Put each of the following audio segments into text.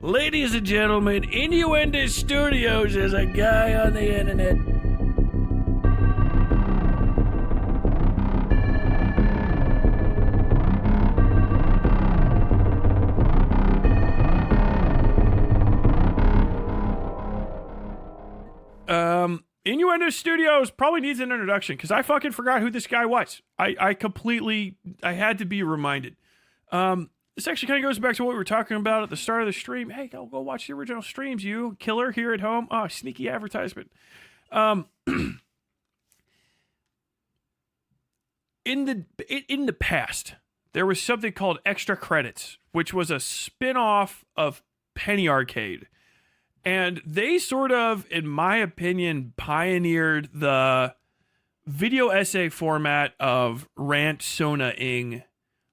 Ladies and gentlemen, Innuendo Studios is a guy on the internet. Innuendo Studios probably needs an introduction because I fucking forgot who this guy was. I had to be reminded. This actually kind of goes back to what we were talking about at the start of the stream. Hey, go watch the original streams, you killer here at home. Oh, sneaky advertisement. In the past, there was something called Extra Credits, which was a spin-off of Penny Arcade. And they sort of, in my opinion, pioneered the video essay format of rant sona-ing,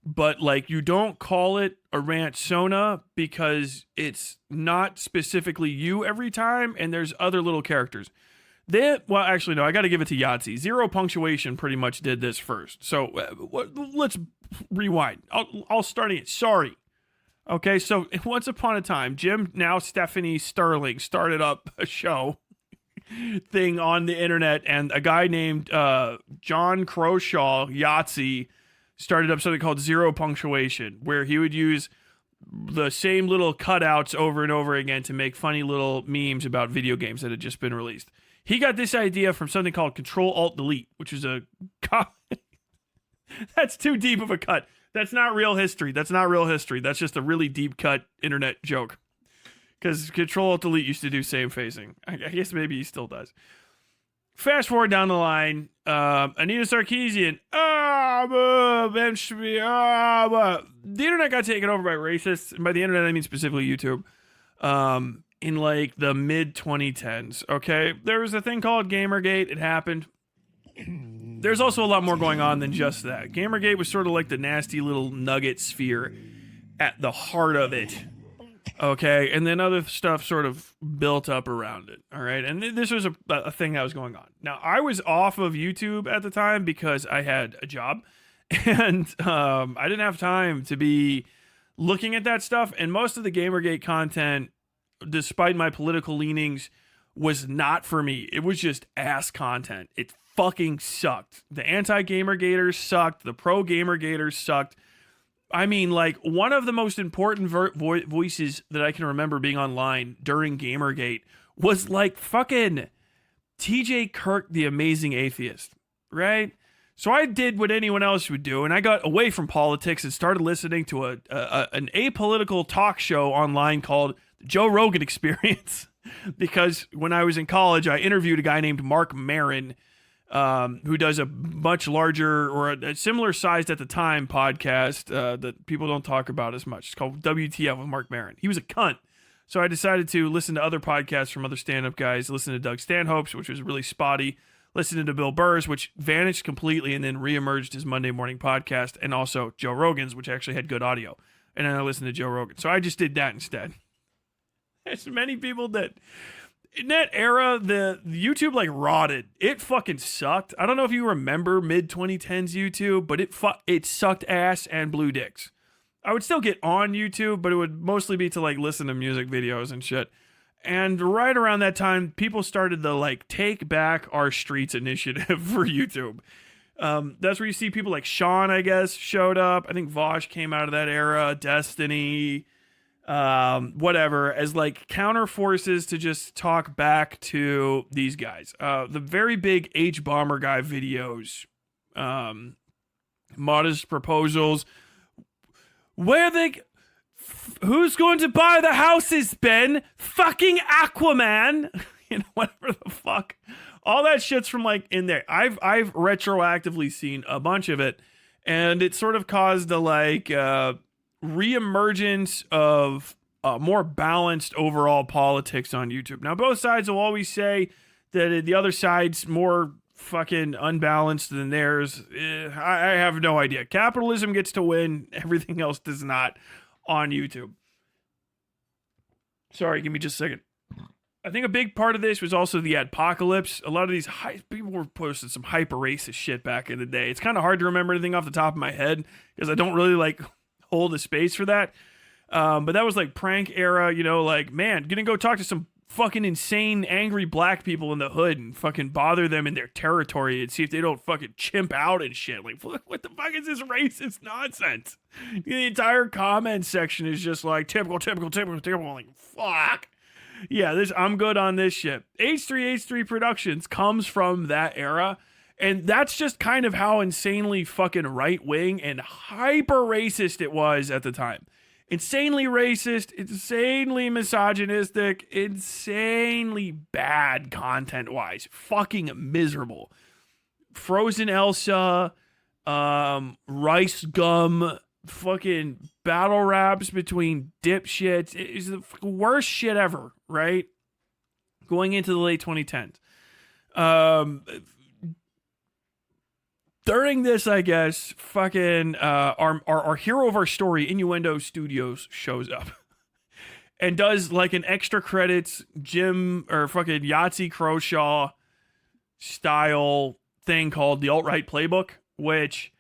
but like you don't call it a rant sona because it's not specifically you every time, and there's other little characters. Well, actually, no, I got to give it to Yahtzee. Zero Punctuation pretty much did this first. So let's rewind. I'll start it. Sorry. Okay, so once upon a time, Jim, now Stephanie Sterling, started up a show thing on the internet, and a guy named John Croshaw, Yahtzee, started up something called Zero Punctuation, where he would use the same little cutouts over and over again to make funny little memes about video games that had just been released. He got this idea from something called Control-Alt-Delete, which is a... That's too deep of a cut. That's not real history. That's just a really deep cut internet joke. Because Control-Alt-Delete used to do same facing. I guess maybe he still does. Fast forward down the line. Anita Sarkeesian. The internet got taken over by racists. And by the internet, I mean specifically YouTube. In like the mid 2010s. Okay. There was a thing called Gamergate. It happened. There's also a lot more going on than just that. Gamergate was sort of like the nasty little nugget sphere at the heart of it. Okay, and then other stuff sort of built up around it. All right, and this was a thing that was going on. Now, I was off of YouTube at the time because I had a job, and I didn't have time to be looking at that stuff. And most of the Gamergate content, despite my political leanings, was not for me. It was just ass content. It fucking sucked. The anti-Gamergaters sucked. The pro-Gamergaters sucked. I mean, like, one of the most important voices that I can remember being online during Gamergate was, like, fucking TJ Kirk, the Amazing Atheist, right? So I did what anyone else would do, and I got away from politics and started listening to an apolitical talk show online called The Joe Rogan Experience. Because when I was in college, I interviewed a guy named Mark Maron, who does a much larger or a similar sized at the time podcast that people don't talk about as much. It's called WTF with Mark Maron. He was a cunt. So I decided to listen to other podcasts from other stand-up guys, listen to Doug Stanhope's, which was really spotty, listen to Bill Burr's, which vanished completely and then reemerged his Monday morning podcast, and also Joe Rogan's, which actually had good audio. And then I listened to Joe Rogan. So I just did that instead. There's many people that... In that era, the YouTube like rotted. It fucking sucked. I don't know if you remember mid 2010s YouTube, but it sucked ass and blew dicks. I would still get on YouTube, but it would mostly be to like listen to music videos and shit. And right around that time, people started the like Take Back Our Streets initiative for YouTube. That's where you see people like Sean, I guess, showed up. I think Vosh came out of that era. Destiny. Whatever, as like counter forces to just talk back to these guys. The very big H-Bomber guy videos, modest proposals. Who's going to buy the houses, Ben? Fucking Aquaman. Whatever the fuck. All that shit's from like in there. I've retroactively seen a bunch of it, and it sort of caused a like, reemergence of more balanced overall politics on YouTube. Now, both sides will always say that the other side's more fucking unbalanced than theirs. I have no idea. Capitalism gets to win. Everything else does not on YouTube. Sorry, give me just a second. I think a big part of this was also the adpocalypse. A lot of these people were posting some hyper racist shit back in the day. It's kind of hard to remember anything off the top of my head because I don't really like hold a space for that. But that was like prank era, you know, like, man, gonna go talk to some fucking insane, angry black people in the hood and fucking bother them in their territory and see if they don't fucking chimp out and shit. Like, what the fuck is this racist nonsense? The entire comment section is just like, typical. Like, fuck. Yeah, I'm good on this shit. H3H3 Productions comes from that era. And that's just kind of how insanely fucking right-wing and hyper racist it was at the time. Insanely racist, insanely misogynistic, insanely bad content-wise. Fucking miserable. Frozen Elsa, rice gum, fucking battle raps between dipshits. It's the worst shit ever, right? Going into the late 2010s. During this, I guess, fucking our hero of our story, Innuendo Studios, shows up and does like an extra credits Jim or fucking Yahtzee Croshaw style thing called the Alt-Right Playbook, which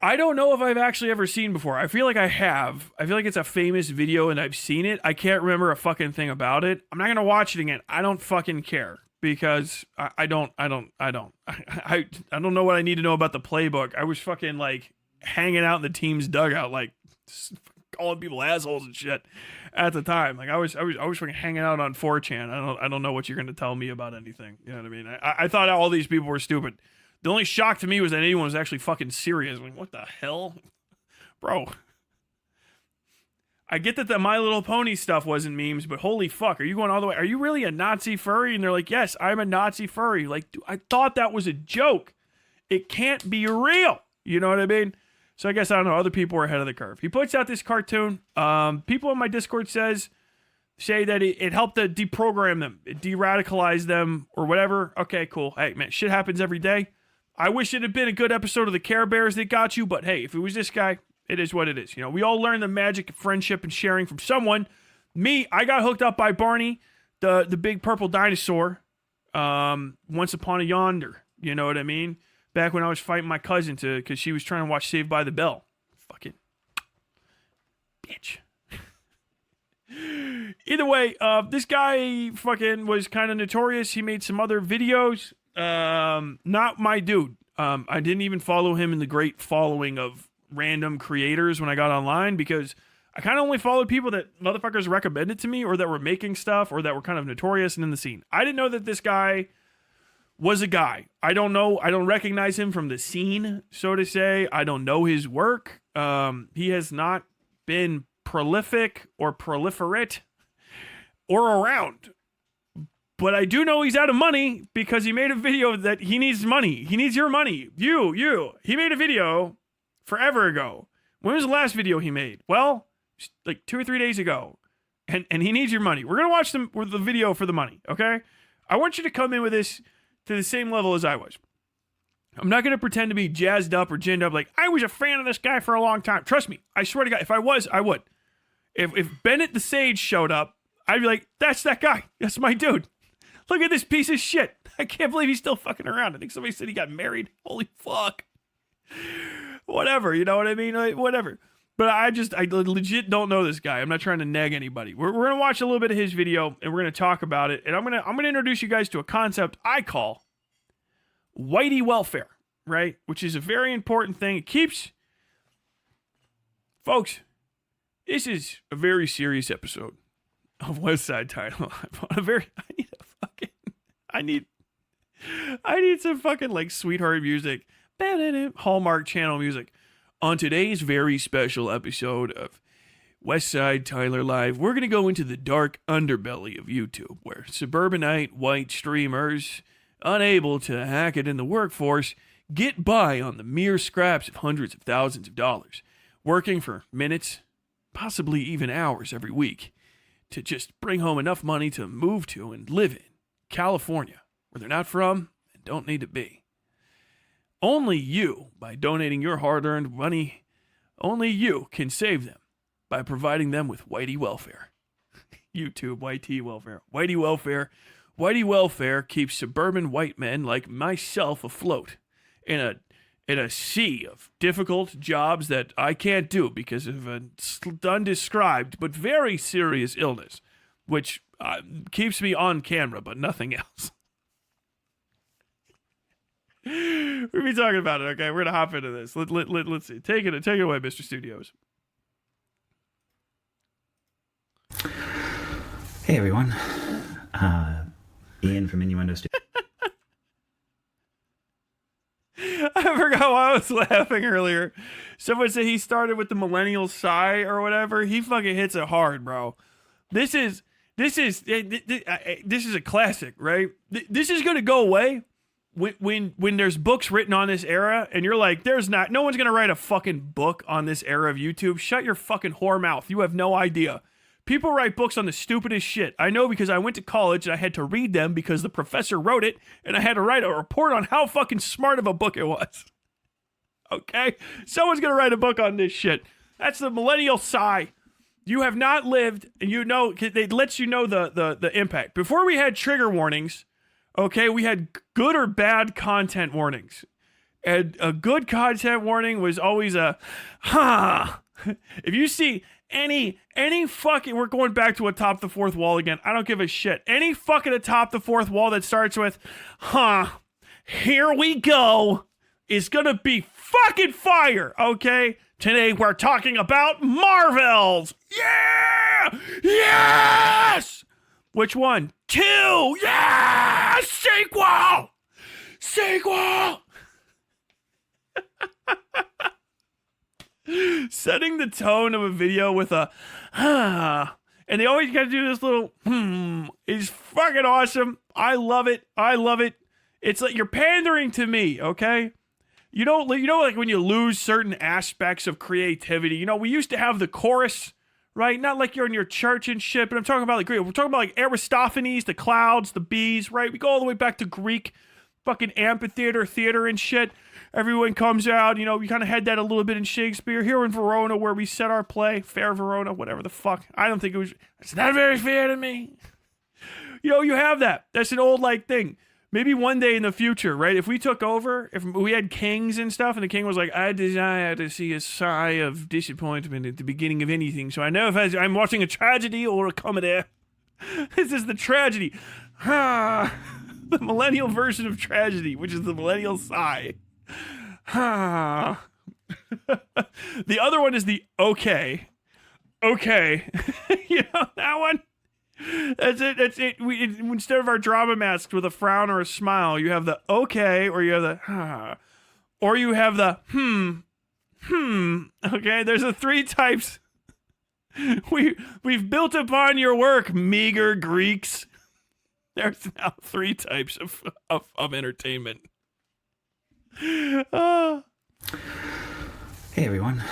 I don't know if I've actually ever seen before. I feel like I have. I feel like it's a famous video and I've seen it. I can't remember a fucking thing about it. I'm not going to watch it again. I don't fucking care. Because I don't know what I need to know about the playbook. I was fucking like hanging out in the team's dugout, like calling people assholes and shit at the time. Like I was fucking hanging out on 4chan. I don't know what you're gonna tell me about anything. You know what I mean? I thought all these people were stupid. The only shock to me was that anyone was actually fucking serious. Like, what the hell, bro? I get that the My Little Pony stuff wasn't memes, but holy fuck, are you going all the way? Are you really a Nazi furry? And they're like, yes, I'm a Nazi furry. Like, dude, I thought that was a joke. It can't be real. You know what I mean? So I guess, I don't know, other people were ahead of the curve. He puts out this cartoon. People in my Discord say that it helped to deprogram them, de-radicalize them, or whatever. Okay, cool. Hey, man, shit happens every day. I wish it had been a good episode of the Care Bears that got you, but hey, if it was this guy, it is what it is. You know, we all learn the magic of friendship and sharing from someone. Me, I got hooked up by Barney, the big purple dinosaur, once upon a yonder. You know what I mean? Back when I was fighting my cousin because she was trying to watch Saved by the Bell. Fucking bitch. Either way, this guy fucking was kind of notorious. He made some other videos. Not my dude. I didn't even follow him in the great following of random creators when I got online because I kind of only followed people that motherfuckers recommended to me or that were making stuff or that were kind of notorious and in the scene. I didn't know that this guy was a guy. I don't know. I don't recognize him from the scene, so to say. I don't know his work. He has not been prolific or proliferate or around. But I do know he's out of money because he made a video that he needs money. He needs your money. You. He made a video forever ago. When was the last video he made? Well, like 2 or 3 days ago. And he needs your money. We're going to watch the video for the money, okay? I want you to come in with this to the same level as I was. I'm not going to pretend to be jazzed up or ginned up like, I was a fan of this guy for a long time. Trust me, I swear to God, if I was, I would. If Bennett the Sage showed up, I'd be like, that's that guy. That's my dude. Look at this piece of shit. I can't believe he's still fucking around. I think somebody said he got married. Holy fuck. Whatever, you know what I mean? Like, whatever. But I legit don't know this guy. I'm not trying to nag anybody. We're going to watch a little bit of his video and we're going to talk about it. And I'm going to introduce you guys to a concept I call whitey welfare, right? Which is a very important thing. It keeps, folks, this is a very serious episode of Westside Title. I need some fucking like sweetheart music. Hallmark Channel music. On today's very special episode of Westside Tyler Live, we're going to go into the dark underbelly of YouTube, where suburbanite white streamers, unable to hack it in the workforce, get by on the mere scraps of hundreds of thousands of dollars, working for minutes, possibly even hours every week, to just bring home enough money to move to and live in California, where they're not from and don't need to be. Only you, by donating your hard-earned money, only you can save them by providing them with whitey welfare. YouTube, YT welfare. Whitey welfare. Whitey welfare keeps suburban white men like myself afloat in in a sea of difficult jobs that I can't do because of an undescribed but very serious illness, which keeps me on camera, but nothing else. We'll be talking about it, okay? We're going to hop into this. Let's see. Take it away, Mr. Studios. Hey, everyone. Ian from Innuendo Studios. I forgot why I was laughing earlier. Someone said he started with the millennial sigh or whatever. He fucking hits it hard, bro. This is a classic, right? This is gonna go away when there's books written on this era, and you're like, no one's gonna write a fucking book on this era of YouTube. Shut your fucking whore mouth. You have no idea. People write books on the stupidest shit. I know because I went to college and I had to read them because the professor wrote it and I had to write a report on how fucking smart of a book it was. Okay? Someone's gonna write a book on this shit. That's the millennial sigh. You have not lived, and you know, it lets you know the impact. Before we had trigger warnings, okay, we had good or bad content warnings. And a good content warning was always a, If you see any fucking, we're going back to atop the fourth wall again. I don't give a shit. Any fucking atop the fourth wall that starts with, here we go, is gonna be fucking fire, okay? Today we're talking about Marvels. Yeah! Yes! Which one? 2! Yeah! Sequel! Setting the tone of a video with a and they always got to do this little is fucking awesome. I love it. It's like you're pandering to me, okay? You know, like when you lose certain aspects of creativity. We used to have the chorus, right? Not like you're in your church and shit, but I'm talking about we're talking about like Aristophanes, the clouds, the bees, right? We go all the way back to Greek fucking amphitheater, theater and shit. Everyone comes out, we kind of had that a little bit in Shakespeare. Here in Verona, where we set our play, Fair Verona, whatever the fuck. I don't think it's not very fair to me. You have that. That's an old, thing. Maybe one day in the future, right? If we took over, if we had kings and stuff, and the king was like, I desire to see a sigh of disappointment at the beginning of anything, so I know if I'm watching a tragedy or a comedy. This is the tragedy. The millennial version of tragedy, which is the millennial sigh. The other one is the okay. That one. That's it. Instead of our drama masks with a frown or a smile, you have the okay, or you have the or you have the Okay, there's the 3 types. We've built upon your work, meager Greeks. There's now 3 types of entertainment. Hey, everyone.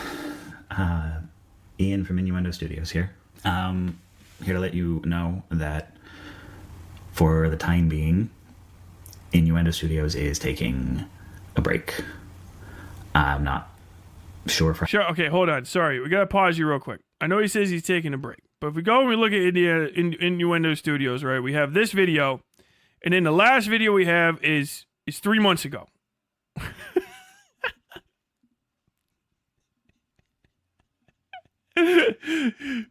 Ian from Innuendo Studios here. Here to let you know that for the time being, Innuendo Studios is taking a break. I'm not sure. Sure. Okay, hold on. Sorry. We got to pause you real quick. I know he says he's taking a break, but if we go and we look at Innuendo Studios, right, we have this video, and then the last video we have is 3 months ago.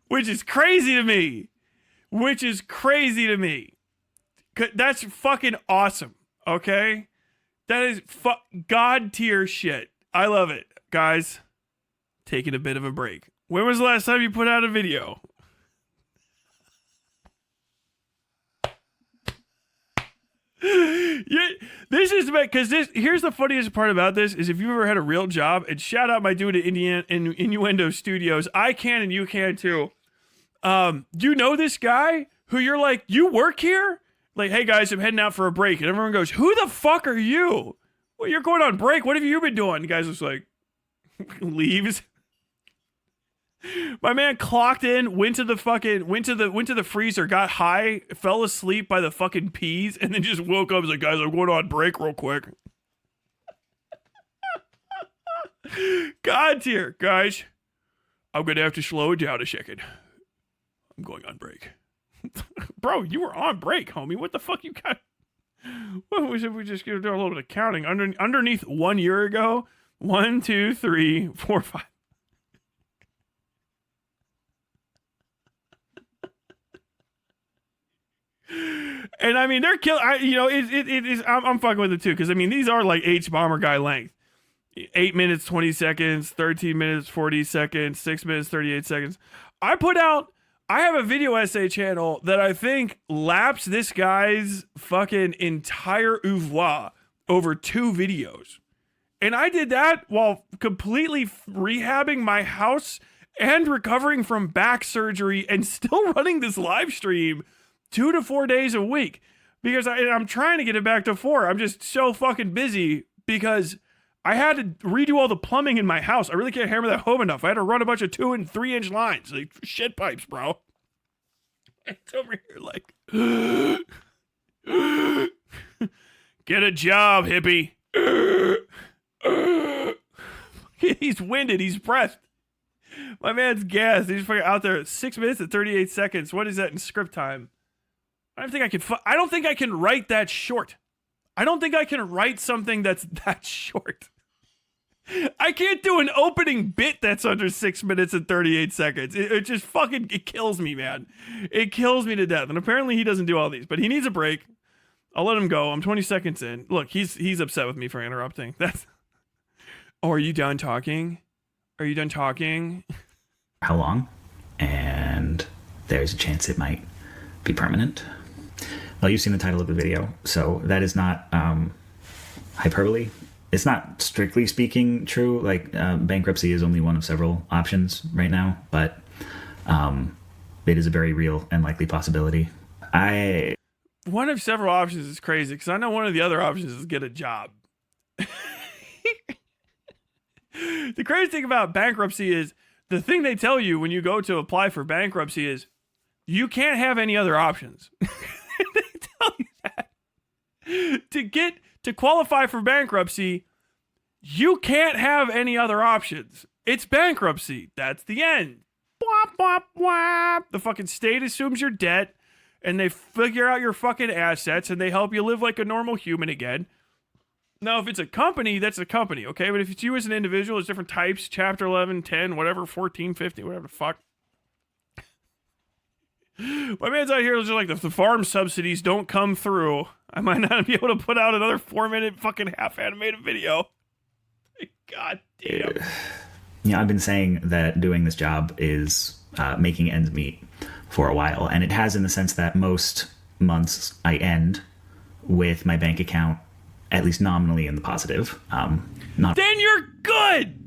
Which is crazy to me. That's fucking awesome, okay? That is god tier shit. I love it, guys. Taking a bit of a break. When was the last time you put out a video? This is because here's the funniest part about this is if you've ever had a real job, and shout out my dude at Innuendo Studios, I can and you can too. You know this guy who you're like, you work here? Like, hey guys, I'm heading out for a break, and everyone goes, who the fuck are you? Well, you're going on break. What have you been doing? The guy's just like, leaves. My man clocked in, went to the freezer, got high, fell asleep by the fucking peas, and then just woke up and was like, guys, I'm going on break real quick. God tier, guys. I'm gonna have to slow it down a second. I'm going on break. Bro, you were on break, homie. What the fuck you got? Well, we should just do a little bit of counting. Underneath 1 year ago, 1, 2, 3, 4, 5. And I mean, they're killing. It is. I'm fucking with it too, because I mean, these are like H bomber guy length. 8 minutes 20 seconds, 13 minutes 40 seconds, 6 minutes 38 seconds. I have a video essay channel that I think laps this guy's fucking entire oeuvre over 2 videos. And I did that while completely rehabbing my house and recovering from back surgery and still running this live stream 2 to 4 days a week, because I'm trying to get it back to 4. I'm just so fucking busy because I had to redo all the plumbing in my house. I really can't hammer that home enough. I had to run a bunch of 2 and 3 inch lines, like shit pipes, bro. It's over here like, get a job, hippie. He's winded. He's breathed. My man's gassed. He's fucking out there. 6 minutes and 38 seconds. What is that in script time? I don't think I can write that short. I don't think I can write something that's that short. I can't do an opening bit that's under 6 minutes and 38 seconds. It just fucking, it kills me, man. It kills me to death. And apparently he doesn't do all these, but he needs a break. I'll let him go. I'm 20 seconds in. Look, he's upset with me for interrupting. Oh, are you done talking? Are you done talking? How long? And there's a chance it might be permanent. Well, you've seen the title of the video, so that is not hyperbole. It's not strictly speaking true. Like bankruptcy is only one of several options right now, but it is a very real and likely possibility. One of several options is crazy, because I know one of the other options is get a job. The crazy thing about bankruptcy is the thing they tell you when you go to apply for bankruptcy is you can't have any other options. They tell you that. To qualify for bankruptcy, you can't have any other options. It's bankruptcy. That's the end. Bwop, bwop, bwop. The fucking state assumes your debt, and they figure out your fucking assets, and they help you live like a normal human again. Now, if it's a company, that's a company, okay? But if it's you as an individual, there's different types, Chapter 11, 10, whatever, 14, 50, whatever the fuck. My man's out here just like, if the farm subsidies don't come through, I might not be able to put out another 4-minute fucking half animated video. God damn. Yeah, I've been saying that doing this job is making ends meet for a while, and it has in the sense that most months I end with my bank account at least nominally in the positive. Then you're good!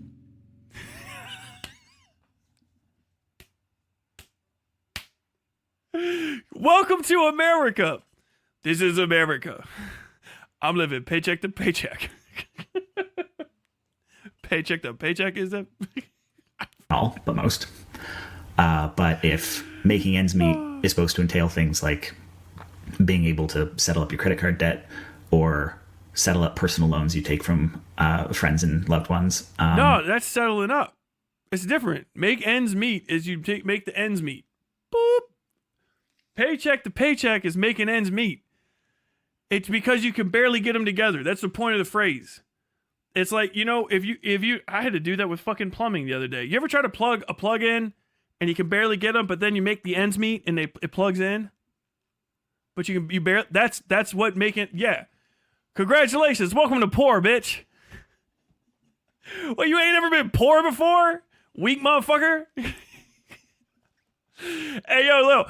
Welcome to America. This is America. I'm living paycheck to paycheck. Paycheck to paycheck, is it? All, but most. But if making ends meet is supposed to entail things like being able to settle up your credit card debt or settle up personal loans you take from friends and loved ones. No, that's settling up. It's different. Make ends meet is you make the ends meet. Boop. Paycheck to paycheck is making ends meet. It's because you can barely get them together. That's the point of the phrase. It's like, if you, I had to do that with fucking plumbing the other day. You ever try to plug a plug in and you can barely get them, but then you make the ends meet and it plugs in? But you barely, that's what making, yeah. Congratulations. Welcome to poor, bitch. Well, you ain't ever been poor before? Weak motherfucker. Hey, yo,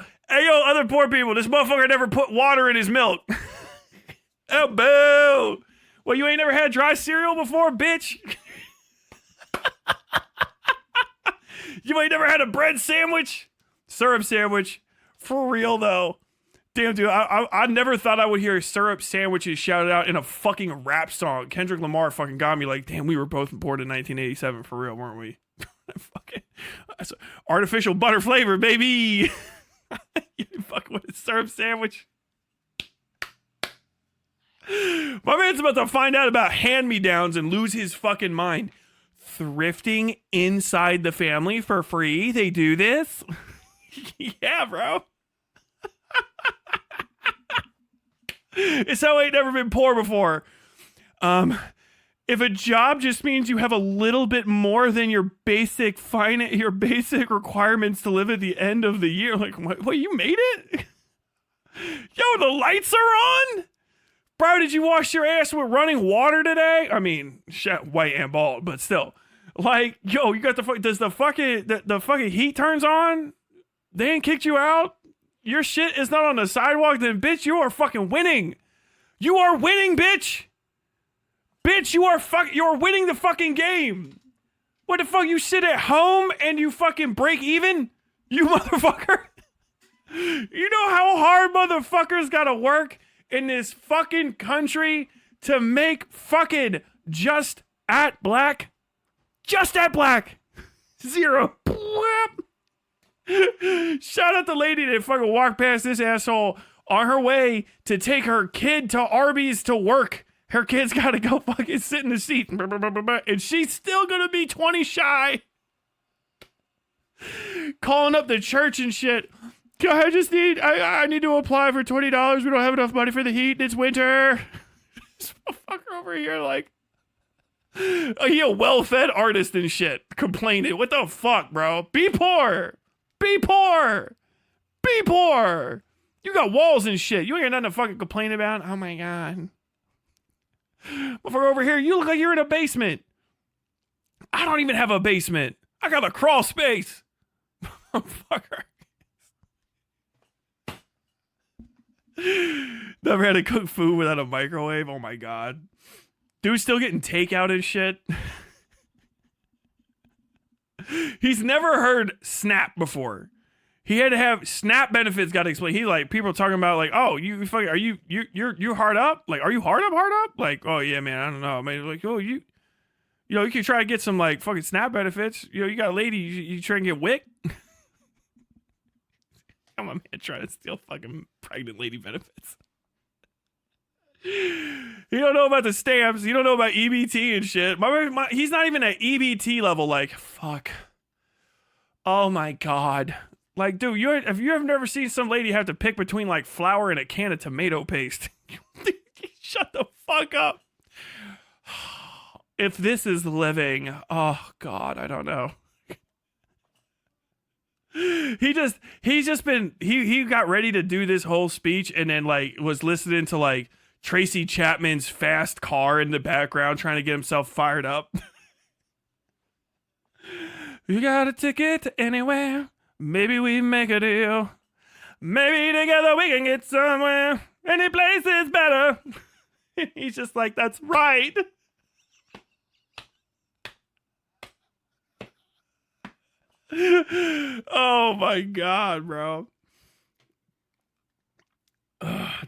other poor people. This motherfucker never put water in his milk. Oh, boo. Well, you ain't never had dry cereal before, bitch? You ain't never had a bread sandwich? Syrup sandwich? For real, though. Damn, dude, I never thought I would hear syrup sandwiches shouted out in a fucking rap song. Kendrick Lamar fucking got me like, damn, we were both born in 1987 for real, weren't we? Fucking artificial butter flavor, baby. You fucking with a syrup sandwich. My man's about to find out about hand-me-downs and lose his fucking mind. Thrifting inside the family for free? They do this? It's how I ain't never been poor before. If a job just means you have a little bit more than your basic requirements to live at the end of the year, like, what you made it? Yo, the lights are on? Bro, did you wash your ass with running water today? I mean, white and bald, but still. Like, yo, you got does the fucking heat turns on? They ain't kicked you out? Your shit is not on the sidewalk, then bitch, you are fucking winning. You are winning, bitch. Bitch, you're winning the fucking game. What the fuck, you sit at home and you fucking break even? You motherfucker. You know how hard motherfuckers gotta work in this fucking country to make fucking just at black? Just at black. 0. Shout out the lady that fucking walked past this asshole on her way to take her kid to Arby's to work. Her kid's gotta go fucking sit in the seat. And she's still gonna be 20 shy. Calling up the church and shit. I need to apply for $20. We don't have enough money for the heat. It's winter. This motherfucker over here like, he a well-fed artist and shit. Complaining. What the fuck, bro? Be poor. Be poor. Be poor. You got walls and shit. You ain't got nothing to fucking complain about. Oh my God. Motherfucker over here, you look like you're in a basement. I don't even have a basement. I got a crawl space. Motherfucker. Never had to cook food without a microwave. Oh my God. Dude's still getting takeout and shit. He's never heard SNAP before. He had to have SNAP benefits got to explain. He like, people talking about like, oh, you fucking, are you're hard up? Like, are you hard up? Like, oh yeah, man, I don't know. I mean, like, oh, you can try to get some like fucking SNAP benefits. You know, you got a lady, you try and get WIC. I'm a man trying to steal fucking pregnant lady benefits. You don't know about the stamps. You don't know about EBT and shit. He's not even at EBT level. Like, fuck. Oh my God. Like, dude, have you ever seen some lady have to pick between like flour and a can of tomato paste? Shut the fuck up. If this is living, oh God, I don't know. He got ready to do this whole speech and then like was listening to like Tracy Chapman's Fast Car in the background trying to get himself fired up. You got a ticket anywhere? Maybe we make a deal. Maybe together we can get somewhere. Any place is better. He's just like, that's right. Oh my God, bro.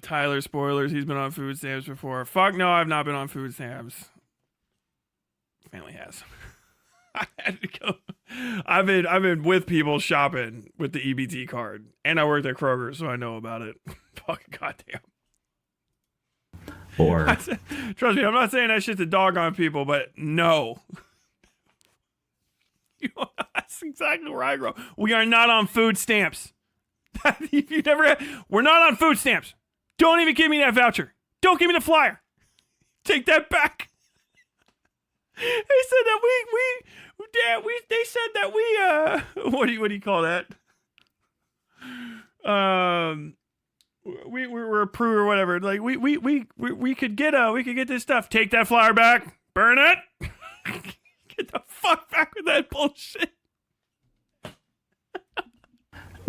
Tyler, spoilers, he's been on food stamps before. Fuck no, I've not been on food stamps. Family has. I had to go. I've been with people shopping with the EBT card, and I worked at Kroger, so I know about it. Fucking goddamn. Or trust me, I'm not saying that shit to dog on people, but no. That's exactly where I grow. We are not on food stamps. If you never had, we're not on food stamps. Don't even give me that voucher. Don't give me the flyer. Take that back. They said that they said that what do you call that? We were approved or whatever. Like we could get this stuff. Take that flyer back. Burn it. Get the fuck back with that bullshit.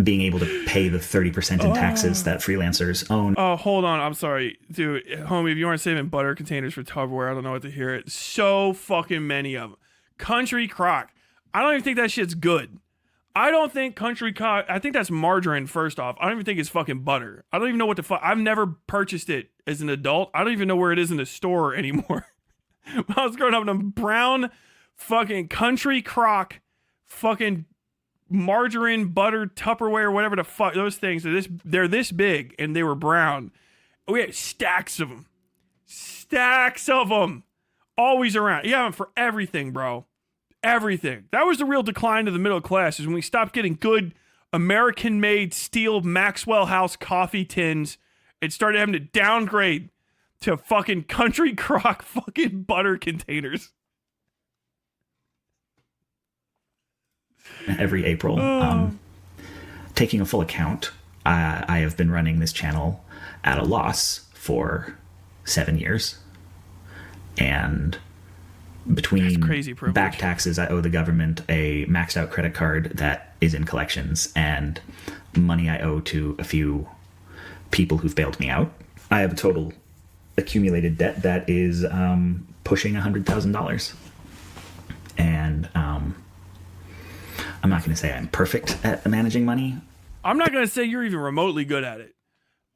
being able to pay the 30% in taxes that freelancers own. Oh, hold on. I'm sorry. Dude, homie, if you aren't saving butter containers for Tupperware, I don't know what to hear it. So fucking many of them. Country Crock. I don't even think that shit's good. I don't think Country Crock, I think that's margarine, first off. I don't even think it's fucking butter. I don't even know what the fuck. I've never purchased it as an adult. I don't even know where it is in the store anymore. When I was growing up, them brown fucking Country Crock fucking margarine, butter, Tupperware, whatever the fuck, those things are they're this big and they were brown. We had stacks of them. Stacks of them. Always around. You have them for everything, bro. Everything. That was the real decline of the middle class, is when we stopped getting good American-made steel Maxwell House coffee tins It started having to downgrade to fucking Country Crock fucking butter containers. Every April, taking a full account, I have been running this channel at a loss for 7 years. And between crazy privilege. back taxes, I owe the government a maxed out credit card that is in collections, and money I owe to a few people who've bailed me out. I have a total accumulated debt that is pushing $100,000. And I'm not going to say I'm perfect at managing money. I'm not going to say you're even remotely good at it.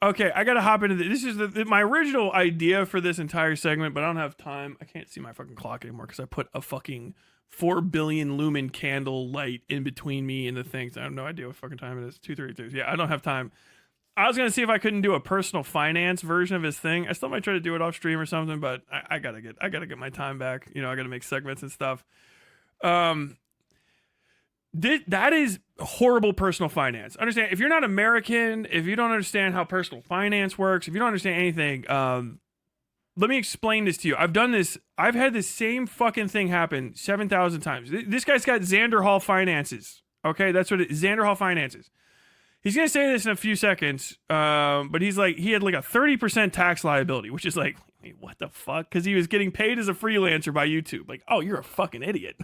Okay, I got to hop into this. This is my original idea for this entire segment, but I don't have time. I can't see my fucking clock anymore because I put a fucking 4 billion lumen candle light in between me and the things. I have no idea what fucking time it is. 2:32. Yeah, I don't have time. I was going to see if I couldn't do a personal finance version of his thing. I still might try to do it off stream or something, but I got to get my time back. You know, I got to make segments and stuff. That is horrible personal finance. Understand, if you're not American, if you don't understand how personal finance works, if you don't understand anything, let me explain this to you. I've done this. I've had this same fucking thing happen 7,000 times. This guy's got Xander Hall finances. Okay, that's what Xander Hall finances. He's going to say this in a few seconds, but he had like a 30% tax liability, which is like, wait, what the fuck? Because he was getting paid as a freelancer by YouTube. Like, oh, you're a fucking idiot.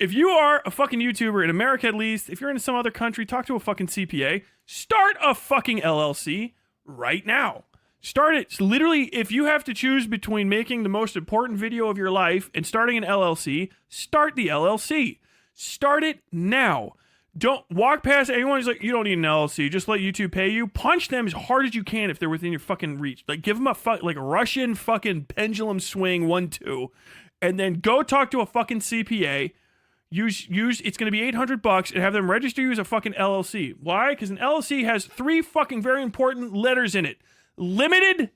If you are a fucking YouTuber in America, at least, if you're in some other country, talk to a fucking CPA. Start a fucking LLC right now. Start it. So literally, if you have to choose between making the most important video of your life and starting an LLC, start the LLC. Start it now. Don't walk past anyone who's like, you don't need an LLC. Just let YouTube pay you. Punch them as hard as you can if they're within your fucking reach. Like, give them a Russian fucking pendulum swing 1-2, and then go talk to a fucking CPA. Use it's going to be $800 and have them register you as a fucking LLC. Why? Because an LLC has 3 fucking very important letters in it. Limited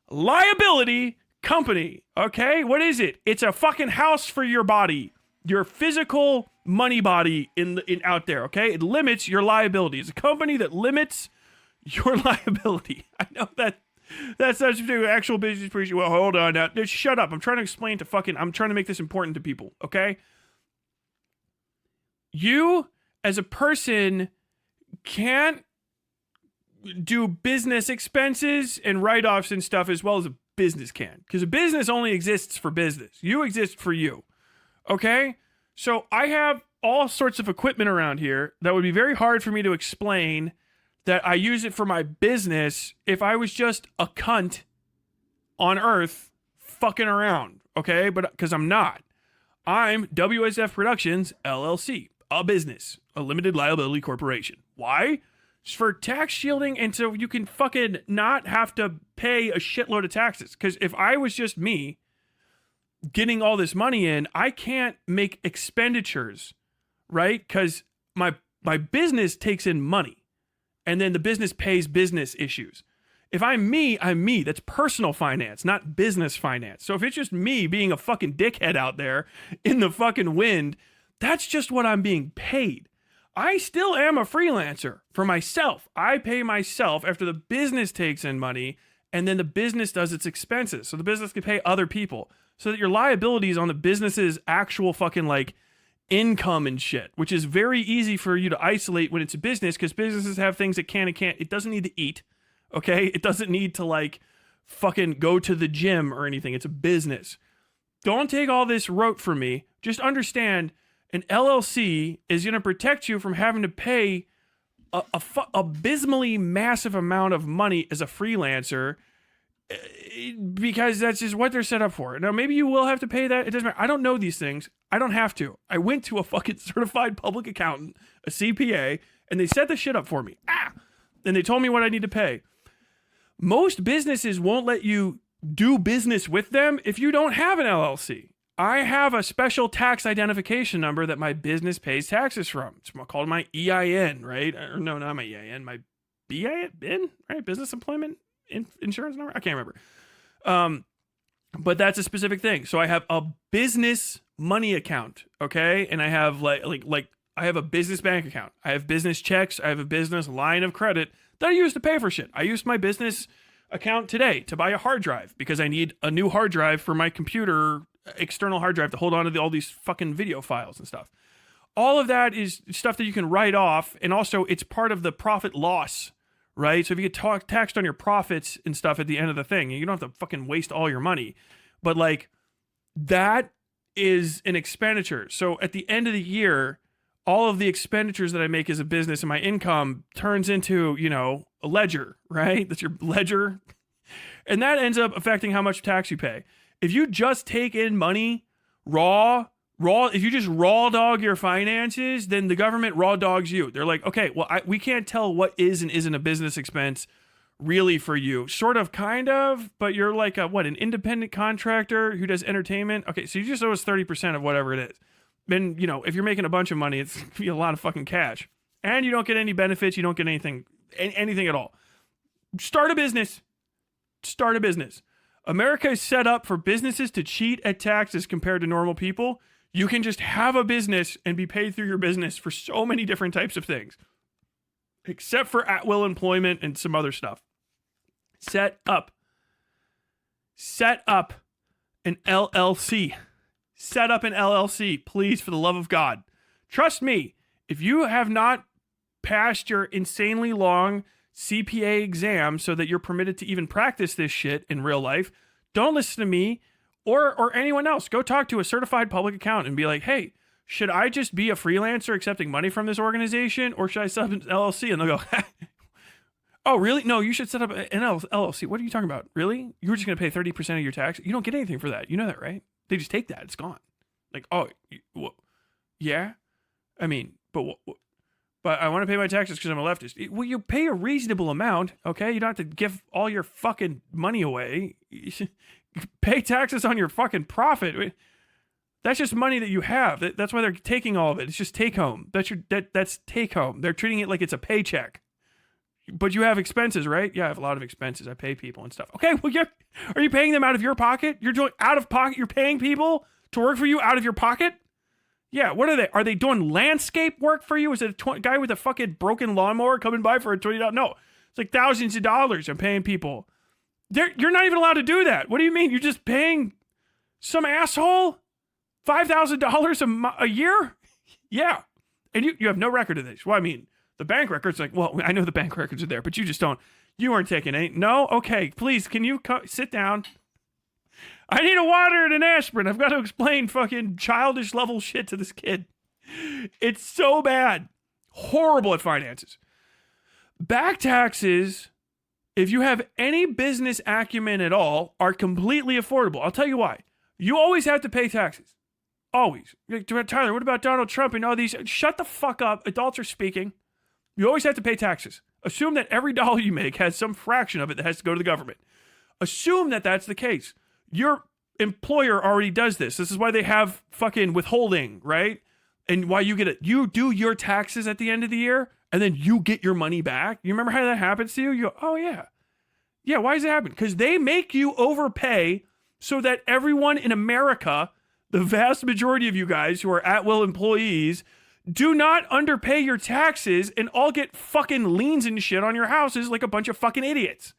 liability company. Okay? What is it? It's a fucking house for your body. Your physical money body in out there, okay? It limits your liability. It's a company that limits your liability. I know that's such a actual business person. Well, hold on now. Just shut up. I'm trying to explain I'm trying to make this important to people, okay? You, as a person, can't do business expenses and write-offs and stuff as well as a business can. Because a business only exists for business. You exist for you, okay? So I have all sorts of equipment around here that would be very hard for me to explain that I use it for my business if I was just a cunt on Earth fucking around, okay? But because I'm not. I'm WSF Productions, LLC, a business, a limited liability corporation. Why? It's for tax shielding and so you can fucking not have to pay a shitload of taxes. Because if I was just me getting all this money in, I can't make expenditures, right? Because my business takes in money. And then the business pays business issues. If I'm me, I'm me. That's personal finance, not business finance. So if it's just me being a fucking dickhead out there in the fucking wind, that's just what I'm being paid. I still am a freelancer for myself. I pay myself after the business takes in money and then the business does its expenses. So the business can pay other people so that your liability is on the business's actual fucking like income and shit, which is very easy for you to isolate when it's a business because businesses have things it can and can't. It doesn't need to eat, okay? It doesn't need to like fucking go to the gym or anything. It's a business. Don't take all this rote from me. Just understand an LLC is going to protect you from having to pay a abysmally massive amount of money as a freelancer because that's just what they're set up for. Now, maybe you will have to pay that. It doesn't matter. I don't know these things. I don't have to. I went to a fucking certified public accountant, a CPA, and they set the shit up for me. And they told me what I need to pay. Most businesses won't let you do business with them if you don't have an LLC. I have a special tax identification number that my business pays taxes from. It's called my EIN, right? Or no, not my EIN, my BIN, right? Business employment insurance number? I can't remember. But that's a specific thing. So I have a business money account, okay? And I have like I have a business bank account. I have business checks. I have a business line of credit that I use to pay for shit. I used my business account today to buy a hard drive because I need a new hard drive for my computer, external hard drive to hold on to all these fucking video files and stuff. All of that is stuff that you can write off, and also it's part of the profit loss, right? So if you get taxed on your profits and stuff at the end of the thing, you don't have to fucking waste all your money. But like, that is an expenditure. So at the end of the year, all of the expenditures that I make as a business and my income turns into, you know, a ledger, right? That's your ledger. And that ends up affecting how much tax you pay. If you just take in money raw, if you just raw dog your finances, then the government raw dogs you. They're like, okay, well, we can't tell what is and isn't a business expense really for you. Sort of, kind of, but you're like an independent contractor who does entertainment. Okay, so you just owe us 30% of whatever it is. Then, you know, if you're making a bunch of money, it's going to be a lot of fucking cash. And you don't get any benefits. You don't get anything at all. Start a business. America is set up for businesses to cheat at taxes compared to normal people. You can just have a business and be paid through your business for so many different types of things. Except for at-will employment and some other stuff. Set up an LLC. Set up an LLC, please, for the love of God. Trust me, if you have not passed your insanely long CPA exam so that you're permitted to even practice this shit in real life, don't listen to me or anyone else. Go talk to a certified public accountant and be like, hey, should I just be a freelancer accepting money from this organization, or should I set up an LLC? And they'll go, oh, really? No, you should set up an LLC. What are you talking about? Really? You're just going to pay 30% of your tax? You don't get anything for that. You know that, right? They just take that. It's gone. Like, oh, yeah? I mean, but I want to pay my taxes because I'm a leftist. Well, you pay a reasonable amount, okay? You don't have to give all your fucking money away. Pay taxes on your fucking profit. That's just money that you have. That's why they're taking all of it. It's just take home. That's take home. They're treating it like it's a paycheck. But you have expenses, right? Yeah, I have a lot of expenses. I pay people and stuff. Okay, well, are you paying them out of your pocket? You're doing out of pocket. You're paying people to work for you out of your pocket? Yeah, what are they? Are they doing landscape work for you? Is it a guy with a fucking broken lawnmower coming by for a $20? No, it's like thousands of dollars I'm paying people. You're not even allowed to do that. What do you mean? You're just paying some asshole $5,000 a year? Yeah. And you have no record of this. Well, I mean, the bank records, like, well, I know the bank records are there, but you weren't taking any. No? Okay, please, can you sit down? I need a water and an aspirin. I've got to explain fucking childish level shit to this kid. It's so bad. Horrible at finances. Back taxes, if you have any business acumen at all, are completely affordable. I'll tell you why. You always have to pay taxes. Always. Tyler, what about Donald Trump and all these? Shut the fuck up. Adults are speaking. You always have to pay taxes. Assume that every dollar you make has some fraction of it that has to go to the government. Assume that that's the case. Your employer already does this. This is why they have fucking withholding, right? And why you get it. You do your taxes at the end of the year, and then you get your money back. You remember how that happens to you? You go, oh yeah. Yeah, why does it happen? Because they make you overpay so that everyone in America, the vast majority of you guys who are at-will employees, do not underpay your taxes and all get fucking liens and shit on your houses like a bunch of fucking idiots.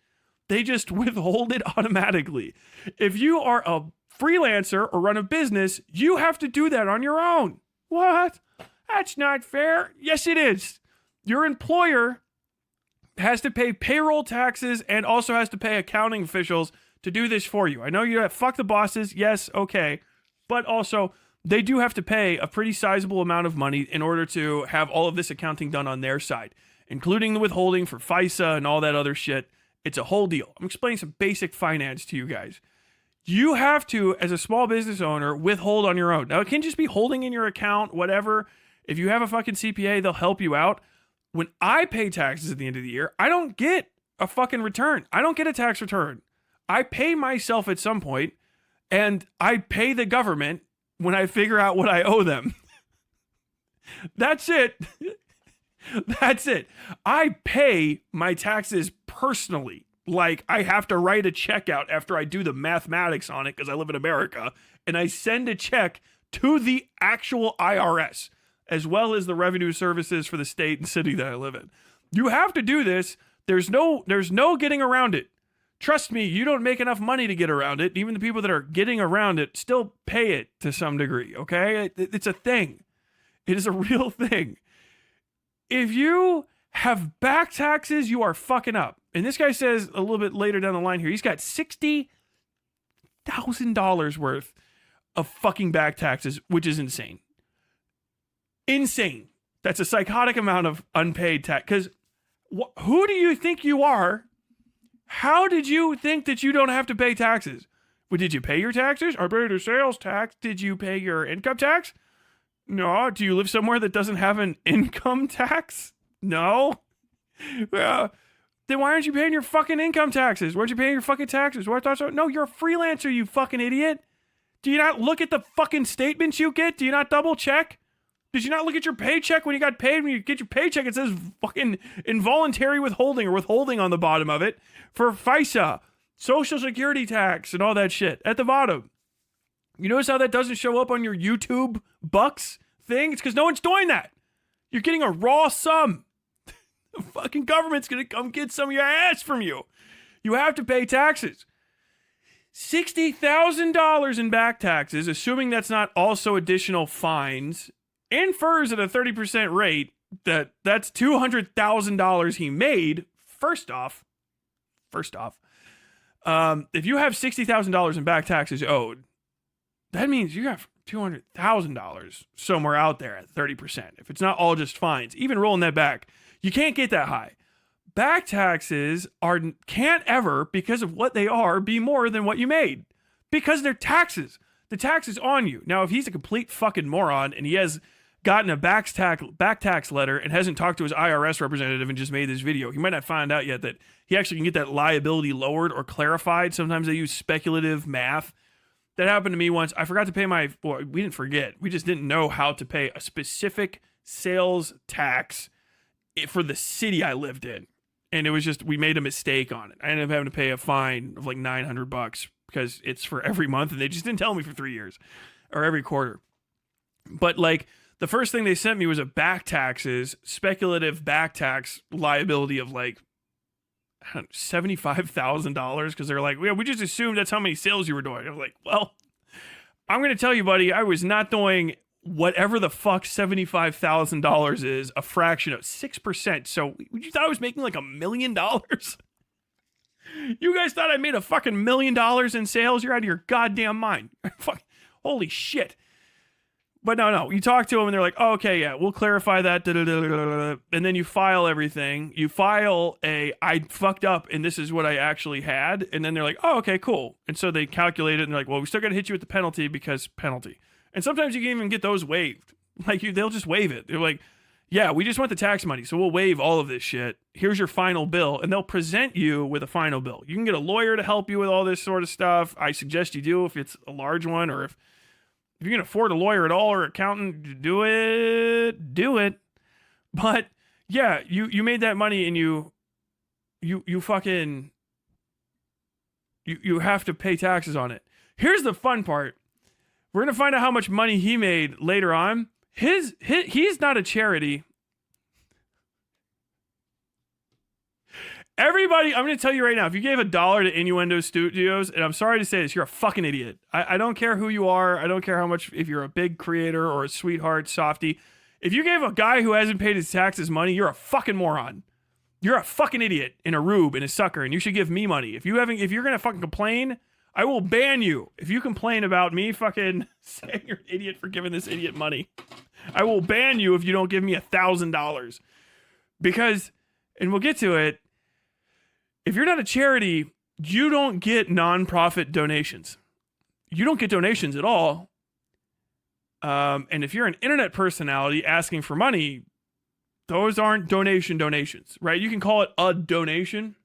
They just withhold it automatically. If you are a freelancer or run a business, you have to do that on your own. What? That's not fair. Yes, it is. Your employer has to pay payroll taxes and also has to pay accounting officials to do this for you. I know you have fuck the bosses. Yes, okay. But also, they do have to pay a pretty sizable amount of money in order to have all of this accounting done on their side, including the withholding for FISA and all that other shit. It's a whole deal. I'm explaining some basic finance to you guys. You have to, as a small business owner, withhold on your own. Now, it can just be holding in your account, whatever. If you have a fucking CPA, they'll help you out. When I pay taxes at the end of the year, I don't get a fucking return. I don't get a tax return. I pay myself at some point, and I pay the government when I figure out what I owe them. That's it. That's it. I pay my taxes personally. Like, I have to write a check out after I do the mathematics on it because I live in America, and I send a check to the actual IRS. as well as the revenue services for the state and city that I live in. You have to do this. There's no getting around it. Trust me, you don't make enough money to get around it. Even the people that are getting around it still pay it to some degree, okay? It's a thing. It is a real thing. If you have back taxes, you are fucking up. And this guy says a little bit later down the line here, he's got $60,000 worth of fucking back taxes, which is insane. Insane. That's a psychotic amount of unpaid tax. Because who do you think you are? How did you think that you don't have to pay taxes? Well, did you pay your taxes? I paid a sales tax. Did you pay your income tax? No. Do you live somewhere that doesn't have an income tax? No. Then why aren't you paying your fucking income taxes? Why aren't you paying your fucking taxes? Well, I thought so. No, you're a freelancer, you fucking idiot. Do you not look at the fucking statements you get? Do you not double check? Did you not look at your paycheck when you got paid? When you get your paycheck, it says fucking involuntary withholding or withholding on the bottom of it for FISA, Social Security tax, and all that shit at the bottom. You notice how that doesn't show up on your YouTube bucks thing? It's because no one's doing that. You're getting a raw sum. The fucking government's going to come get some of your ass from you. You have to pay taxes. $60,000 in back taxes, assuming that's not also additional fines, infers at a 30% rate that's $200,000 he made. First off, if you have $60,000 in back taxes owed, that means you got $200,000 somewhere out there at 30%. If it's not all just fines, even rolling that back, you can't get that high. Back taxes can't ever, because of what they are, be more than what you made. Because they're taxes. The tax is on you. Now, if he's a complete fucking moron and he has gotten a back tax letter and hasn't talked to his IRS representative and just made this video, he might not find out yet that he actually can get that liability lowered or clarified. Sometimes they use speculative math. That happened to me once. I forgot to pay we didn't forget. We just didn't know how to pay a specific sales tax for the city I lived in. And it was just, we made a mistake on it. I ended up having to pay a fine of like $900 because it's for every month and they just didn't tell me for 3 years or every quarter. But like, the first thing they sent me was a speculative back tax liability of like $75,000 because they're like, yeah, we just assumed that's how many sales you were doing. I was like, well, I'm going to tell you, buddy, I was not doing whatever the fuck $75,000 is, a fraction of 6%. So you thought I was making like $1 million? You guys thought I made a fucking $1 million in sales? You're out of your goddamn mind. Fuck, holy shit. But no, you talk to them and they're like, oh, okay, yeah, we'll clarify that. And then you file everything. You file I fucked up and this is what I actually had. And then they're like, oh, okay, cool. And so they calculate it and they're like, well, we still got to hit you with the penalty because penalty. And sometimes you can even get those waived. Like they'll just waive it. They're like, yeah, we just want the tax money. So we'll waive all of this shit. Here's your final bill. And they'll present you with a final bill. You can get a lawyer to help you with all this sort of stuff. I suggest you do if it's a large one, or if you can afford a lawyer at all or accountant, do it. But yeah, you made that money and you fucking, you have to pay taxes on it. Here's the fun part. We're going to find out how much money he made later on. He's not a charity. Everybody, I'm going to tell you right now, if you gave $1 to Innuendo Studios, and I'm sorry to say this, you're a fucking idiot. I don't care who you are. I don't care how much, if you're a big creator or a sweetheart, softie. If you gave a guy who hasn't paid his taxes money, you're a fucking moron. You're a fucking idiot and a rube and a sucker, and you should give me money. If you're going to fucking complain, I will ban you. If you complain about me fucking saying you're an idiot for giving this idiot money, I will ban you if you don't give me $1,000. Because, and we'll get to it, if you're not a charity, you don't get nonprofit donations. You don't get donations at all. And if you're an internet personality asking for money, those aren't donations, right? You can call it a donation,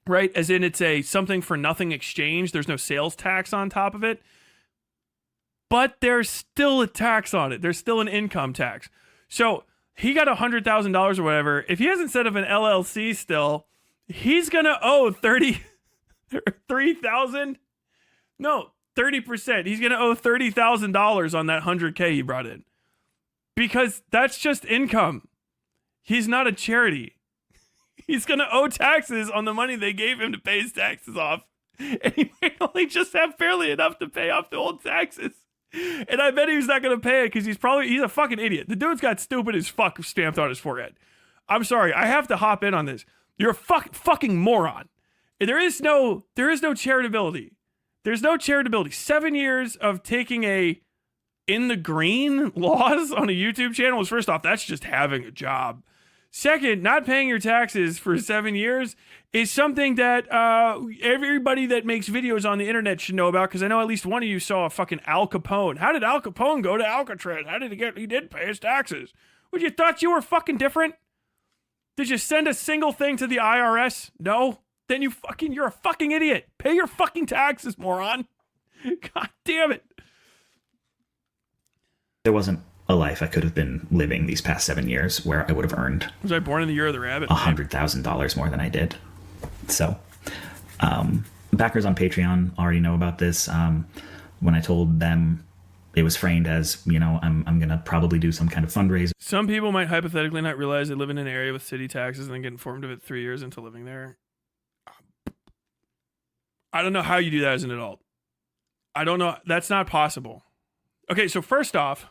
right? As in it's a something for nothing exchange. There's no sales tax on top of it. But there's still a tax on it. There's still an income tax. So he got $100,000 or whatever. If he has instead of an LLC still, he's going to owe 3,000. No, 30%. He's going to owe $30,000 on that $100K he brought in. because that's just income. He's not a charity. He's going to owe taxes on the money they gave him to pay his taxes off. And he may only just have barely enough to pay off the old taxes. And I bet he's not going to pay it because he's a fucking idiot. The dude's got stupid as fuck stamped on his forehead. I'm sorry. I have to hop in on this. You're a fucking moron. There is no charitability. There's no charitability. 7 years of taking a in the green laws on a YouTube channel is, first off, that's just having a job. Second, not paying your taxes for 7 years is something that everybody that makes videos on the internet should know about, because I know at least one of you saw a fucking Al Capone. How did Al Capone go to Alcatraz? How did he did pay his taxes. Would you thought you were fucking different? Did you send a single thing to the IRS? No? Then you're a fucking idiot. Pay your fucking taxes, moron. God damn it. There wasn't a life I could have been living these past 7 years where I would have earned... Was I born in the year of the rabbit? $100,000 more than I did. So, backers on Patreon already know about this. When I told them it was framed as, I'm going to probably do some kind of fundraiser. Some people might hypothetically not realize they live in an area with city taxes and then get informed of it 3 years into living there. I don't know how you do that as an adult. I don't know. That's not possible. Okay, so first off,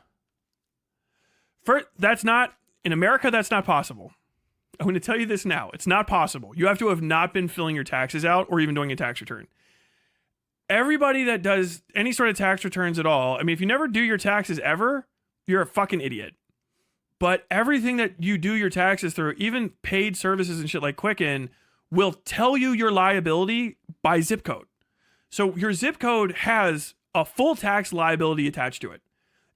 in America, that's not possible. I'm going to tell you this now. It's not possible. You have to have not been filling your taxes out or even doing a tax return. Everybody that does any sort of tax returns at all, I mean, if you never do your taxes ever, you're a fucking idiot. But everything that you do your taxes through, even paid services and shit like Quicken, will tell you your liability by zip code. So your zip code has a full tax liability attached to it.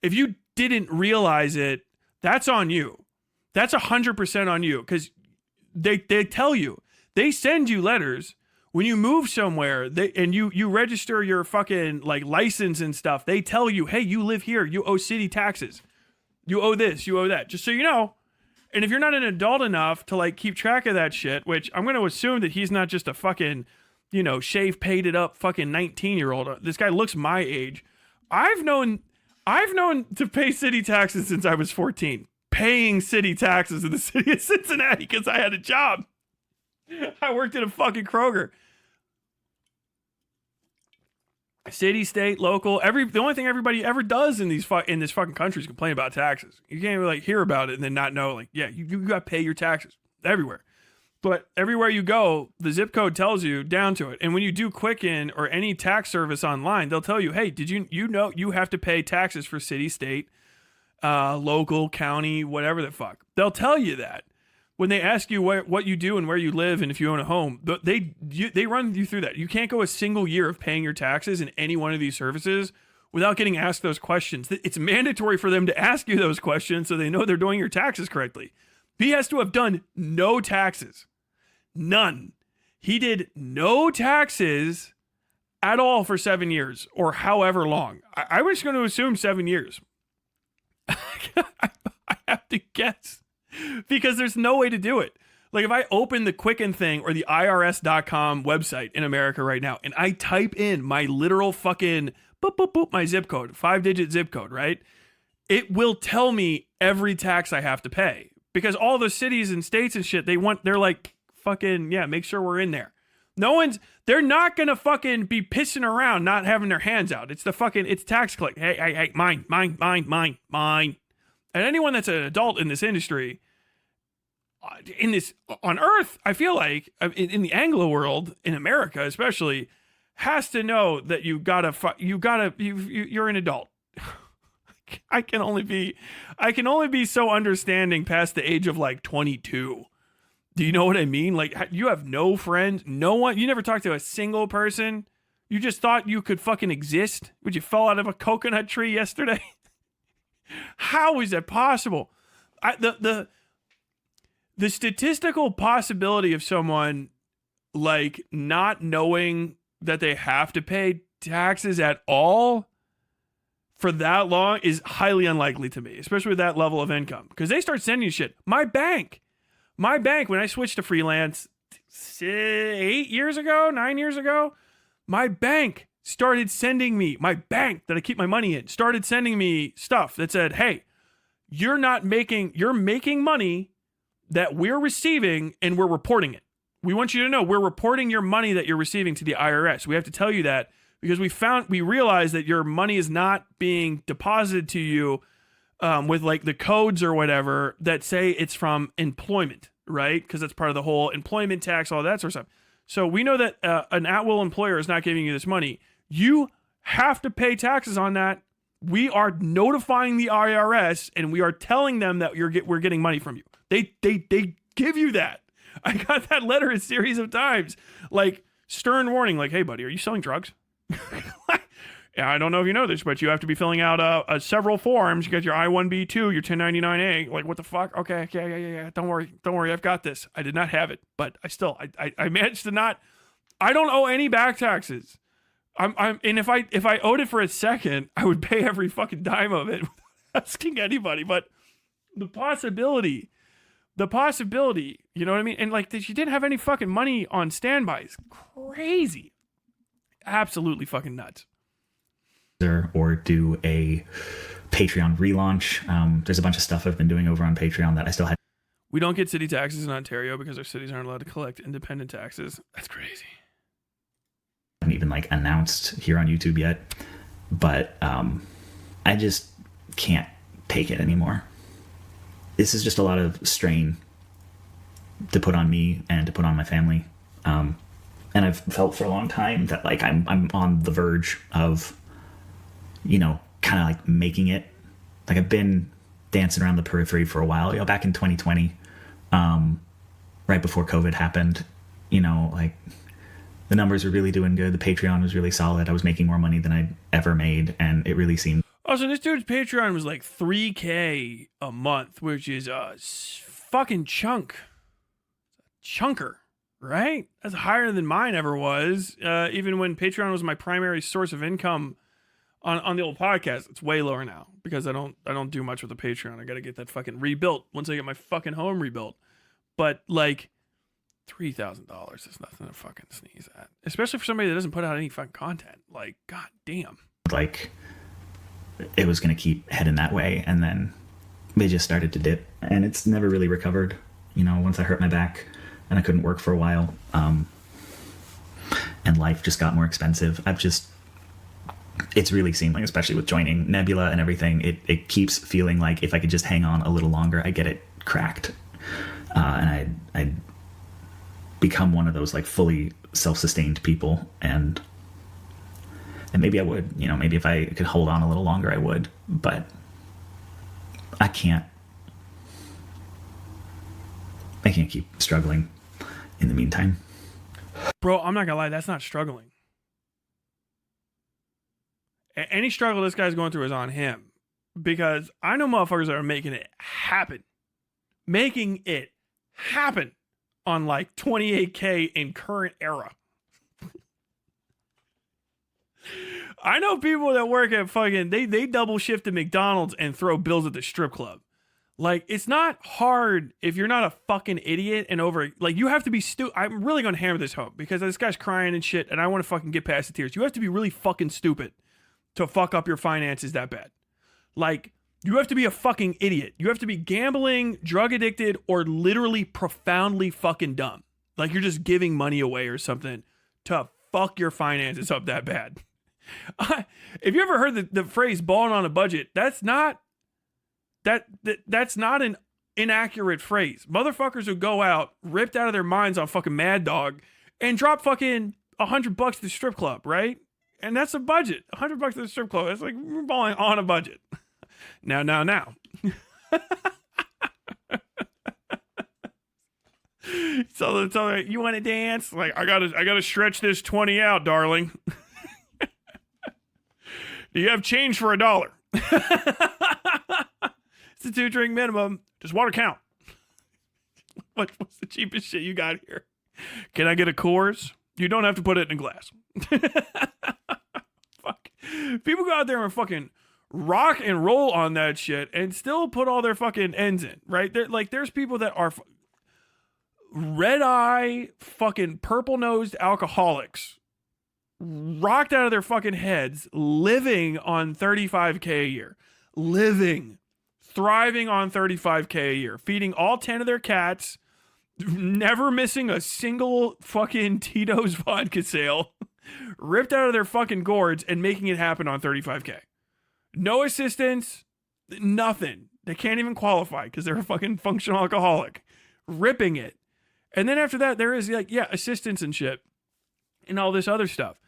If you didn't realize it, that's on you. That's 100% on you, because they tell you. They send you letters when you move somewhere and you register your fucking license and stuff. They tell you, hey, you live here. You owe city taxes. You owe this. You owe that. Just so you know. And if you're not an adult enough to keep track of that shit, which I'm going to assume that he's not just a fucking, shave painted up fucking 19-year-old. This guy looks my age. I've known to pay city taxes since I was 14. Paying city taxes in the city of Cincinnati because I had a job. I worked at a fucking Kroger. City, state, local, the only thing everybody ever does in this fucking country is complain about taxes. You can't really hear about it and then not know, you got to pay your taxes everywhere. But everywhere you go, the zip code tells you down to it. And when you do Quicken or any tax service online, they'll tell you, hey, did you know you have to pay taxes for city, state, local, county, whatever the fuck. They'll tell you that. When they ask you what you do and where you live and if you own a home, they run you through that. You can't go a single year of paying your taxes in any one of these services without getting asked those questions. It's mandatory for them to ask you those questions so they know they're doing your taxes correctly. He has to have done no taxes. None. He did no taxes at all for 7 years or however long. I was going to assume 7 years. I have to guess. Because there's no way to do it. If I open the Quicken thing or the IRS.com website in America right now and I type in my literal fucking boop, boop, boop, my zip code, 5-digit zip code, right? It will tell me every tax I have to pay. Because all the cities and states and shit, they're like, fucking, yeah, make sure we're in there. They're not gonna fucking be pissing around not having their hands out. It's tax collect. Hey, mine. And anyone that's an adult in this industry, on Earth, I feel like in the Anglo world, in America especially, has to know that you're an adult. I can only be so understanding past the age of 22. Do you know what I mean? You have no friends, no one. You never talked to a single person. You just thought you could fucking exist. Would you fall out of a coconut tree yesterday? How is that possible? The statistical possibility of someone not knowing that they have to pay taxes at all for that long is highly unlikely to me, especially with that level of income, because they start sending you shit. My bank, when I switched to freelance 9 years ago, my bank started sending me, my bank that I keep my money in started sending me stuff that said, hey, you're making money that we're receiving and we're reporting it. We want you to know we're reporting your money that you're receiving to the IRS. We have to tell you that because we realized that your money is not being deposited to you with like the codes or whatever that say it's from employment, right? Because that's part of the whole employment tax, all that sort of stuff. So we know that an at-will employer is not giving you this money. You have to pay taxes on that. We are notifying the IRS and we are telling them that we're getting money from you. They give you that. I got that letter a series of times, like stern warning, like, hey buddy, are you selling drugs? Yeah, I don't know if you know this, but you have to be filling out several forms. You got your I-1B2, your 1099A. Like, what the fuck? Okay, yeah. Don't worry, I've got this. I did not have it, but I managed to not. I don't owe any back taxes. And if I owed it for a second, I would pay every fucking dime of it without asking anybody. But the possibility, you know what I mean? And like, she didn't have any fucking money on standby. It's crazy. Absolutely fucking nuts. Or do a Patreon relaunch. There's a bunch of stuff I've been doing over on Patreon that I still had. We don't get city taxes in Ontario because our cities aren't allowed to collect independent taxes. That's crazy. I haven't even like announced here on YouTube yet, but I just can't take it anymore. This is just a lot of strain to put on me and to put on my family. And I've felt for a long time that like I'm on the verge of, you know, kind of like making it. Like I've been dancing around the periphery for a while, you know, back in 2020, right before COVID happened, you know, like the numbers were really doing good. The Patreon was really solid. I was making more money than I'd ever made. And it really seemed. Oh, so this dude's Patreon was like $3,000 a month, which is a fucking chunker, right? That's higher than mine ever was. Even when Patreon was my primary source of income on the old podcast. It's way lower now because I don't do much with the Patreon. I got to get that fucking rebuilt once I get my fucking home rebuilt. But like $3,000 is nothing to fucking sneeze at, especially for somebody that doesn't put out any fucking content. Like, god damn. Like it was going to keep heading that way, and then they just started to dip, and it's never really recovered. You know, once I hurt my back and I couldn't work for a while, and life just got more expensive. It's really seemed like, especially with joining Nebula and everything, it keeps feeling like if I could just hang on a little longer, I get it cracked. And I'd become one of those like fully self-sustained people. And maybe I would, you know, maybe if I could hold on a little longer, I would, but I can't keep struggling in the meantime. Bro, I'm not gonna lie, that's not struggling. Any struggle this guy's going through is on him. Because I know motherfuckers that are making it happen. Making it happen on like $28,000 in current era. I know people that work at fucking, they double shift at McDonald's and throw bills at the strip club. Like, it's not hard if you're not a fucking idiot and over, like, you have to be stupid. I'm really going to hammer this home because this guy's crying and shit and I want to fucking get past the tears. You have to be really fucking stupid to fuck up your finances that bad. Like, you have to be a fucking idiot. You have to be gambling, drug addicted, or literally profoundly fucking dumb. Like, you're just giving money away or something to fuck your finances up that bad. If you ever heard the phrase balling on a budget, that's not an inaccurate phrase. Motherfuckers who go out, ripped out of their minds on fucking Mad Dog, and drop fucking $100 at the strip club, right? And that's a budget. $100 at the strip club. It's like we're balling on a budget. Now. So you want to dance? Like, I gotta stretch this 20 out, darling. Do you have change for $1? It's a 2-drink minimum. Does water count? What's the cheapest shit you got here? Can I get a Coors? You don't have to put it in a glass. Fuck. People go out there and fucking rock and roll on that shit and still put all their fucking ends in, right? There's people that are red eye fucking purple nosed alcoholics, rocked out of their fucking heads, living on $35,000 a year, living thriving on 35K a year, feeding all 10 of their cats, never missing a single fucking Tito's vodka sale, ripped out of their fucking gourds and making it happen on 35K. No assistance, nothing. They can't even qualify because they're a fucking functional alcoholic. Ripping it. And then after that, there is like, yeah, assistance and shit and all this other stuff.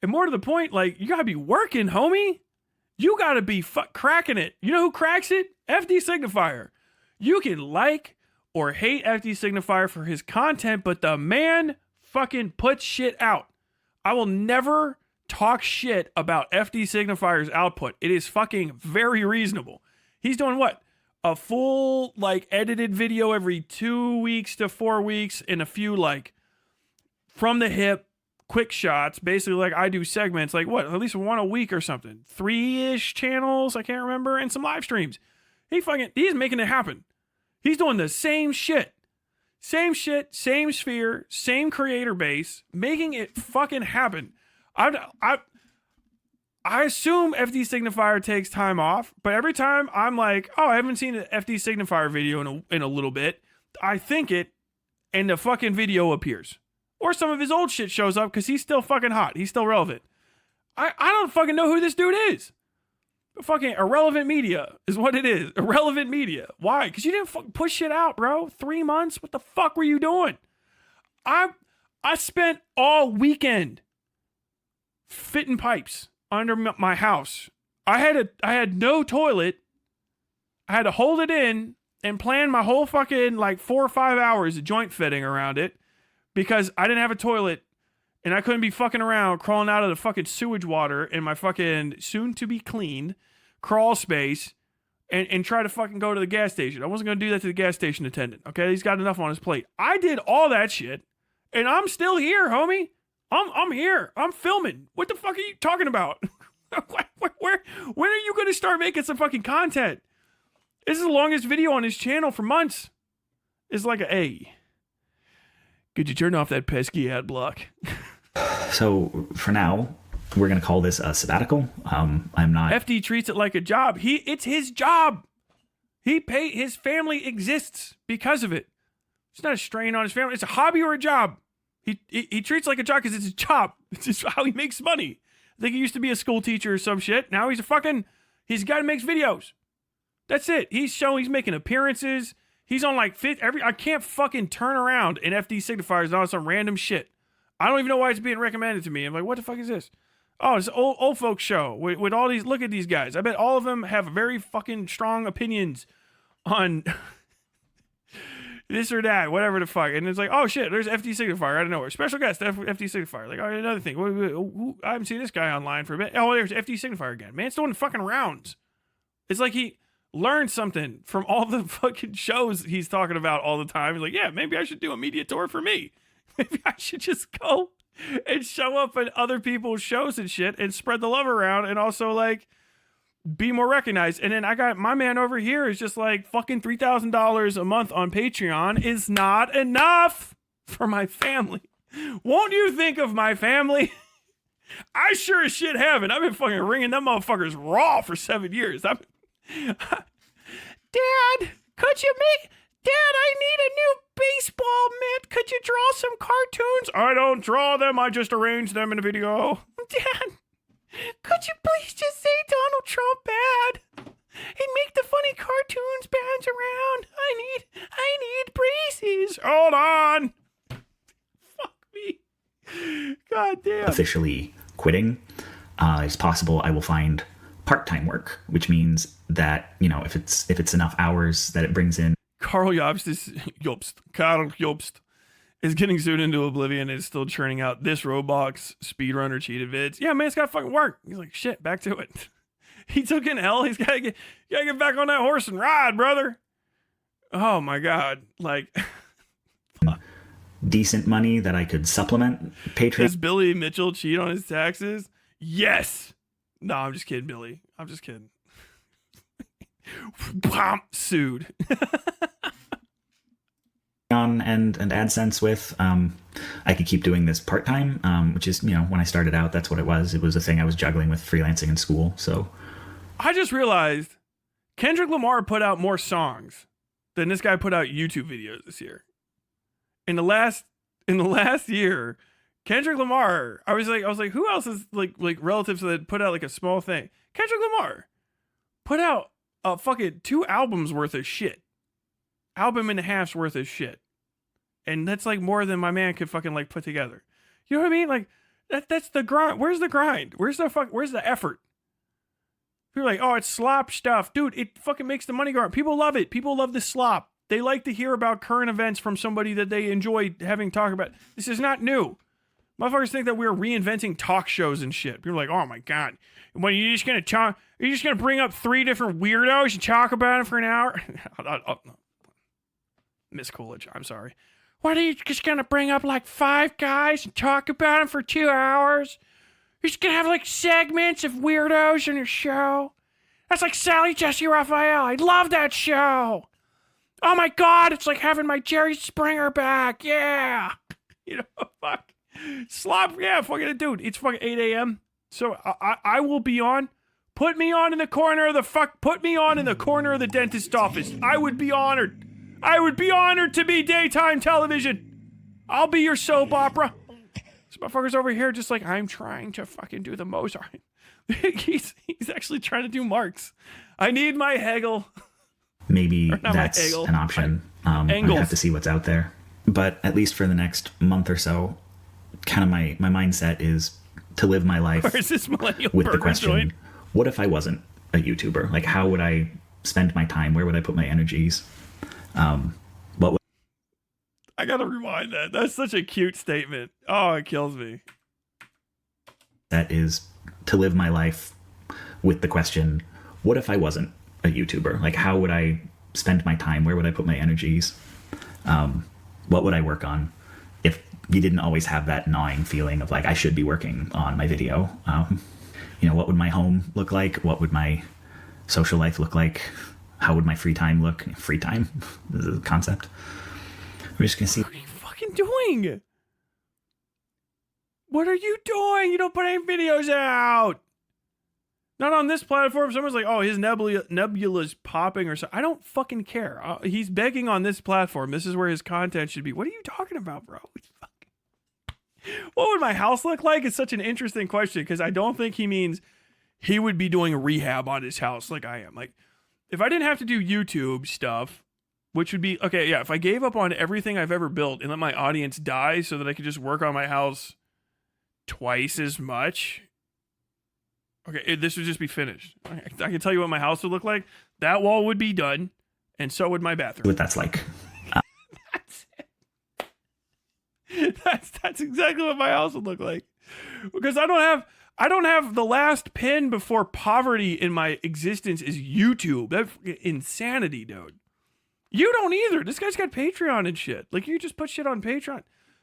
And more to the point, like, you gotta be working, homie. You gotta be cracking it. You know who cracks it? FD Signifier. You can like or hate FD Signifier for his content, but the man fucking puts shit out. I will never talk shit about FD Signifier's output. It is fucking very reasonable. He's doing what? A full, like, edited video every 2 weeks to 4 weeks and a few, like, from the hip, quick shots. Basically, like, I do segments, like, what? At least one a week or something. 3-ish channels, I can't remember, and some live streams. He's making it happen. He's doing the same shit. Same shit, same sphere, same creator base, making it fucking happen. I assume FD Signifier takes time off, but every time I'm like, oh, I haven't seen an FD Signifier video in a little bit, I think it, and the fucking video appears. Or some of his old shit shows up because he's still fucking hot. He's still relevant. I don't fucking know who this dude is. Fucking irrelevant media is what it is. Irrelevant media. Why? Because you didn't fucking push shit out, bro. 3 months? What the fuck were you doing? I spent all weekend fitting pipes under my house. I had no toilet. I had to hold it in and plan my whole fucking like 4 or 5 hours of joint fitting around it because I didn't have a toilet and I couldn't be fucking around crawling out of the fucking sewage water in my fucking soon to be clean crawl space and try to fucking go to the gas station. I wasn't going to do that to the gas station attendant. Okay. He's got enough on his plate. I did all that shit and I'm still here, homie. I'm here. I'm filming. What the fuck are you talking about? When are you going to start making some fucking content? This is the longest video on his channel for months. It's like hey, could you turn off that pesky ad block? So for now, we're going to call this a sabbatical. I'm not. FD treats it like a job. It's his job. His family exists because of it. It's not a strain on his family. It's a hobby or a job. He treats it like a job because it's his job. It's just how he makes money. I think he used to be a school teacher or some shit. Now he's a guy who makes videos. That's it. He's making appearances. He's on like I can't fucking turn around and FD Signifiers on some random shit. I don't even know why it's being recommended to me. I'm like, what the fuck is this? Oh, it's an old folks show with all these, look at these guys. I bet all of them have very fucking strong opinions on this or that, whatever the fuck. And it's like, oh shit, there's FD Signifier out of nowhere. Special guest, FD Signifier. Like, oh, another thing. I haven't seen this guy online for a bit. Oh, there's FD Signifier again. Man, it's doing fucking rounds. It's like he learned something from all the fucking shows he's talking about all the time. He's like, yeah, maybe I should do a media tour for me. Maybe I should just go and show up at other people's shows and shit and spread the love around and also like be more recognized. And then I got my man over here is just like fucking $3,000 a month on Patreon is not enough for my family. Won't you think of my family? I sure as shit haven't. I've been fucking ringing them motherfuckers raw for 7 years. Dad, could you make... Dad, I need a new baseball mitt. Could you draw some cartoons? I don't draw them. I just arrange them in a video. Dad, could you please just say Donald Trump bad? And make the funny cartoons bands around. I need braces. Hold on. Fuck me. God damn. Officially quitting. It's possible I will find part-time work, which means that, if it's enough hours that it brings in. Karl Jobst is getting sued into oblivion and is still churning out this Roblox speedrunner cheated vids. Yeah, man, it's got to fucking work. He's like, shit, back to it. He took an L. He's got to get back on that horse and ride, brother. Oh, my God. Like, decent money that I could supplement Patreon. Does Billy Mitchell cheat on his taxes? Yes. No, I'm just kidding, Billy. I'm just kidding. Sued. On and AdSense with. I could keep doing this part-time, which is, when I started out, that's what it was. It was a thing I was juggling with freelancing in school. So I just realized Kendrick Lamar put out more songs than this guy put out YouTube videos this year. In the last year, Kendrick Lamar, I was like, who else is like relatives that put out like a small thing? Kendrick Lamar put out a fucking 2 albums worth of shit. Album and a half's worth of shit. And that's like more than my man could fucking like put together. You know what I mean? Like that's the grind. Where's the grind? Where's the effort? People are like, oh, it's slop stuff. Dude, it fucking makes the money go around. People love it. People love the slop. They like to hear about current events from somebody that they enjoy having talk about. This is not new. Motherfuckers think that we're reinventing talk shows and shit. People are like, oh my God. When you're just gonna talk, you're just gonna bring up 3 different weirdos and talk about it for an hour? Miss Coolidge, I'm sorry. What are you just gonna bring up like 5 guys and talk about them for 2 hours? You're just gonna have like segments of weirdos in your show? That's like Sally Jesse Raphael. I love that show. Oh my God, it's like having my Jerry Springer back. Yeah. You know, fuck. Slop, yeah, fucking dude. It's fucking 8 a.m. So I will be on. Put me on in the corner of the dentist's office. I would be honored. I would be honored to be daytime television. I'll be your soap opera. This motherfucker's over here just like, I'm trying to fucking do the Mozart. he's actually trying to do Marx. I need my Hegel. Maybe that's an option. I have to see what's out there. But at least for the next month or so, kind of my mindset is to live my life with the question, joint? What if I wasn't a YouTuber? Like, how would I spend my time? Where would I put my energies? What would I gotta rewind that. That's such a cute statement. Oh, it kills me. That is to live my life with the question, what if I wasn't a YouTuber? Like, how would I spend my time? Where would I put my energies? What would I work on if you didn't always have that gnawing feeling of like, I should be working on my video? What would my home look like? What would my social life look like? How would my free time look? Free time is a concept. We're just gonna see. What are you fucking doing? What are you doing? You don't put any videos out. Not on this platform. Someone's like, oh, his nebula's popping or something. I don't fucking care. He's begging on this platform. This is where his content should be. What are you talking about, bro? What would my house look like? It's such an interesting question because I don't think he means he would be doing rehab on his house like I am. Like, if I didn't have to do YouTube stuff, which would be, okay, yeah, if I gave up on everything I've ever built and let my audience die so that I could just work on my house twice as much, okay, this would just be finished. I can tell you what my house would look like. That wall would be done, and so would my bathroom. What that's like. That's it. That's exactly what my house would look like. Because I don't have the last pin before poverty in my existence is YouTube. That's insanity, dude. You don't either. This guy's got Patreon and shit. Like, you just put shit on Patreon.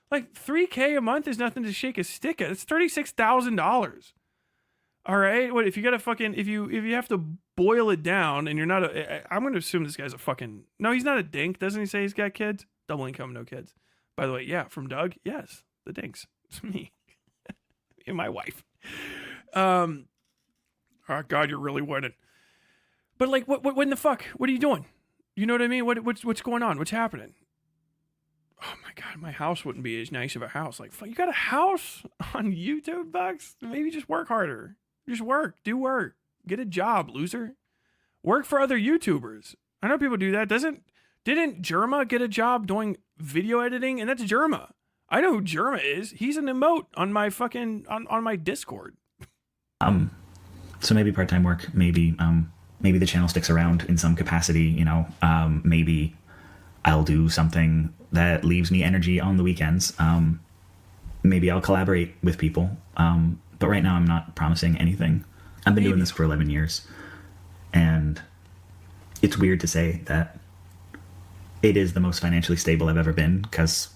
Like, $3K a month is nothing to shake a stick at. It's $36,000. All right. What if you gotta fucking if you have to boil it down and you're not I'm gonna assume this guy's a fucking no, he's not a dink. Doesn't he say he's got kids? Double income, no kids. By the way, yeah, from Doug, yes, the dinks. It's me and my wife. Oh God, you're really winning. But like, what in the fuck? What are you doing? You know what I mean? What's going on? What's happening? Oh my God, my house wouldn't be as nice of a house. Like, you got a house on YouTube, Bucks? Maybe just work harder. Just work. Do work. Get a job, loser. Work for other YouTubers. I know people do that. Didn't Jerma get a job doing video editing? And that's Jerma. I know who Jerma is. He's an emote on my fucking on my Discord. So maybe part-time work. Maybe the channel sticks around in some capacity. Maybe I'll do something that leaves me energy on the weekends. Maybe I'll collaborate with people. But right now I'm not promising anything. I've been doing this for 11 years. And it's weird to say that it is the most financially stable I've ever been because...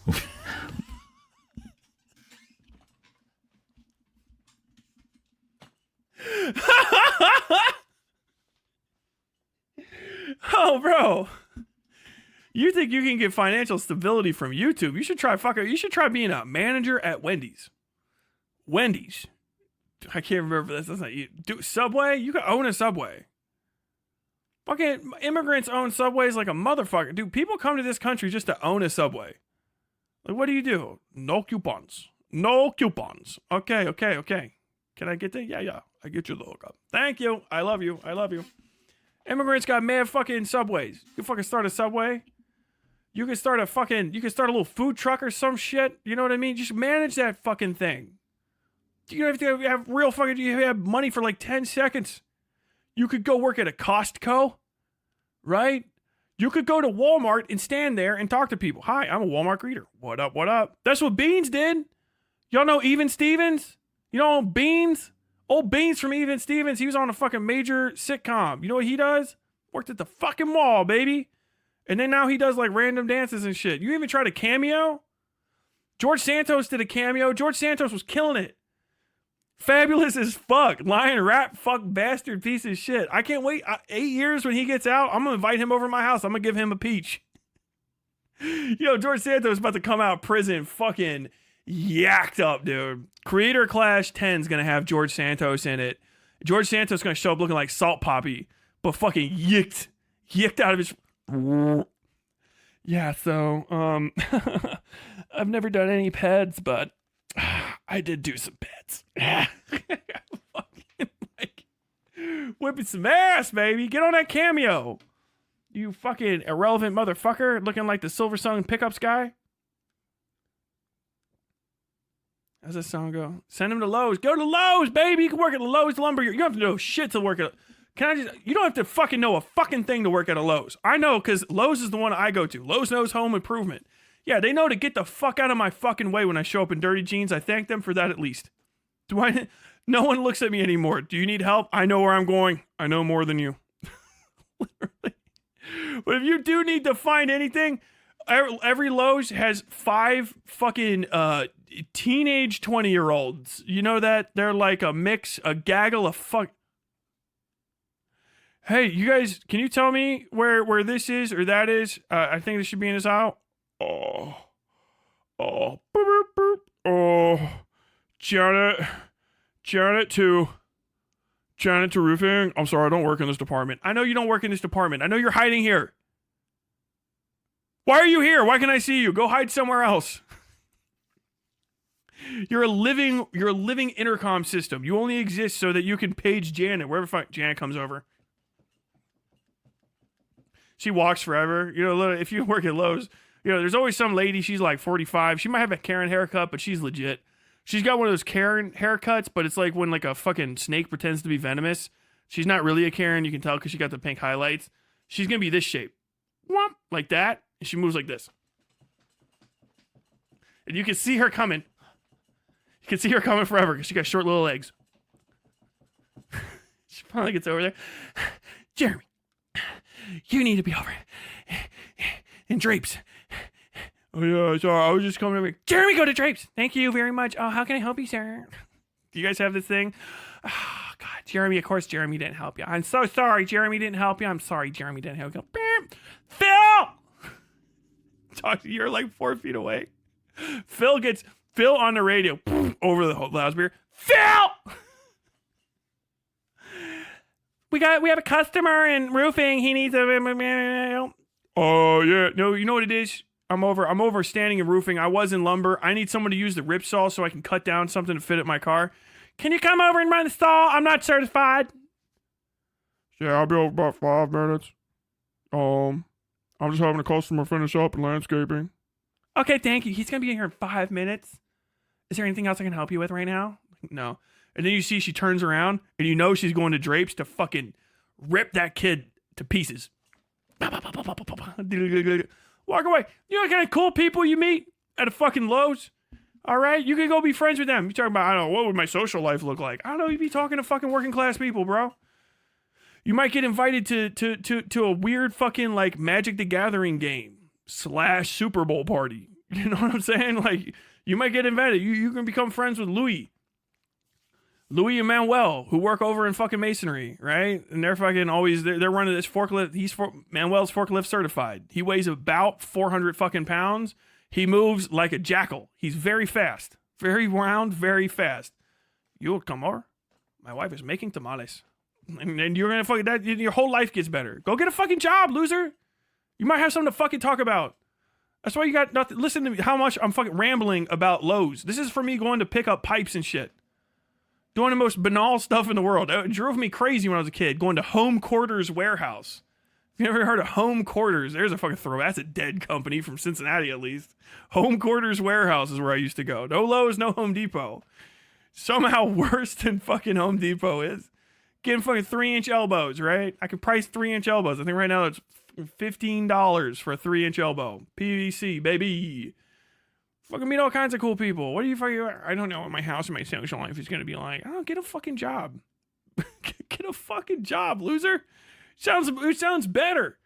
Oh, bro. You think you can get financial stability from YouTube? You should try being a manager at Wendy's. I can't remember this. That's not you. Subway? You can own a Subway. Fucking immigrants own subways like a motherfucker. Dude, people come to this country just to own a subway. Like, what do you do? No coupons. No coupons. Okay. Can I get there? Yeah. I get you the hookup. Thank you. I love you. Immigrants got mad fucking subways. You can fucking start a subway. You can start a little food truck or some shit. You know what I mean? Just manage that fucking thing. You don't have to have real fucking, you have money for like 10 seconds. You could go work at a Costco, right? You could go to Walmart and stand there and talk to people. Hi, I'm a Walmart greeter. What up? That's what Beans did. Y'all know Even Stevens? You know Beans? Old Beans from Even Stevens. He was on a fucking major sitcom. You know what he does? Worked at the fucking mall, baby. And then now he does like random dances and shit. You even tried a cameo? George Santos did a cameo. George Santos was killing it. Fabulous as fuck. Lion rat fuck bastard piece of shit. I can't wait. 8 years when he gets out, I'm going to invite him over to my house. I'm going to give him a peach. George Santos is about to come out of prison fucking yacked up, dude. Creator Clash 10 is going to have George Santos in it. George Santos is going to show up looking like Salt Poppy, but fucking yicked out of his... Yeah, so, I've never done any peds, but I did do some pets. Fucking like whipping some ass, baby. Get on that cameo. You fucking irrelevant motherfucker looking like the Silver Sun pickups guy. How's that song go? Send him to Lowe's. Go to Lowe's, baby. You can work at the Lowe's Lumber. You don't have to know shit to work at. You don't have to fucking know a fucking thing to work at a Lowe's. I know because Lowe's is the one I go to. Lowe's knows home improvement. Yeah, they know to get the fuck out of my fucking way when I show up in dirty jeans. I thank them for that at least. No one looks at me anymore. Do you need help? I know where I'm going. I know more than you. Literally. But if you do need to find anything, every Lowe's has 5 fucking teenage 20-year-olds. You know that? They're like a gaggle of fuck. Hey, you guys, can you tell me where this is or that is? I think this should be in his aisle. Oh, boop, boop, boop. Oh, Janet to roofing. I'm sorry, I don't work in this department. I know you don't work in this department. I know you're hiding here. Why are you here? Why can't I see you? Go hide somewhere else. You're a living intercom system. You only exist so that you can page Janet wherever Janet comes over. She walks forever. If you work at Lowe's, there's always some lady, she's like 45. She might have a Karen haircut, but she's legit. She's got one of those Karen haircuts, but it's like when like a fucking snake pretends to be venomous. She's not really a Karen, you can tell because she got the pink highlights. She's going to be this shape. Whomp, like that. And she moves like this. And you can see her coming. You can see her coming forever because she got short little legs. She finally gets over there. Jeremy, you need to be over in Drapes. Oh, yeah, sorry. I was just coming over. Jeremy, go to Drapes. Thank you very much. Oh, how can I help you, sir? Do you guys have this thing? Oh, God. Jeremy, of course, Jeremy didn't help you. I'm so sorry. Jeremy didn't help you. I'm sorry. Jeremy didn't help you. Phil! You're like 4 feet away. Phil on the radio over the loudspeaker. Phil! We have a customer in roofing. He needs a... Oh, yeah. No, you know what it is? I'm over standing in roofing. I was in lumber. I need someone to use the rip saw so I can cut down something to fit at my car. Can you come over and run the saw? I'm not certified. Yeah, I'll be over about 5 minutes. I'm just having a customer finish up in landscaping. Okay, thank you. He's going to be in here in 5 minutes. Is there anything else I can help you with right now? No. And then you see she turns around and you know she's going to Drapes to fucking rip that kid to pieces. Walk away. You know what kind of cool people you meet at a fucking Lowe's? All right? You can go be friends with them. You talking about, I don't know, what would my social life look like? I don't know. You'd be talking to fucking working class people, bro. You might get invited to a weird fucking like Magic the Gathering game / Super Bowl party. You know what I'm saying? Like, you might get invited. You can become friends with Louis and Manuel, who work over in fucking masonry, right? And they're fucking always, they're running this forklift. Manuel's forklift certified. He weighs about 400 fucking pounds. He moves like a jackal. He's very fast. Very round, very fast. You'll come over. My wife is making tamales. And you're gonna fucking that your whole life gets better. Go get a fucking job, loser. You might have something to fucking talk about. That's why you got nothing. Listen to me, how much I'm fucking rambling about Lowe's. This is for me going to pick up pipes and shit. Doing the most banal stuff in the world. It drove me crazy when I was a kid, going to Home Quarters Warehouse. If you ever heard of Home Quarters, there's a fucking throw. That's a dead company from Cincinnati, at least. Home Quarters Warehouse is where I used to go. No Lowe's, no Home Depot. Somehow worse than fucking Home Depot is. Getting fucking 3-inch elbows, right? I can price 3-inch elbows. I think right now it's $15 for a 3-inch elbow. PVC, baby. Fucking meet all kinds of cool people. What do you fucking... I don't know what my house and my social life is going to be like. I don't get a fucking job. Get a fucking job, loser. It sounds better.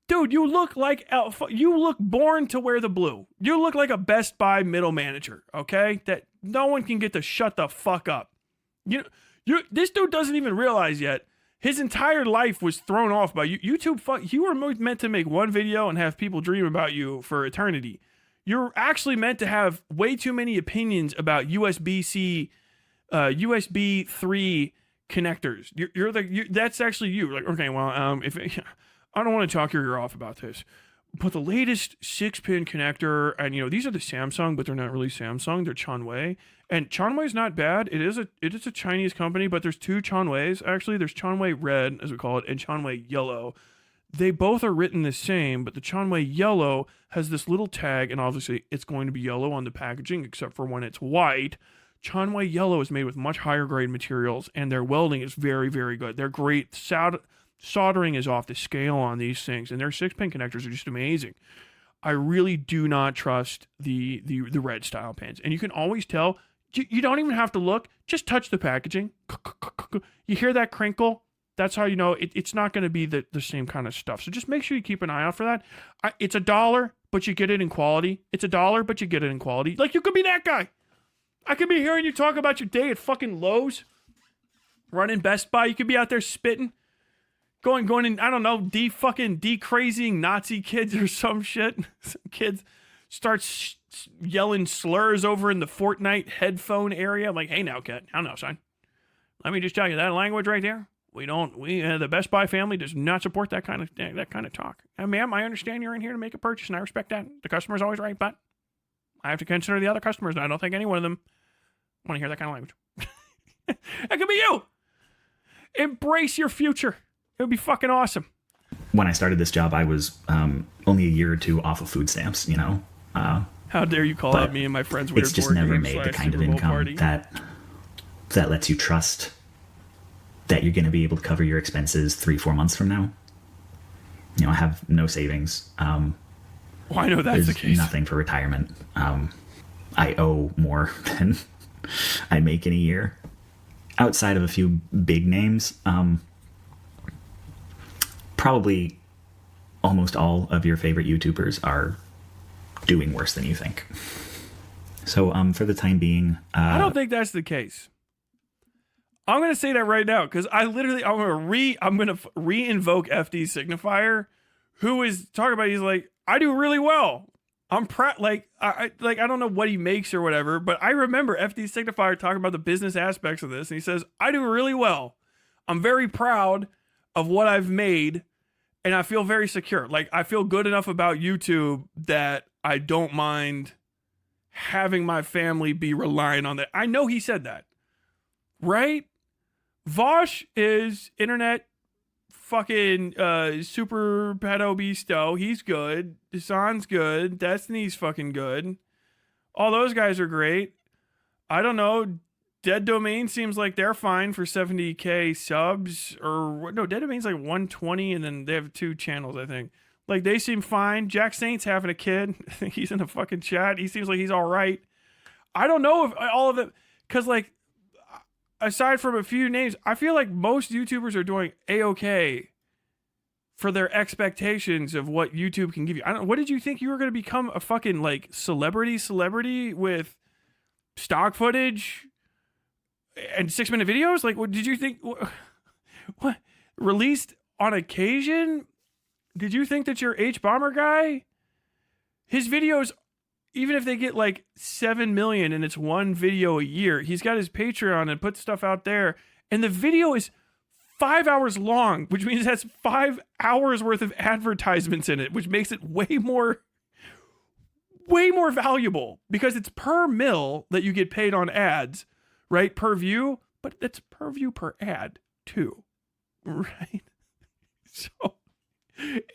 Dude, you look like... You look born to wear the blue. You look like a Best Buy middle manager, okay? That no one can get to shut the fuck up. This dude doesn't even realize yet. His entire life was thrown off by YouTube. You were meant to make one video and have people dream about you for eternity. You're actually meant to have way too many opinions about USB-C, USB 3 connectors. That's actually you. Like, okay, well, I don't want to talk your ear off about this, but the latest 6-pin connector, and these are the Samsung, but they're not really Samsung. They're Chanwei. And Chanwei's not bad. It is a Chinese company, but there's two Chanweis. Actually, there's Chanwei Red, as we call it, and Chanwei Yellow. They both are written the same, but the Chanwei Yellow has this little tag, and obviously it's going to be yellow on the packaging, except for when it's white. Chanwei Yellow is made with much higher grade materials, and their welding is very, very good. They're great. Soldering is off the scale on these things, and their 6-pin connectors are just amazing. I really do not trust the red style pins, and you can always tell. You don't even have to look. Just touch the packaging. You hear that crinkle? That's how you know it's not going to be the same kind of stuff. So just make sure you keep an eye out for that. It's $1, but you get it in quality. It's $1, but you get it in quality. Like, you could be that guy. I could be hearing you talk about your day at fucking Lowe's, running Best Buy. You could be out there spitting, going and I don't know, de-crazying Nazi kids or some shit. Some kids start yelling slurs over in the Fortnite headphone area. I'm like, hey now, kid. I don't know, son. Let me just tell you, that language right there, the Best Buy family does not support that kind of talk. And ma'am, I understand you're in here to make a purchase, and I respect that. The customer's always right, but I have to consider the other customers, and I don't think any one of them want to hear that kind of language. That could be you. Embrace your future. It would be fucking awesome. When I started this job, I was only a year or two off of food stamps, How dare you call out me and my friends weird? It's just never made the kind of income that lets you trust that you're going to be able to cover your expenses 3-4 months from now. I have no savings. Well, I know that's the case. Nothing for retirement. I owe more than I make in a year. Outside of a few big names, probably almost all of your favorite YouTubers are doing worse than you think. So for the time being, I don't think that's the case. I'm gonna say that right now because I'm gonna re-invoke FD Signifier, who is talking about. He's like, I do really well. I'm proud. I don't know what he makes or whatever, but I remember FD Signifier talking about the business aspects of this, and he says, I do really well. I'm very proud of what I've made, and I feel very secure. Like, I feel good enough about YouTube that I don't mind having my family be relying on that. I know he said that, right? Vosh is internet fucking super pedo beasto. He's good. Hassan's good. Destiny's fucking good. All those guys are great. I don't know. Dead Domain seems like they're fine for 70k subs. Or no, Dead Domain's like 120, and then they have 2 channels, I think. Like, they seem fine. Jack Saint's having a kid. I think he's in the fucking chat. He seems like he's all right. I don't know if all of it, because, like, aside from a few names, I feel like most YouTubers are doing A-okay for their expectations of what YouTube can give you. What did you think you were going to become, a fucking, like, celebrity with stock footage and 6-minute videos? Like, what did you think? What? Released on occasion? Did you think that your H-Bomber guy, his videos, even if they get like 7 million and it's one video a year, he's got his Patreon and puts stuff out there, and the video is 5 hours long, which means it has 5 hours worth of advertisements in it, which makes it way more valuable because it's per mil that you get paid on ads, right? Per view, but it's per view per ad too, right? So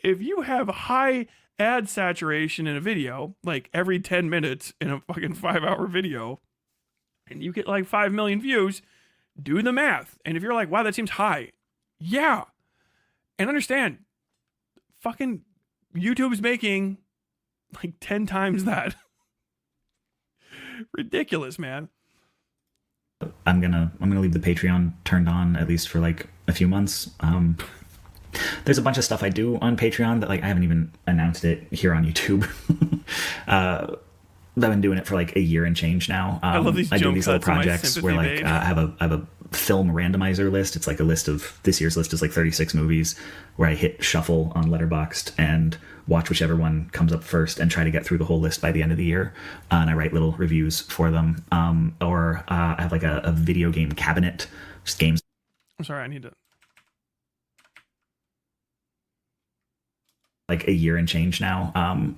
if you have high ad saturation in a video, like every 10 minutes in a fucking 5-hour video, and you get like 5 million views, do the math. And if you're like, wow, that seems high. Yeah. And understand, fucking YouTube's making like 10 times that. Ridiculous, man. I'm gonna leave the Patreon turned on at least for like a few months. There's a bunch of stuff I do on Patreon that like I haven't even announced it here on YouTube. I've been doing it for like a year and change now. I love these. I do these little cuts projects where like I have a film randomizer list. It's like a list of this year's list is like 36 movies where I hit shuffle on Letterboxd and watch whichever one comes up first and try to get through the whole list by the end of the year. And I write little reviews for them. Or I have like a video game cabinet, just games. I'm sorry, I need to. Like a year and change now.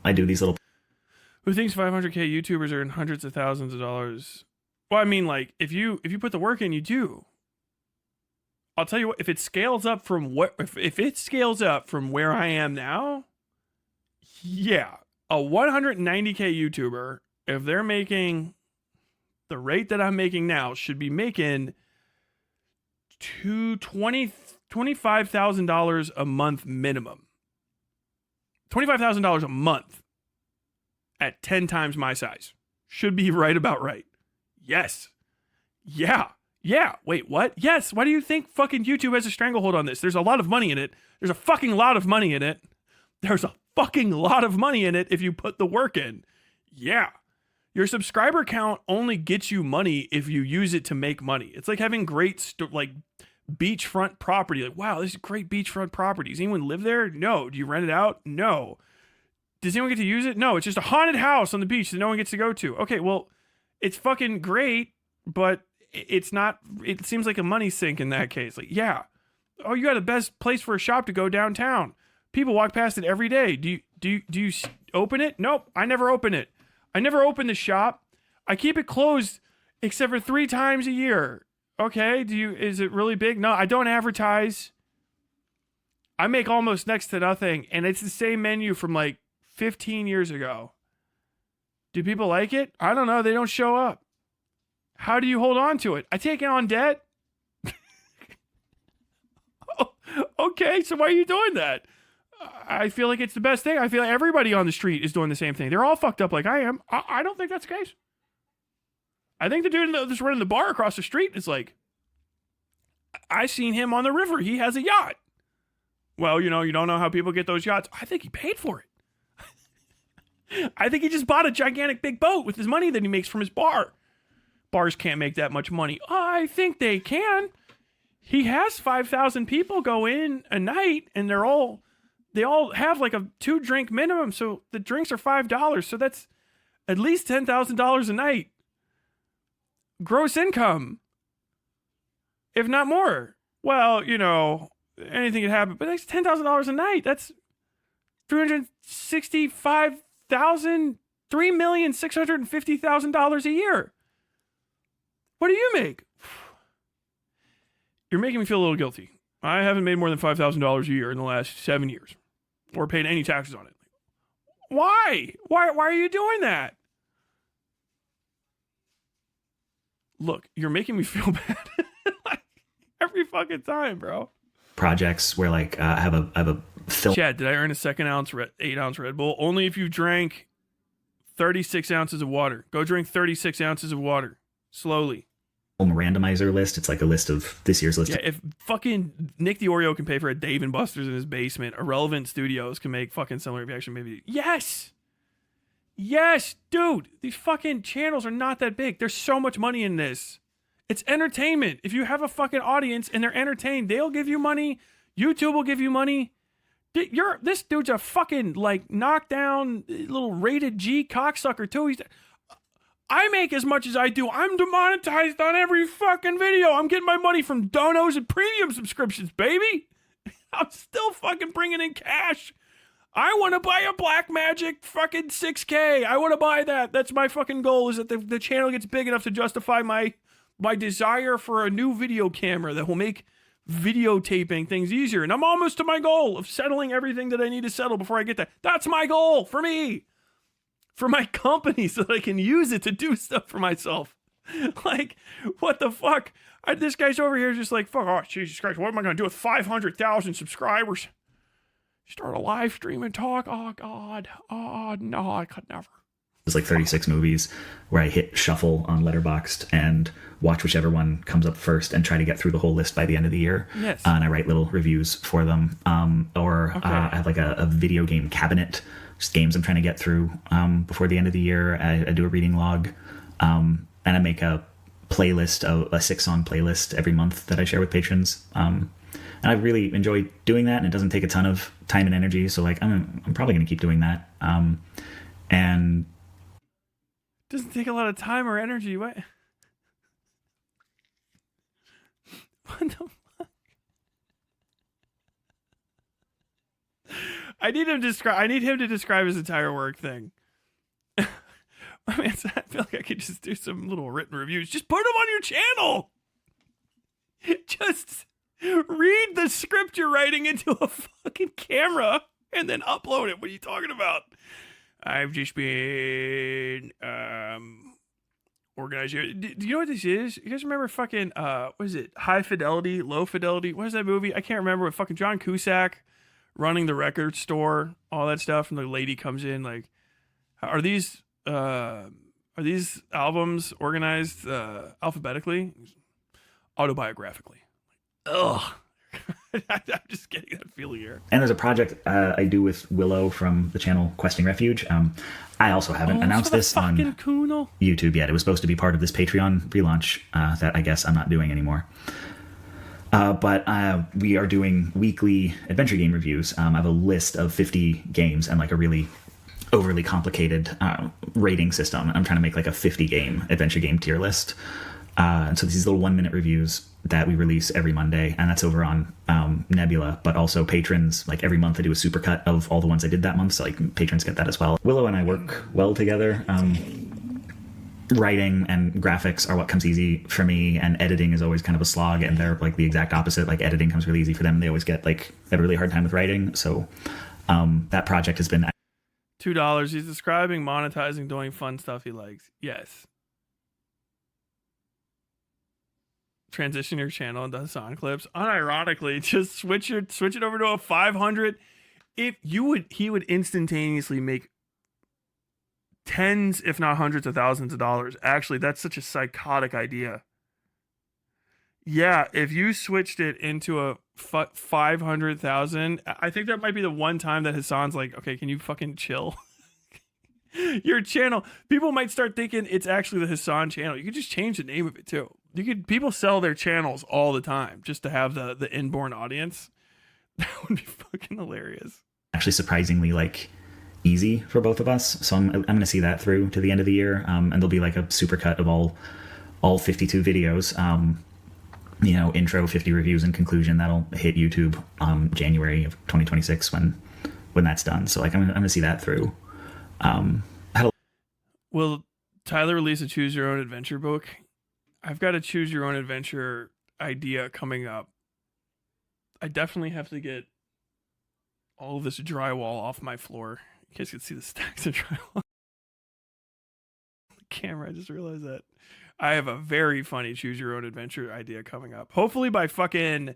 I do these little. Who thinks 500K YouTubers are in hundreds of thousands of dollars? Well, I mean, like if you put the work in, you do. I'll tell you what. If it scales up from what, if it scales up from where I am now, yeah, a 190K YouTuber, if they're making the rate that I'm making now, should be making $25,000 a month minimum. $25,000 a month at 10 times my size. Should be right about right. Yes. Yeah. Yeah. Wait, what? Yes. Why do you think fucking YouTube has a stranglehold on this? There's a lot of money in it. There's a fucking lot of money in it. There's a fucking lot of money in it if you put the work in. Yeah. Your subscriber count only gets you money if you use it to make money. It's like having great beachfront property. Like, wow, this is great beachfront property. Does anyone live there? No. Do you rent it out? No. Does anyone get to use it? No. It's just a haunted house on the beach that no one gets to go to. Okay, well, it's fucking great, but it's not. It seems like a money sink in that case. Like, yeah. Oh, you got the best place for a shop to go downtown. People walk past it every day. Do you open it? Nope. I never open it. I never open the shop. I keep it closed except for 3 times a year. Okay, is it really big? No, I don't advertise. I make almost next to nothing, and it's the same menu from like 15 years ago. Do people like it? I don't know. They don't show up. How do you hold on to it? I take on debt. Oh, okay, so why are you doing that? I feel like it's the best thing. I feel like everybody on the street is doing the same thing. They're all fucked up like I am. I don't think that's the case. I think the dude that's running the bar across the street is like, I seen him on the river. He has a yacht. Well, you don't know how people get those yachts. I think he paid for it. I think he just bought a gigantic big boat with his money that he makes from his bar. Bars can't make that much money. I think they can. He has 5,000 people go in a night, and they all have like a 2-drink minimum. So the drinks are $5. So that's at least $10,000 a night. Gross income, if not more. Well, anything could happen, but that's $10,000 a night. That's $365,000, $3,650,000 a year. What do you make? You're making me feel a little guilty. I haven't made more than $5,000 a year in the last 7 years, or paid any taxes on it. Why? Why are you doing that? Look, you're making me feel bad like every fucking time, bro. Projects where like I have a film. Chad, did I earn a 8-ounce Red Bull? Only if you drank 36 ounces of water. Go drink 36 ounces of water slowly. Randomizer list. It's like a list of this year's list. Yeah, if fucking Nick the Oreo can pay for a Dave and Buster's in his basement, Irrelevant Studios can make fucking similar reaction maybe. Yes, dude. These fucking channels are not that big. There's so much money in this. It's entertainment. If you have a fucking audience and they're entertained, they'll give you money. YouTube will give you money. This dude's a fucking like knockdown little rated G cocksucker too. I make as much as I do. I'm demonetized on every fucking video. I'm getting my money from donos and premium subscriptions, baby. I'm still fucking bringing in cash. I want to buy a Blackmagic fucking 6K. I want to buy that. That's my fucking goal, is that the channel gets big enough to justify my desire for a new video camera that will make videotaping things easier. And I'm almost to my goal of settling everything that I need to settle before I get there. That's my goal for me, for my company, so that I can use it to do stuff for myself. Like, what the fuck? This guy's over here just like, fuck, oh, Jesus Christ, what am I going to do with 500,000 subscribers? Start a live stream and talk? Oh, God. Oh, no, I could never. There's like 36 movies where I hit shuffle on Letterboxd and watch whichever one comes up first and try to get through the whole list by the end of the year. Yes. And I write little reviews for them. I have like a video game cabinet, just games I'm trying to get through before the end of the year. I do a reading log. And I make a playlist, a 6-song playlist every month that I share with patrons. And I really enjoy doing that, and it doesn't take a ton of time and energy. So like, I'm probably going to keep doing that. And doesn't take a lot of time or energy. What? What the fuck? I need him to describe his entire work thing. I mean, I feel like I could just do some little written reviews. Just put them on your channel. Just read the script you're writing into a fucking camera and then upload it. What are you talking about? I've just been organized here. Do you know what this is? You guys remember fucking what is it? High Fidelity, Low Fidelity? What is that movie? I can't remember. With fucking John Cusack running the record store, all that stuff, and the lady comes in like, are these albums organized alphabetically, autobiographically? Ugh. I'm just getting that feeling here. And there's a project I do with Willow from the channel Questing Refuge. I also haven't announced this on YouTube yet. It was supposed to be part of this Patreon relaunch that I guess I'm not doing anymore. But we are doing weekly adventure game reviews. I have a list of 50 games and like a really overly complicated rating system. I'm trying to make like a 50 game adventure game tier list. And so these little 1-minute reviews that we release every Monday, and that's over on Nebula, but also patrons, like every month I do a supercut of all the ones I did that month, so like patrons get that as well. Willow and I work well together. Writing and graphics are what comes easy for me, and editing is always kind of a slog, and they're like the exact opposite. Like editing comes really easy for them. They always get like a really hard time with writing. So that project has been $2. He's describing monetizing, doing fun stuff he likes. Yes. Transition your channel into Hassan clips. Unironically, just switch it over to a 500. He would instantaneously make tens, if not hundreds of thousands of dollars. Actually, that's such a psychotic idea. Yeah, if you switched it into a 500,000, I think that might be the one time that Hassan's like, okay, can you fucking chill? Your channel, people might start thinking it's actually the Hassan channel. You could just change the name of it too. People sell their channels all the time just to have the inborn audience. That would be fucking hilarious. Actually surprisingly like easy for both of us. So I'm going to see that through to the end of the year. And there'll be like a supercut of all 52 videos. Intro, 50 reviews, and conclusion. That'll hit YouTube January of 2026 when that's done. So like I'm going to see that through. Will Tyler release a choose your own adventure book? I've got a choose your own adventure idea coming up. I definitely have to get all of this drywall off my floor. You guys can see the stacks of drywall. The camera, I just realized that. I have a very funny choose your own adventure idea coming up. Hopefully by fucking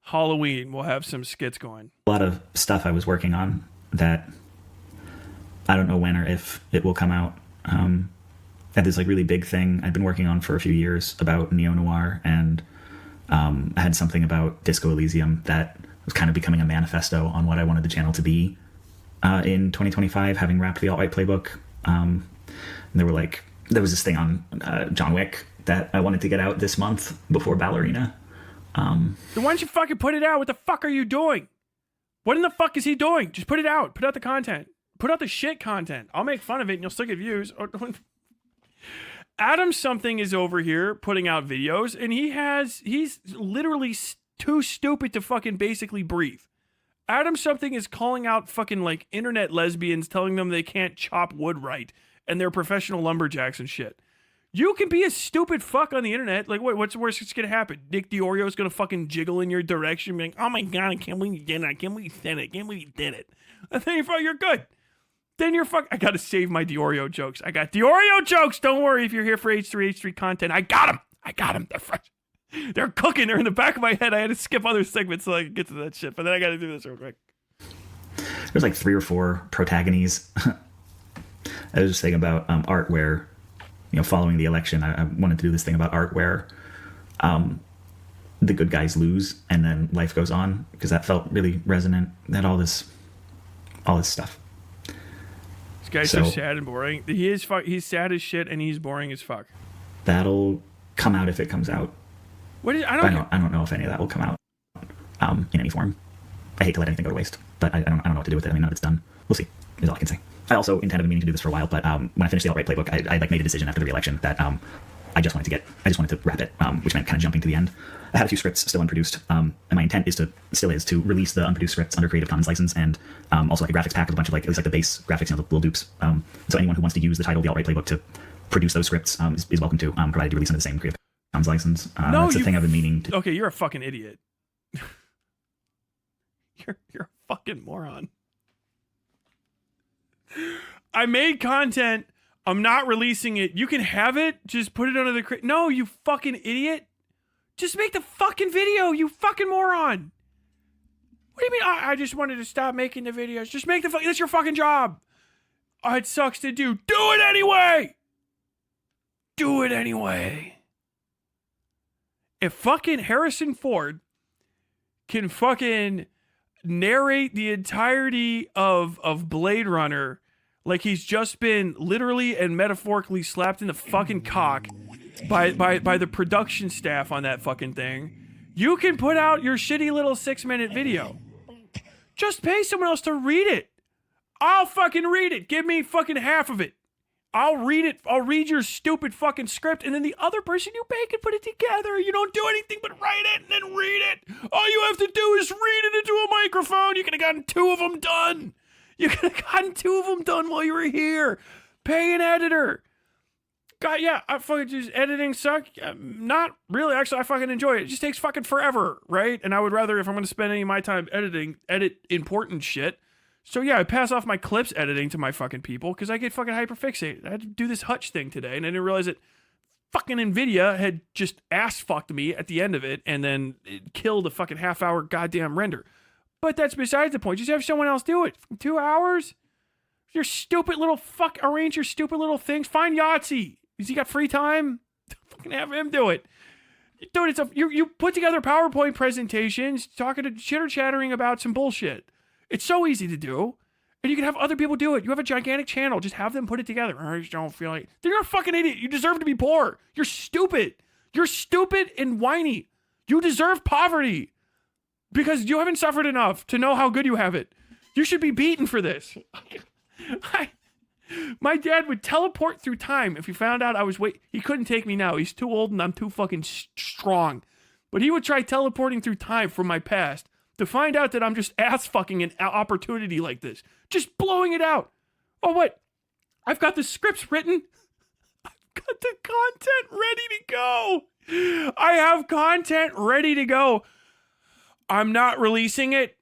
Halloween, we'll have some skits going. A lot of stuff I was working on that I don't know when or if it will come out. Had this like really big thing I'd been working on for a few years about neo-noir, and I had something about Disco Elysium that was kind of becoming a manifesto on what I wanted the channel to be in 2025, having wrapped the alt-right playbook. And there was this thing on John Wick that I wanted to get out this month before Ballerina. Then why don't you fucking put it out? What the fuck are you doing? What in the fuck is he doing? Just put it out. Put out the content. Put out the shit content. I'll make fun of it and you'll still get views. Adam something is over here putting out videos, and he's literally too stupid to fucking basically breathe. Adam something is calling out fucking like internet lesbians, telling them they can't chop wood right, and they're professional lumberjacks and shit. You can be a stupid fuck on the internet. Like, what's the worst that's gonna happen? Nick DiOrio's gonna fucking jiggle in your direction, being, "Oh my god, I can't believe you did it! I can't believe you said it! I can't believe you did it!" And then you're good. Then you're I gotta save my DiOrio jokes. I got DiOrio jokes. Don't worry if you're here for H3 content. I got them. They're fresh. They're cooking. They're in the back of my head. I had to skip other segments so I could get to that shit. But then I gotta do this real quick. There's like 3 or 4 protagonists. I was just thinking about art where, following the election, I wanted to do this thing about art where the good guys lose and then life goes on, because that felt really resonant. That all this stuff. This guy's so sad and boring. He's sad as shit and he's boring as fuck. That'll come out if it comes out. I don't know if any of that will come out in any form. I hate to let anything go to waste, but I don't know what to do with it. I mean, now that it's done, we'll see. Is all I can say. I also intended meaning to do this for a while, but when I finished the alt-right playbook, I made a decision after the re-election that I just wanted to wrap it, which meant kind of jumping to the end. I had a few scripts still unproduced, and my intent still is to release the unproduced scripts under Creative Commons license, and also like a graphics pack with a bunch of at least the base graphics, the little dupes. So anyone who wants to use the title of the alt-right playbook to produce those scripts is welcome to, provided you release under the same Creative Commons license. That's the thing I've been meaning to. Okay, you're a fucking idiot. You're a fucking moron. I made content. I'm not releasing it. You can have it. Just put it under the... No, you fucking idiot. Just make the fucking video, you fucking moron. What do you mean? I just wanted to stop making the videos. Just make the... That's your fucking job. Oh, it sucks to do. Do it anyway. Do it anyway. If fucking Harrison Ford can fucking narrate the entirety of Blade Runner like he's just been literally and metaphorically slapped in the fucking cock by the production staff on that fucking thing, you can put out your shitty little 6-minute video. Just pay someone else to read it. I'll fucking read it. Give me fucking half of it. I'll read it. I'll read your stupid fucking script, and then the other person you pay can put it together. You don't do anything but write it and then read it. All you have to do is read it into a microphone. You could have gotten 2 of them done. You could have gotten 2 of them done while you were here. Pay an editor. God, yeah, I fucking just editing suck. Not really. Actually, I fucking enjoy it. It just takes fucking forever, right? And I would rather, if I'm going to spend any of my time editing, edit important shit. So yeah, I pass off my clips editing to my fucking people because I get fucking hyperfixated. I had to do this Hutch thing today, and I didn't realize that fucking NVIDIA had just ass fucked me at the end of it, and then it killed a fucking half-hour goddamn render. But that's besides the point. Just have someone else do it. 2 hours? Your stupid little arrange your stupid little things. Find Yahtzee. Has he got free time? Fucking have him do it. Dude, you put together PowerPoint presentations, chitter-chattering about some bullshit. It's so easy to do. And you can have other people do it. You have a gigantic channel. Just have them put it together. I just don't feel like... Then you're a fucking idiot. You deserve to be poor. You're stupid. You're stupid and whiny. You deserve poverty. Because you haven't suffered enough to know how good you have it. You should be beaten for this. My dad would teleport through time if he found out I was he couldn't take me now. He's too old and I'm too fucking strong. But he would try teleporting through time from my past to find out that I'm just ass fucking an opportunity like this. Just blowing it out. Oh, what? I've got the scripts written. I've got the content ready to go. I have content ready to go. I'm not releasing it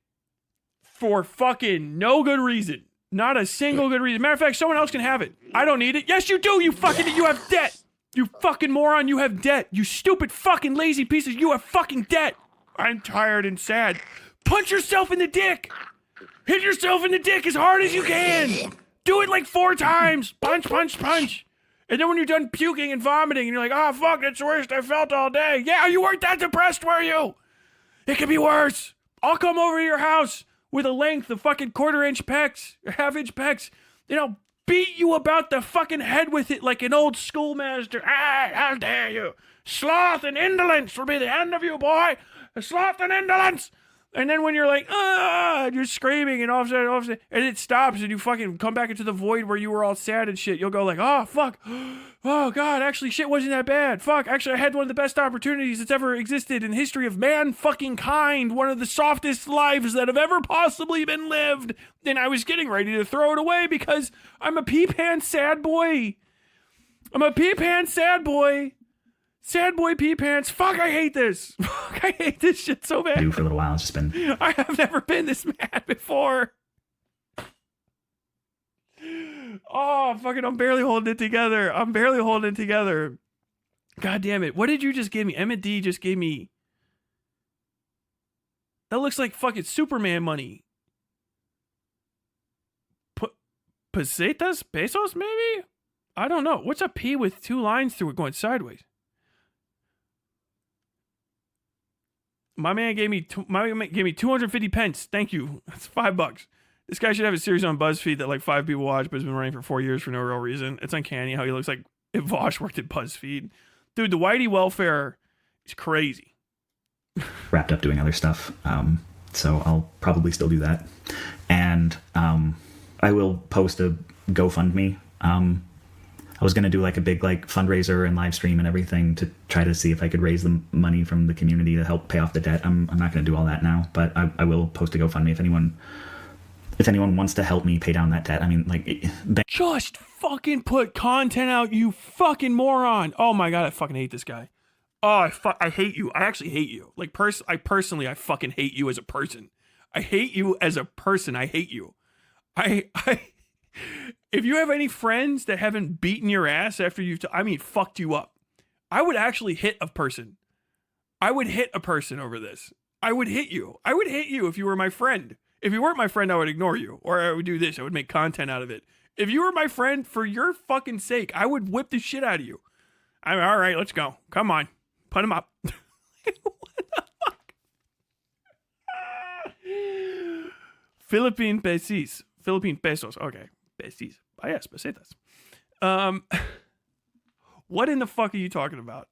for fucking no good reason. Not a single good reason. Matter of fact, someone else can have it. I don't need it. Yes, you do. You have debt. You fucking moron. You have debt. You stupid fucking lazy pieces. You have fucking debt. I'm tired and sad. Punch yourself in the dick. Hit yourself in the dick as hard as you can. Do it like 4 times. Punch, punch, punch. And then when you're done puking and vomiting and you're like, oh, fuck, that's the worst I felt all day. Yeah, you weren't that depressed, were you? It could be worse. I'll come over to your house with a length of fucking 1/4-inch pecs, or 1/2-inch pecs, beat you about the fucking head with it like an old schoolmaster. Ah, how dare you? Sloth and indolence will be the end of you, boy. Sloth and indolence. And then when you're like, you're screaming and offset, and it stops and you fucking come back into the void where you were all sad and shit, you'll go like, oh, fuck. Oh, God, actually, shit wasn't that bad. Fuck, actually, I had one of the best opportunities that's ever existed in the history of man fucking kind. One of the softest lives that have ever possibly been lived. And I was getting ready to throw it away because I'm a pee-pants sad boy. I'm a pee-pants sad boy. Sad boy pee pants. Fuck, I hate this. Fuck, I hate this shit so bad. For a little while, it's just been. I have never been this mad before. Oh, fucking, I'm barely holding it together. God damn it. What did you just give me? Emmett D just gave me. That looks like fucking Superman money. Pesetas? Pesos, maybe? I don't know. What's a P with two lines through it going sideways? My man gave me 250 pence. Thank you. That's $5. This guy should have a series on BuzzFeed that like 5 people watch, but has been running for 4 years for no real reason. It's uncanny how he looks like if Vosh worked at BuzzFeed. Dude, the Whitey welfare is crazy. Wrapped up doing other stuff. So I'll probably still do that. And I will post a GoFundMe. I was going to do like a big like fundraiser and live stream and everything to try to see if I could raise the money from the community to help pay off the debt. I'm not going to do all that now, but I will post a GoFundMe if anyone wants to help me pay down that debt. I mean, like, just fucking put content out, you fucking moron. Oh my God, I fucking hate this guy. Oh, I hate you. I actually hate you. Like, I fucking hate you as a person. I hate you as a person. I hate you. If you have any friends that haven't beaten your ass after fucked you up, I would actually hit a person. I would hit a person over this. I would hit you. I would hit you if you were my friend. If you weren't my friend, I would ignore you. Or I would do this. I would make content out of it. If you were my friend, for your fucking sake, I would whip the shit out of you. I'm all right, let's go. Come on. Put him up. What the fuck? Philippine pesos. Okay. Pesos. Ah, yes, pesetas. What in the fuck are you talking about?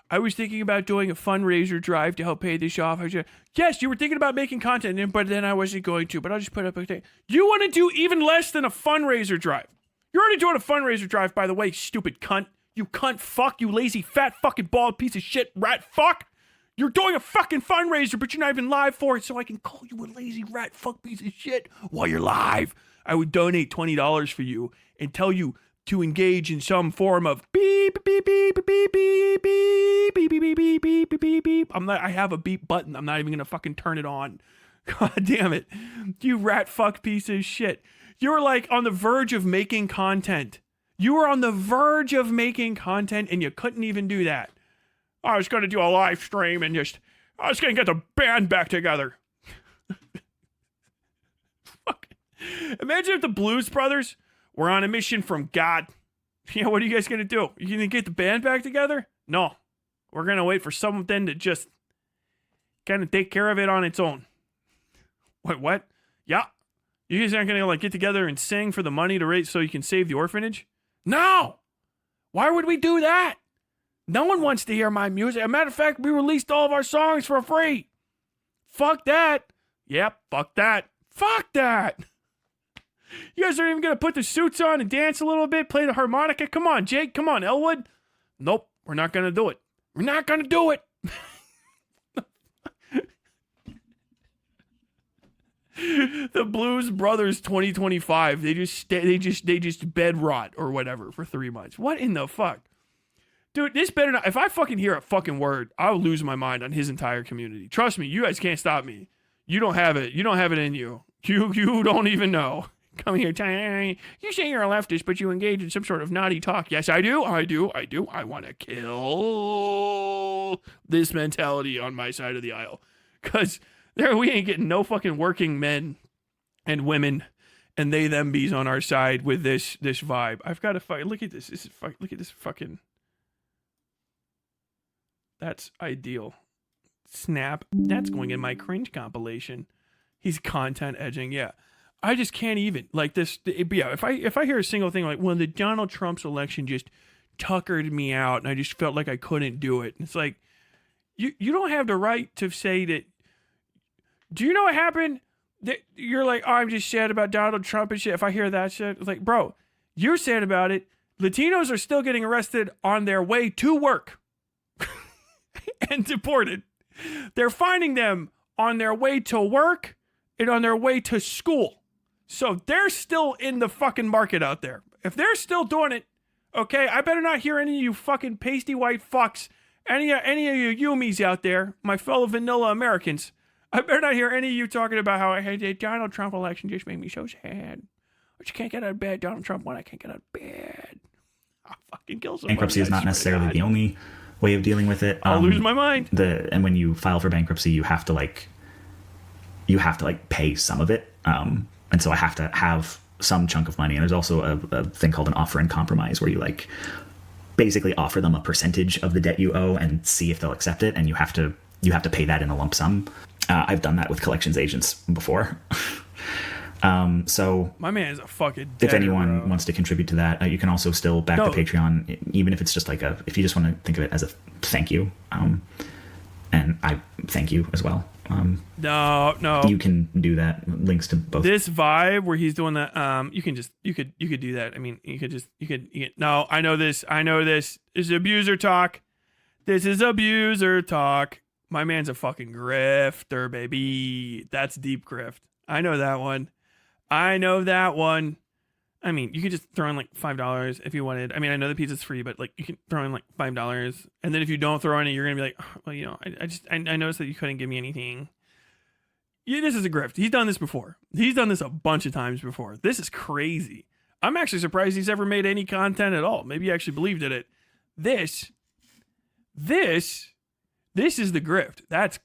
I was thinking about doing a fundraiser drive to help pay this off. Yes, you were thinking about making content, but then I wasn't going to, but I'll just put up a thing. You want to do even less than a fundraiser drive. You're already doing a fundraiser drive, by the way, stupid cunt. You cunt fuck, you lazy fat fucking bald piece of shit rat fuck. You're doing a fucking fundraiser, but you're not even live for it, so I can call you a lazy rat fuck piece of shit while you're live. I would donate $20 for you and tell you to engage in some form of beep beep beep beep beep beep beep beep beep beep beep beep beep beep. I have a beep button. I'm not even gonna fucking turn it on. God damn it. You rat fuck piece of shit. You were like on the verge of making content. You were on the verge of making content and you couldn't even do that. I was gonna do a live stream and I was gonna get the band back together. Fuck. Imagine if the Blues Brothers were on a mission from God. Yeah, what are you guys going to do? You going to get the band back together? No. We're going to wait for something to just kind of take care of it on its own. Wait, what? Yeah. You guys aren't going to like get together and sing for the money to raise so you can save the orphanage? No. Why would we do that? No one wants to hear my music. As a matter of fact, we released all of our songs for free. Fuck that. Yep, fuck that. Fuck that. You guys aren't even going to put the suits on and dance a little bit, play the harmonica? Come on, Jake. Come on, Elwood. Nope, we're not going to do it. We're not going to do it. The Blues Brothers 2025. They just bed rot or whatever for 3 months. What in the fuck? Dude, this better not. If I fucking hear a fucking word, I'll lose my mind on his entire community. Trust me, you guys can't stop me. You don't have it. You don't have it in you. You don't even know. Come here, you say you're a leftist, but you engage in some sort of naughty talk. Yes, I do. I want to kill this mentality on my side of the aisle. Because we ain't getting no fucking working men and women and they them bees on our side with this vibe. I've got to fucking look at this. Look at this fucking. That's ideal. Snap. That's going in my cringe compilation. He's content edging. Yeah. I just can't even like this. Yeah, if I hear a single thing like, well, the Donald Trump's election just tuckered me out and I just felt like I couldn't do it. And it's like, you don't have the right to say that Do you know what happened? You're like, oh, I'm just sad about Donald Trump and shit. If I hear that shit, it's like, bro, you're sad about it. Latinos are still getting arrested on their way to work and deported. They're finding them on their way to work and on their way to school. So they're still in the fucking market out there. If they're still doing it, okay, I better not hear any of you fucking pasty white fucks, any of you Yumis out there, my fellow vanilla Americans. I better not hear any of you talking about how the Donald Trump election just made me so sad. I just can't get out of bed. Donald Trump won. I can't get out of bed. I'll fucking kill somebody. Bankruptcy is not necessarily the only way of dealing with it. I'll lose my mind. And when you file for bankruptcy, you have to pay some of it. And so I have to have some chunk of money. And there's also a thing called an offer in compromise where you like basically offer them a percentage of the debt you owe and see if they'll accept it. And you have to pay that in a lump sum. I've done that with collections agents before. So my man is a fucking if anyone wants to contribute to that, you can also still back the Patreon, even if it's just like if you just want to think of it as a thank you. And I thank you as well. No, you can do that. Links to both. This vibe where he's doing that. You could do that. I mean, you could. No, I know this. This is abuser talk. My man's a fucking grifter, baby. That's deep grift. I know that one. I mean, you could just throw in like $5 if you wanted. I mean, I know the pizza's free, but like you can throw in like $5. And then if you don't throw in it, you're going to be like, oh, well, you know, I noticed that you couldn't give me anything. Yeah, this is a grift. He's done this before. He's done this a bunch of times before. This is crazy. I'm actually surprised he's ever made any content at all. Maybe he actually believed in it. This is the grift. That's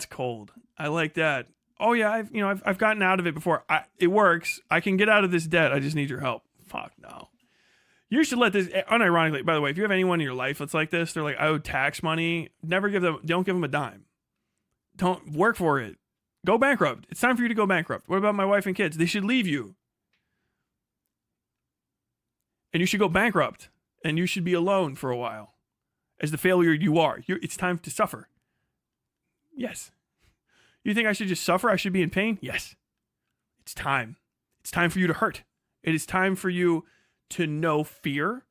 cold. I like that. Oh yeah, I've gotten out of it before. It works. I can get out of this debt. I just need your help. Fuck no. You should let this. Unironically, by the way, if you have anyone in your life that's like this, they're like, I owe tax money. Don't give them a dime. Don't work for it. Go bankrupt. It's time for you to go bankrupt. What about my wife and kids? They should leave you. And you should go bankrupt. And you should be alone for a while. As the failure you are. It's time to suffer. Yes. You think I should just suffer? I should be in pain? Yes. It's time. It's time for you to hurt. It is time for you to know fear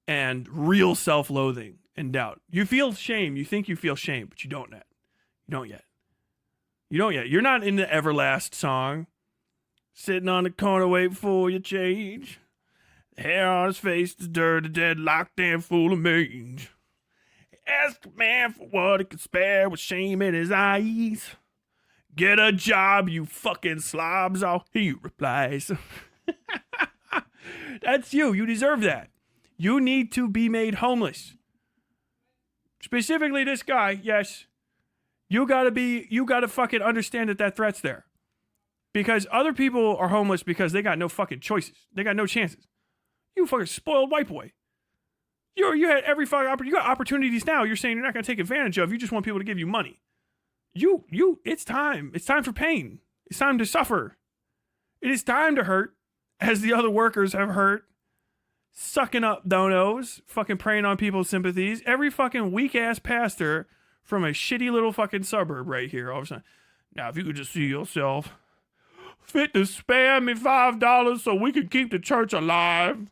and real self-loathing and doubt. You feel shame. You think you feel shame, but you don't yet. You don't yet. You're not in the Everlast song. Sitting on the corner waiting for your change. Hair on his face, the dirty, dead, locked in, full of mange. Ask a man for what he could spare with shame in his eyes. Get a job, you fucking slobs, all he replies. That's you. You deserve that. You need to be made homeless. Specifically this guy, yes. You gotta fucking understand that threat's there. Because other people are homeless because they got no fucking choices. They got no chances. You fucking spoiled white boy. You had every fucking opportunity. You got opportunities now. You're saying you're not gonna take advantage of. You just want people to give you money. It's time. It's time for pain. It's time to suffer. It is time to hurt, as the other workers have hurt. Sucking up donos, fucking preying on people's sympathies. Every fucking weak ass pastor from a shitty little fucking suburb right here. All of a sudden, now if you could just see yourself fit to spare me $5 so we can keep the church alive.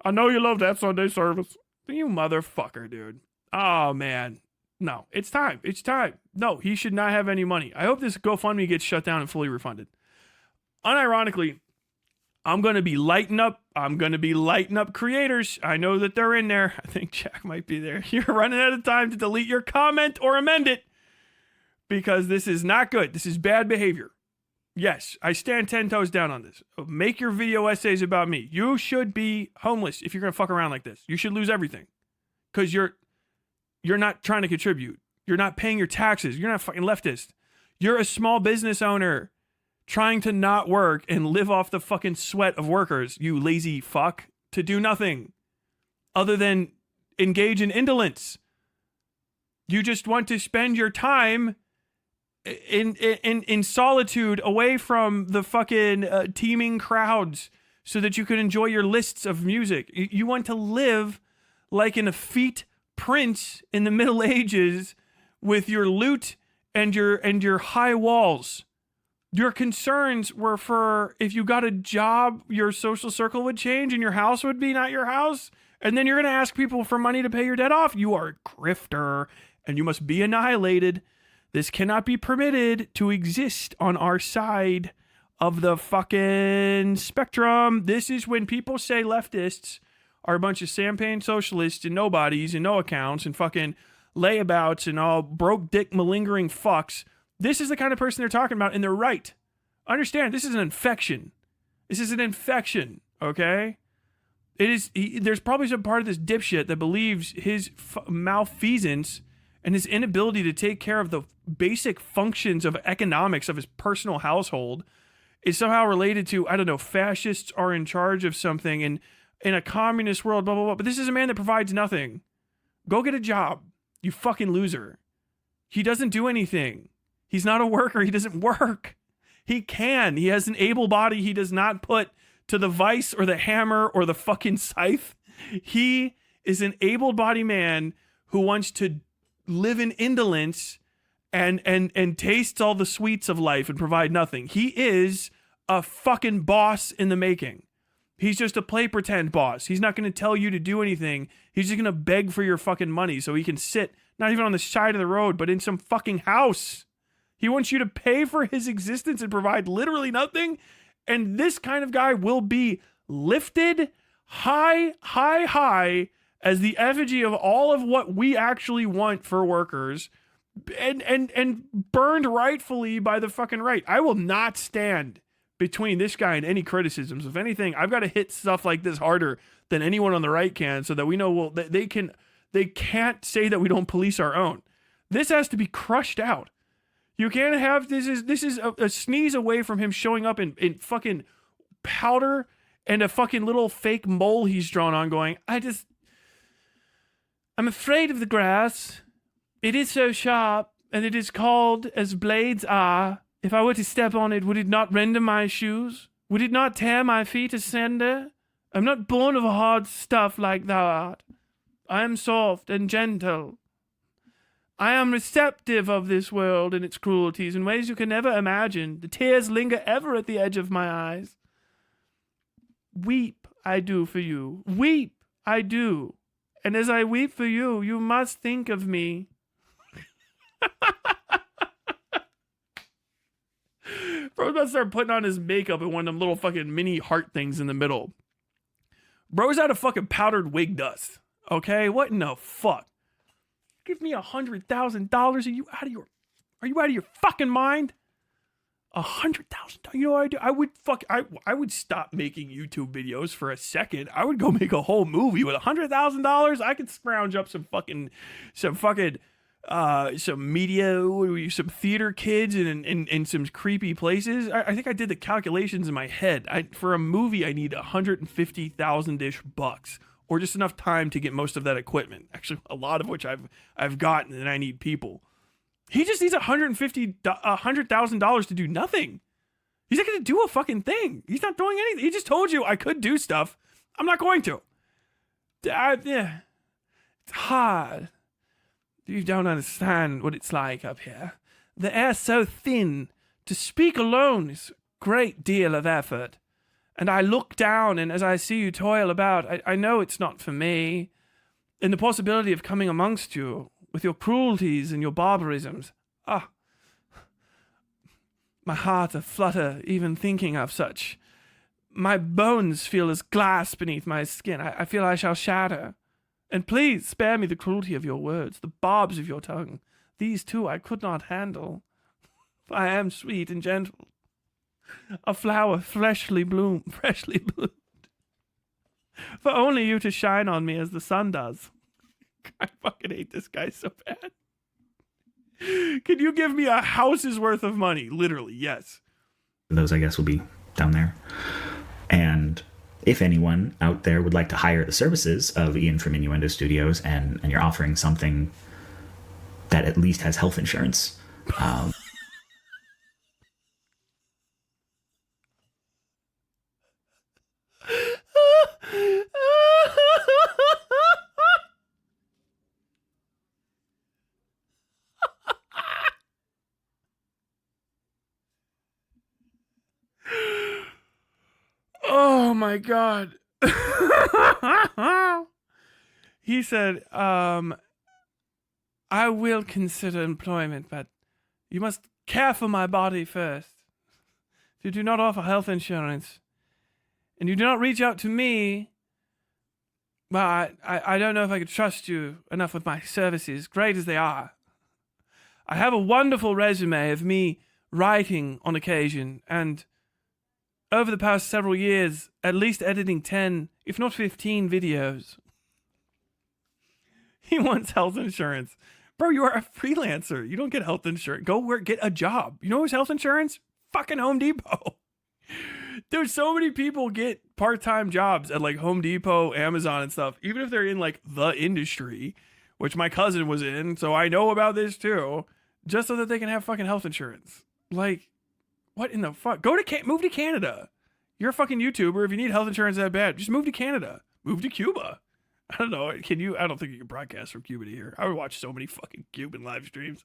I know you love that Sunday service. You motherfucker, dude. Oh man. No, it's time. It's time. No, he should not have any money. I hope this GoFundMe gets shut down and fully refunded. Unironically, I'm going to be lighting up creators. I know that they're in there. I think Jack might be there. You're running out of time to delete your comment or amend it because this is not good. This is bad behavior. Yes, I stand 10 toes down on this. Make your video essays about me. You should be homeless if you're going to fuck around like this. You should lose everything because you're not trying to contribute. You're not paying your taxes. You're not fucking leftist. You're a small business owner trying to not work and live off the fucking sweat of workers, you lazy fuck, to do nothing other than engage in indolence. You just want to spend your time in solitude away from the fucking teeming crowds so that you can enjoy your lists of music. You want to live like an effete prince in the Middle Ages with your lute and your high walls Your concerns were for if you got a job, your social circle would change and your house would be not your house. And then you're going to ask people for money to pay your debt off. You are a grifter and you must be annihilated. This cannot be permitted to exist on our side of the fucking spectrum. This is when people say leftists are a bunch of champagne socialists and nobodies and no accounts and fucking layabouts and all broke dick malingering fucks. This is the kind of person they're talking about, and they're right. Understand, this is an infection. This is an infection, okay? There's probably some part of this dipshit that believes his malfeasance and his inability to take care of the basic functions of economics of his personal household is somehow related to, I don't know, fascists are in charge of something and in a communist world, blah, blah, blah. But this is a man that provides nothing. Go get a job, you fucking loser. He doesn't do anything. He's not a worker. He doesn't work. He can. He has an able body he does not put to the vice or the hammer or the fucking scythe. He is an able-bodied man who wants to live in indolence and tastes all the sweets of life and provide nothing. He is a fucking boss in the making. He's just a play pretend boss. He's not going to tell you to do anything. He's just going to beg for your fucking money so he can sit not even on the side of the road, but in some fucking house. He wants you to pay for his existence and provide literally nothing. And this kind of guy will be lifted high, high, high as the effigy of all of what we actually want for workers and burned rightfully by the fucking right. I will not stand between this guy and any criticisms. If anything, I've got to hit stuff like this harder than anyone on the right can so that we know, well, they can't say that we don't police our own. This has to be crushed out. You can't have, this is a sneeze away from him showing up in fucking powder and a fucking little fake mole he's drawn on going, I'm afraid of the grass. It is so sharp, and it is called as blades are. If I were to step on it, would it not render my shoes? Would it not tear my feet asunder? I'm not born of hard stuff like thou art. I am soft and gentle. I am receptive of this world and its cruelties in ways you can never imagine. The tears linger ever at the edge of my eyes. Weep, I do for you. Weep, I do. And as I weep for you, you must think of me. Bro's about to start putting on his makeup and one of them little fucking mini heart things in the middle. Bro's out of fucking powdered wig dust. Okay? What in the fuck? Give me $100,000. Are you out of your fucking mind? $100,000. You know what I do? I would stop making YouTube videos for a second. I would go make a whole movie with $100,000. I could scrounge up some media, some theater kids in some creepy places. I think I did the calculations in my head. For a movie, I need $150,000-ish bucks. Or just enough time to get most of that equipment. Actually, a lot of which I've gotten, and I need people. He just needs $100,000 to do nothing. He's not going to do a fucking thing. He's not doing anything. He just told you I could do stuff. I'm not going to. It's hard. You don't understand what it's like up here. The air's so thin. To speak alone is a great deal of effort. And I look down, and as I see you toil about, I know it's not for me. And the possibility of coming amongst you with your cruelties and your barbarisms. My heart aflutter even thinking of such. My bones feel as glass beneath my skin. I feel I shall shatter. And please spare me the cruelty of your words, the barbs of your tongue. These too I could not handle. For I am sweet and gentle. A flower freshly bloomed. For only you to shine on me as the sun does. I fucking hate this guy so bad. Can you give me a house's worth of money? Literally, yes. Those, I guess, will be down there. And if anyone out there would like to hire the services of Ian from Innuendo Studios and you're offering something that at least has health insurance, my God. He said, I will consider employment, but you must care for my body first. If you do not offer health insurance, and you do not reach out to me, well, I don't know if I could trust you enough with my services, great as they are. I have a wonderful resume of me writing on occasion, and over the past several years, at least editing 10, if not 15 videos. He wants health insurance. Bro, you are a freelancer. You don't get health insurance. Go work, get a job. You know who's health insurance? Fucking Home Depot. There's so many people get part-time jobs at like Home Depot, Amazon and stuff, even if they're in like the industry, which my cousin was in, so I know about this too, just so that they can have fucking health insurance. Like, what in the fuck? Move to Canada. You're a fucking YouTuber. If you need health insurance that bad, just move to Canada. Move to Cuba. I don't know. Can you? I don't think you can broadcast from Cuba to here. I would watch so many fucking Cuban live streams.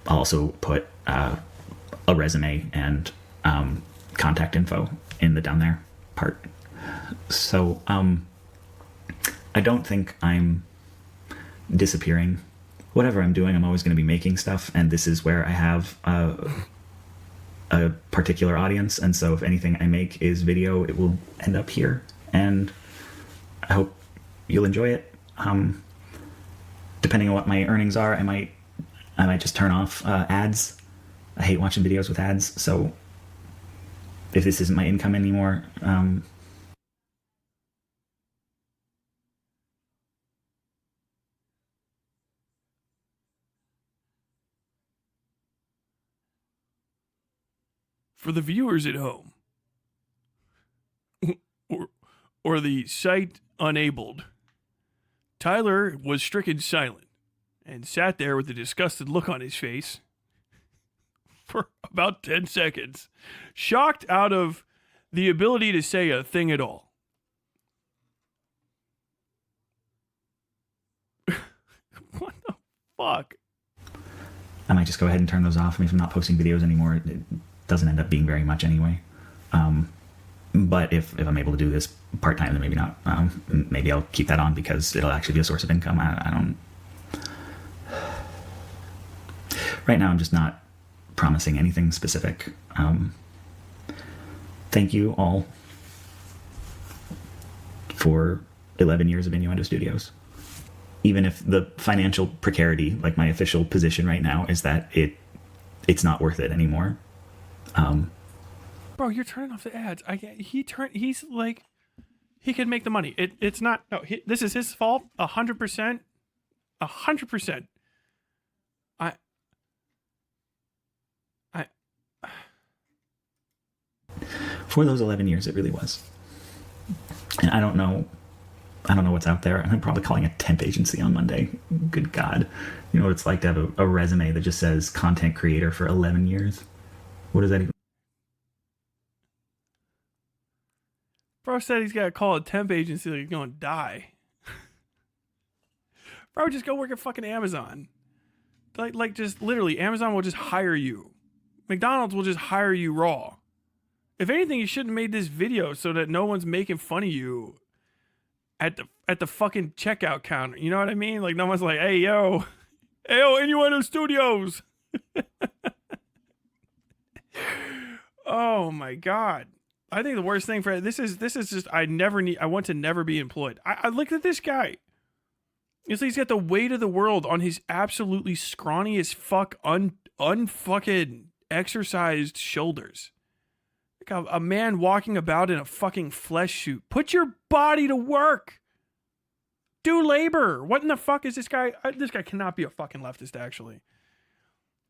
I'll also put a resume and contact info in the down there part. So I don't think I'm disappearing. Whatever I'm doing, I'm always going to be making stuff, and this is where I have a particular audience, and so if anything I make is video, it will end up here, and I hope you'll enjoy it. Depending on what my earnings are, I might just turn off ads. I hate watching videos with ads, so if this isn't my income anymore, for the viewers at home, or the sight unabled, Tyler was stricken silent and sat there with a disgusted look on his face for about 10 seconds, shocked out of the ability to say a thing at all. What the fuck? I might just go ahead and turn those off. I mean, if I'm not posting videos anymore, it doesn't end up being very much anyway. But if I'm able to do this part-time, then maybe not. Maybe I'll keep that on because it'll actually be a source of income. I don't... Right now, I'm just not promising anything specific. Thank you all for 11 years of Innuendo Studios. Even if the financial precarity, like my official position right now, is that it's not worth it anymore. Bro, you're turning off the ads. He's like, he can make the money. It's not, no, this is his fault. 100%. 100%. For those 11 years, it really was. And I don't know what's out there. I'm probably calling a temp agency on Monday. Good God. You know what it's like to have a resume that just says content creator for 11 years? What does that even... Bro said he's got to call a temp agency like he's going to die. Bro, just go work at fucking Amazon. Like just literally, Amazon will just hire you. McDonald's will just hire you raw. If anything, you shouldn't have made this video so that no one's making fun of you at the fucking checkout counter. You know what I mean? Like no one's like, hey yo, Innuendo Studios. Oh my God. I think the worst thing for this is just I want to never be employed. I looked at this guy. It's like he's got the weight of the world on his absolutely scrawny as fuck unfucking exercised shoulders. Like a man walking about in a fucking flesh suit. Put your body to work. Do labor. What in the fuck is this guy? This guy cannot be a fucking leftist, actually.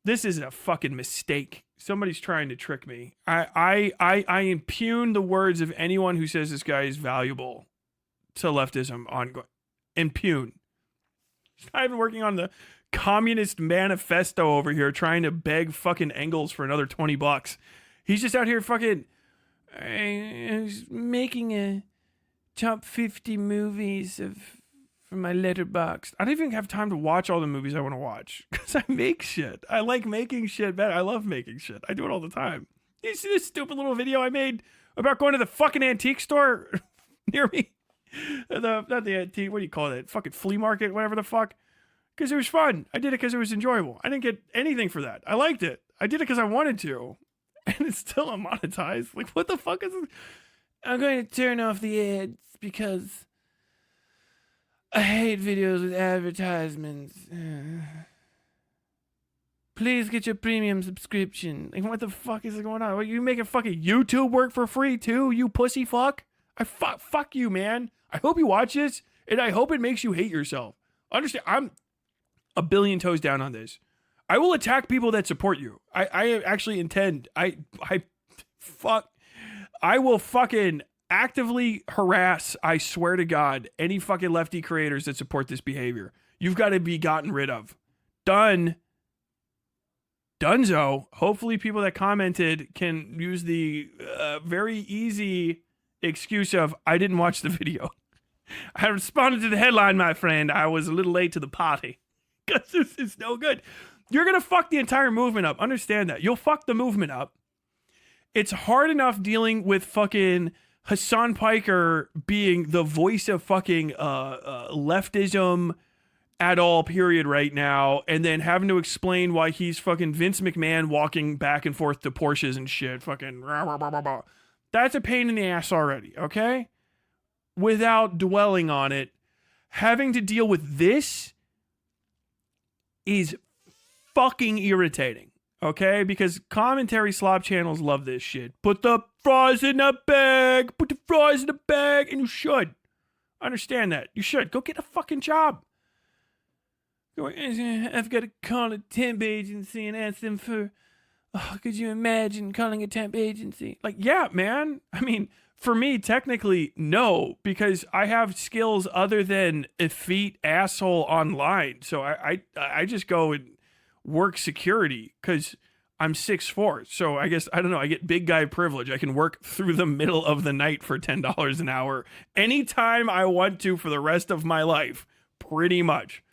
This is a fucking mistake. Somebody's trying to trick me. I impugn the words of anyone who says this guy is valuable to leftism. Impugn. He's not even working on the Communist Manifesto over here trying to beg fucking Engels for another $20. He's just out here fucking making a top 50 movies for my letterbox. I don't even have time to watch all the movies I want to watch because I make shit. I like making shit better. I love making shit. I do it all the time. You see this stupid little video I made about going to the fucking antique store near me. Not the antique, what do you call it? Fucking flea market, whatever the fuck. Because it was fun. I did it because it was enjoyable. I didn't get anything for that. I liked it. I did it because I wanted to. And it's still unmonetized. Like, what the fuck is this? I'm going to turn off the ads because I hate videos with advertisements. Please get your premium subscription. Like, what the fuck is going on? What, you making fucking YouTube work for free too, you pussy fuck? Fuck you, man. I hope you watch this, and I hope it makes you hate yourself. Understand, I'm a billion toes down on this. I will attack people that support you. I actually intend. I will fucking actively harass, I swear to God, any fucking lefty creators that support this behavior. You've got to be gotten rid of. Done. Dunzo. Hopefully people that commented can use the very easy excuse of, I didn't watch the video. I responded to the headline, my friend. I was a little late to the party. Because this is no good. You're going to fuck the entire movement up. Understand that. You'll fuck the movement up. It's hard enough dealing with fucking Hassan Piker being the voice of fucking leftism at all period right now, and then having to explain why he's fucking Vince McMahon walking back and forth to Porsches and shit. Fucking rah, rah, rah, rah, rah. That's a pain in the ass already, okay? Without dwelling on it, having to deal with this is fucking irritating, okay? Because commentary slob channels love this shit. Put the fries in the bag. Put the fries in the bag. And you should. Understand that. You should. Go get a fucking job. I've got to call a temp agency and ask them for... Oh, could you imagine calling a temp agency? Like, yeah, man. I mean, for me, technically, no, because I have skills other than effete asshole online. So I just go and work security because I'm 6'4". So I guess, I don't know, I get big guy privilege. I can work through the middle of the night for $10 an hour anytime I want to for the rest of my life, pretty much.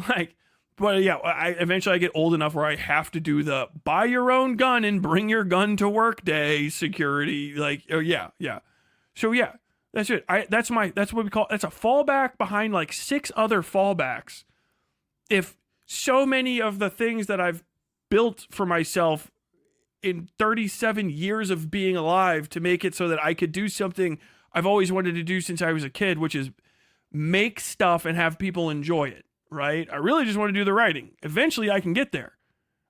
Like, but yeah, eventually I get old enough where I have to do the buy your own gun and bring your gun to work day security. Like, oh yeah. So yeah, that's it. That's what we call, that's a fallback behind like 6 other fallbacks. If so many of the things that I've built for myself in 37 years of being alive to make it so that I could do something I've always wanted to do since I was a kid, which is make stuff and have people enjoy it. Right? I really just want to do the writing. Eventually I can get there.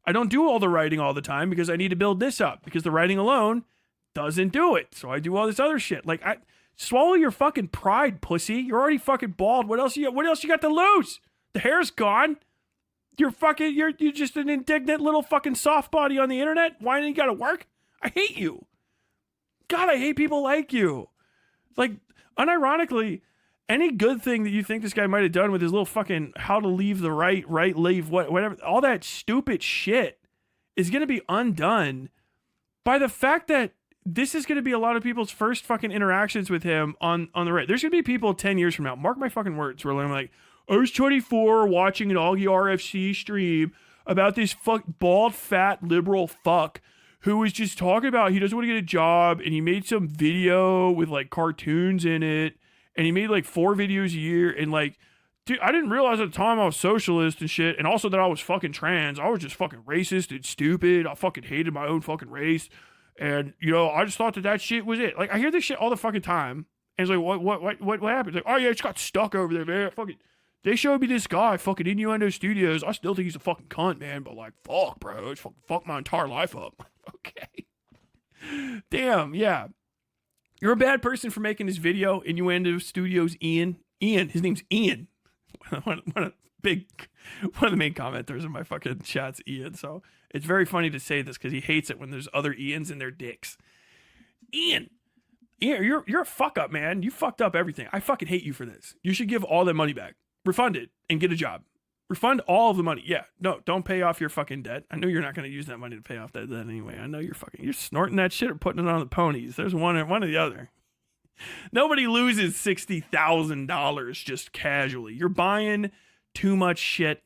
I don't do all the writing all the time because I need to build this up because the writing alone doesn't do it. So I do all this other shit. Like, swallow your fucking pride, pussy. You're already fucking bald. What else you got to lose? The hair's gone. You're just an indignant little fucking soft body on the internet. Why do you gotta work? I hate you. God, I hate people like you. Like, unironically, any good thing that you think this guy might have done with his little fucking how to leave the right, leave, whatever, all that stupid shit is going to be undone by the fact that this is going to be a lot of people's first fucking interactions with him on the right. There's going to be people 10 years from now, mark my fucking words, where I'm like, I was 24 watching an Augie RFC stream about this bald, fat, liberal fuck who was just talking about he doesn't want to get a job, and he made some video with like cartoons in it. And he made like 4 videos a year. And like, dude, I didn't realize at the time I was socialist and shit. And also that I was fucking trans. I was just fucking racist and stupid. I fucking hated my own fucking race. And, you know, I just thought that shit was it. Like, I hear this shit all the fucking time. And it's like, what happened? It's like, oh yeah, it's got stuck over there, man. Fucking, they showed me this guy, fucking Innuendo Studios. I still think he's a fucking cunt, man. But like, fuck, bro. It's fuck my entire life up. Okay. Damn, yeah. You're a bad person for making this video. Innuendo Studios, Ian. His name's Ian. one of the main commenters in my fucking chat's Ian. So it's very funny to say this because he hates it when there's other Ians and their dicks. Ian, you're a fuck up, man. You fucked up everything. I fucking hate you for this. You should give all that money back. Refund it and get a job. Refund all of the money. Yeah, no, don't pay off your fucking debt. I know you're not going to use that money to pay off that debt anyway. I know you're snorting that shit or putting it on the ponies. There's one or the other. Nobody loses $60,000 just casually. You're buying too much shit.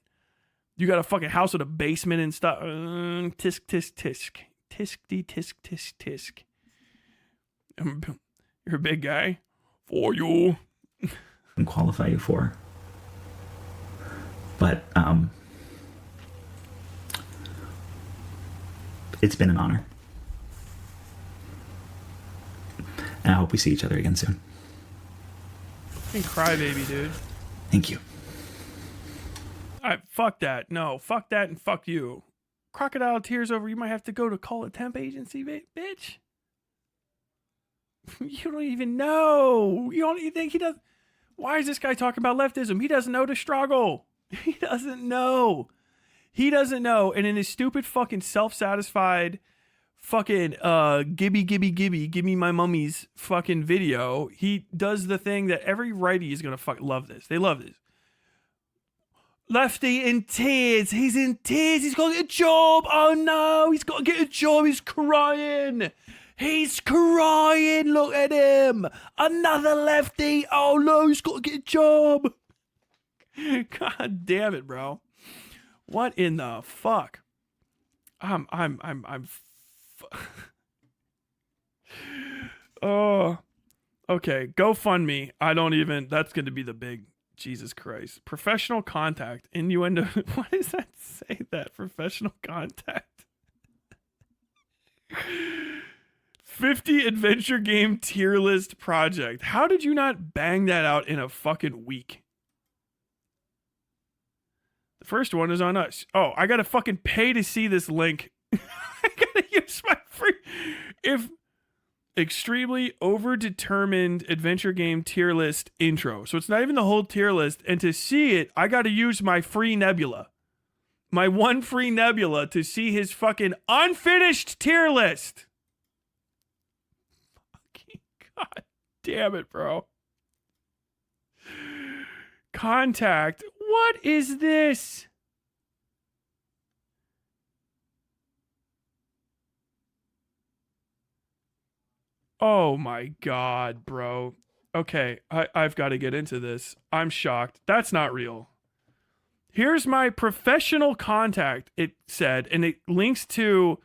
You got a fucking house with a basement and stuff. Tisk, tisk, tisk. Tisk, tisk, tisk, tisk. You're a big guy. For you. And qualify you for. But it's been an honor. And I hope we see each other again soon. Fucking crybaby, dude. Thank you. Alright, fuck that. No, fuck that and fuck you. Crocodile tears over you might have to go to call a temp agency, bitch. You don't even know. You don't even think he does. Why is this guy talking about leftism? He doesn't know the struggle. He doesn't know. He doesn't know. And in his stupid fucking self-satisfied fucking gibby give me my mummies fucking video, he does the thing that every righty is gonna fuck love this. They love this. Lefty in tears. He's in tears. He's got to get a job. Oh no, he's got to get a job. He's crying. He's crying. Look at him. Another lefty. Oh no, he's got to get a job. God damn it, bro. What in the fuck? Oh, okay. GoFundMe. I don't even. That's going to be the big. Jesus Christ. Professional contact. Innuendo. Why does that say that? Professional contact. 50 adventure game tier list project. How did you not bang that out in a fucking week? The first one is on us. Oh, I gotta fucking pay to see this link. I gotta use my free. If extremely overdetermined adventure game tier list intro. So it's not even the whole tier list. And to see it, I got to use my free nebula. My one free nebula to see his fucking unfinished tier list. Fucking god damn it, bro. Contact. What is this? Oh my god, bro. Okay, I've got to get into this. I'm shocked. That's not real. Here's my professional contact, it said, and it links to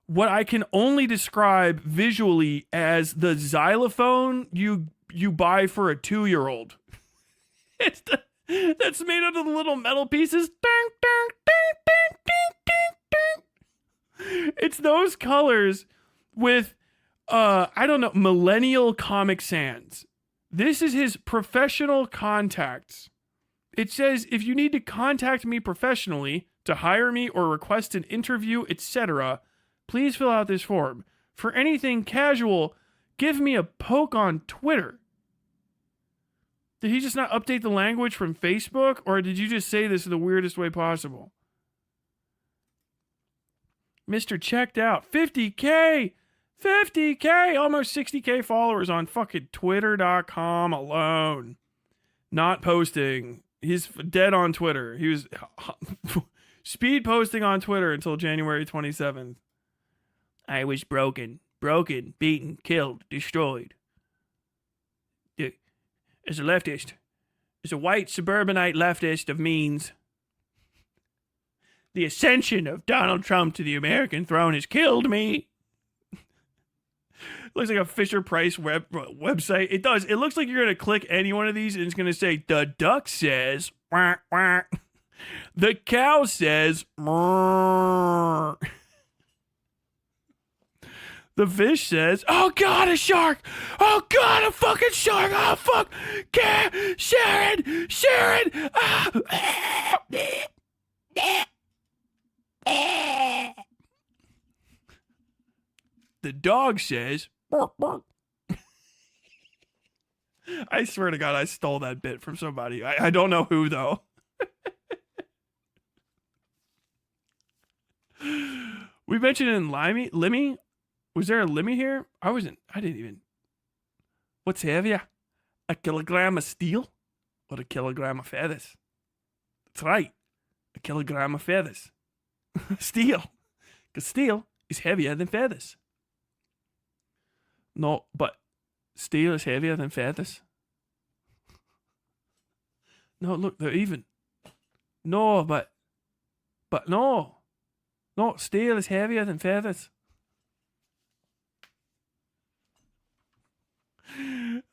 what I can only describe visually as the xylophone you buy for a 2-year-old. It's that's made out of the little metal pieces. It's those colors with I don't know, millennial Comic Sans. This is his professional contacts. It says, if you need to contact me professionally to hire me or request an interview, etc., please fill out this form. For anything casual, give me a poke on Twitter. Did he just not update the language from Facebook, or did you just say this in the weirdest way possible? Mr. Checked Out, 50K! 50K, almost 60K followers on fucking Twitter.com alone. Not posting. He's dead on Twitter. He was speed posting on Twitter until January 27th. I was broken, beaten, killed, destroyed. As a leftist, as a white suburbanite leftist of means, the ascension of Donald Trump to the American throne has killed me. Looks like a Fisher Price website. It does. It looks like you're going to click any one of these and it's going to say, the duck says, wah, wah. The cow says, mrrr. The fish says, oh God, a shark. Oh God, a fucking shark. Oh fuck. Sharon. Ah. The dog says, bark, bark. I swear to God, I stole that bit from somebody. I don't know who, though. We mentioned in Limmy. Was there a Limmy here? I didn't even. What's heavier? A kilogram of steel or a kilogram of feathers? That's right. A kilogram of feathers. Steel. Because steel is heavier than feathers. No, but steel is heavier than feathers. No, look, they're even. No, but no. No, steel is heavier than feathers.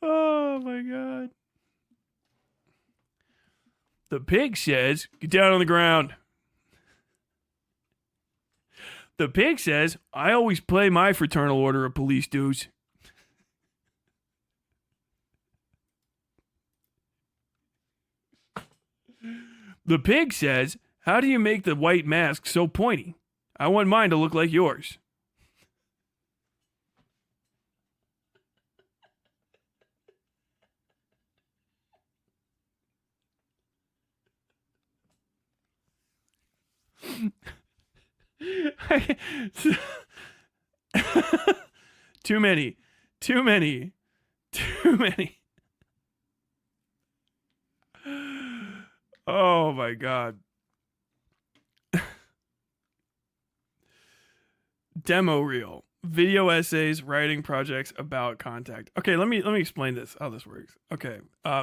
Oh my god. The pig says, get down on the ground. The pig says, I always play my fraternal order of police dues. The pig says, how do you make the white mask so pointy? I want mine to look like yours. Too many. Oh my god. Demo reel. Video essays, writing projects about contact. Okay, let me explain this, how this works. Okay,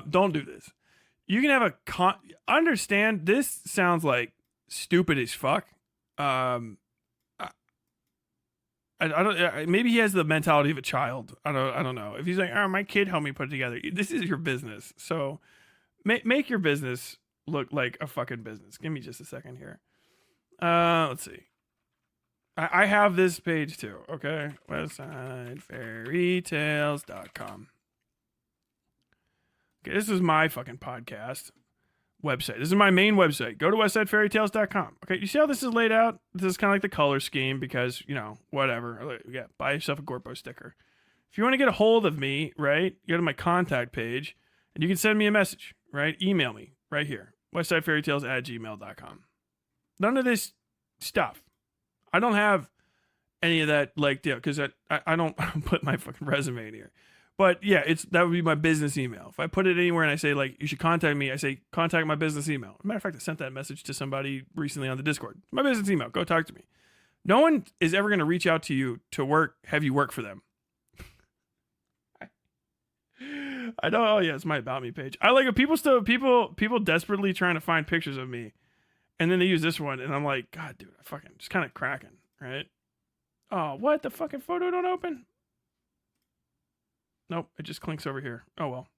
don't do this. You can have understand, this sounds like stupid as fuck. I don't. Maybe he has the mentality of a child. I don't know. If he's like, oh, my kid helped me put it together. This is your business. So make your business look like a fucking business. Give me just a second here. Let's see. I have this page too. Okay, Westside fairytales.com. Okay, this is my fucking podcast website. This is my main website. Go to westsidefairytales.com. Okay, you see how this is laid out? This is kind of like the color scheme because, you know, whatever. Yeah, buy yourself a Gorpo sticker. If you want to get a hold of me, right, go to my contact page and you can send me a message, right? Email me right here, westsidefairytales@gmail.com. None of this stuff. I don't have any of that, like, deal, because I don't put my fucking resume in here. But yeah, that would be my business email. If I put it anywhere and I say, like, you should contact me, I say, contact my business email. As a matter of fact, I sent that message to somebody recently on the Discord. My business email, go talk to me. No one is ever going to reach out to you to have you work for them. I know. Oh yeah, it's my About Me page. I like it. People desperately trying to find pictures of me, and then they use this one, and I'm like, God, dude, I fucking just kind of cracking, right? Oh, what? The fucking photo don't open? Nope, it just clinks over here. Oh well.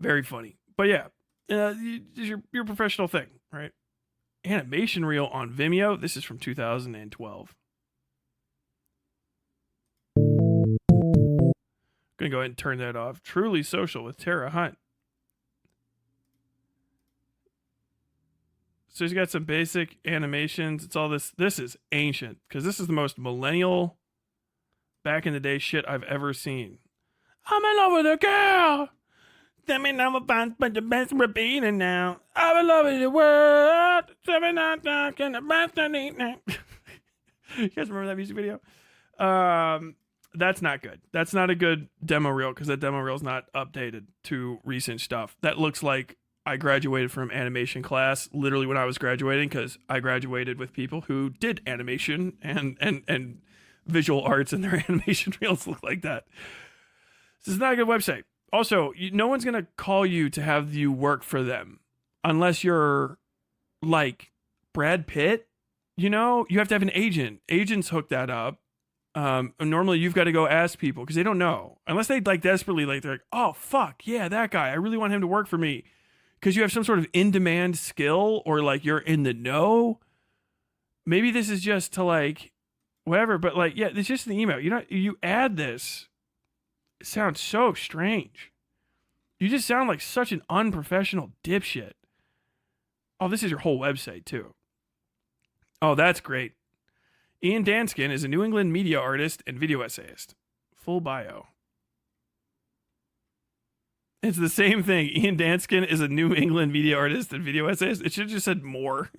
Very funny, but yeah, your professional thing, right? Animation reel on Vimeo. This is from 2012. Gonna go ahead and turn that off. Truly Social with Tara Hunt. So he's got some basic animations. It's all this. This is ancient because this is the most millennial, back in the day shit I've ever seen. I'm in love with a girl. Tell me now about the best repeating now. I'm in love with the world. Tell me now talking the best I need now. You guys remember that music video? That's not good. That's not a good demo reel because that demo reel is not updated to recent stuff. That looks like I graduated from animation class literally when I was graduating because I graduated with people who did animation and visual arts, and their animation reels look like that. This is not a good website. Also, no one's going to call you to have you work for them unless you're like Brad Pitt. You know, you have to have an agent. Agents hook that up. Normally you've got to go ask people because they don't know unless they like desperately, like they're like, oh fuck yeah, that guy, I really want him to work for me because you have some sort of in-demand skill or like you're in the know. Maybe this is just to like whatever, but like, yeah, it's just an email. You add this. It sounds so strange. You just sound like such an unprofessional dipshit. Oh, this is your whole website too. Oh, that's great. Ian Danskin is a New England media artist and video essayist. Full bio. It's the same thing. Ian Danskin is a New England media artist and video essayist. It should have just said more.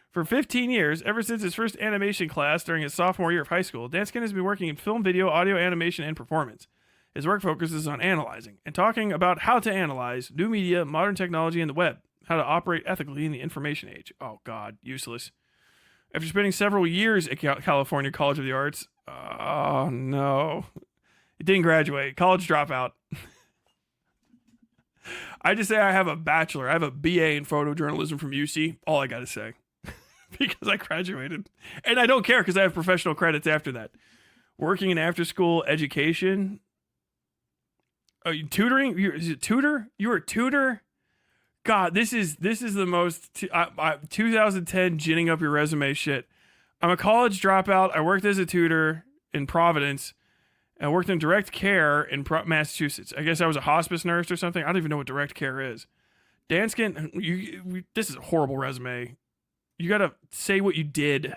For 15 years, ever since his first animation class during his sophomore year of high school, Danskin has been working in film, video, audio, animation, and performance. His work focuses on analyzing and talking about how to analyze new media, modern technology, and the web, how to operate ethically in the information age. Oh, God, useless. After spending several years at California College of the Arts, oh, no. He didn't graduate. College dropout. I just say I have a bachelor. I have a BA in photojournalism from UC. All I got to say. Because I graduated. And I don't care because I have professional credits after that. Working in after-school education. you tutoring? Is it tutor? You were a tutor? God, this is the most 2010 ginning up your resume shit. I'm a college dropout. I worked as a tutor in Providence. I worked in direct care in Massachusetts. I guess I was a hospice nurse or something. I don't even know what direct care is. Danskin, this is a horrible resume. You got to say what you did.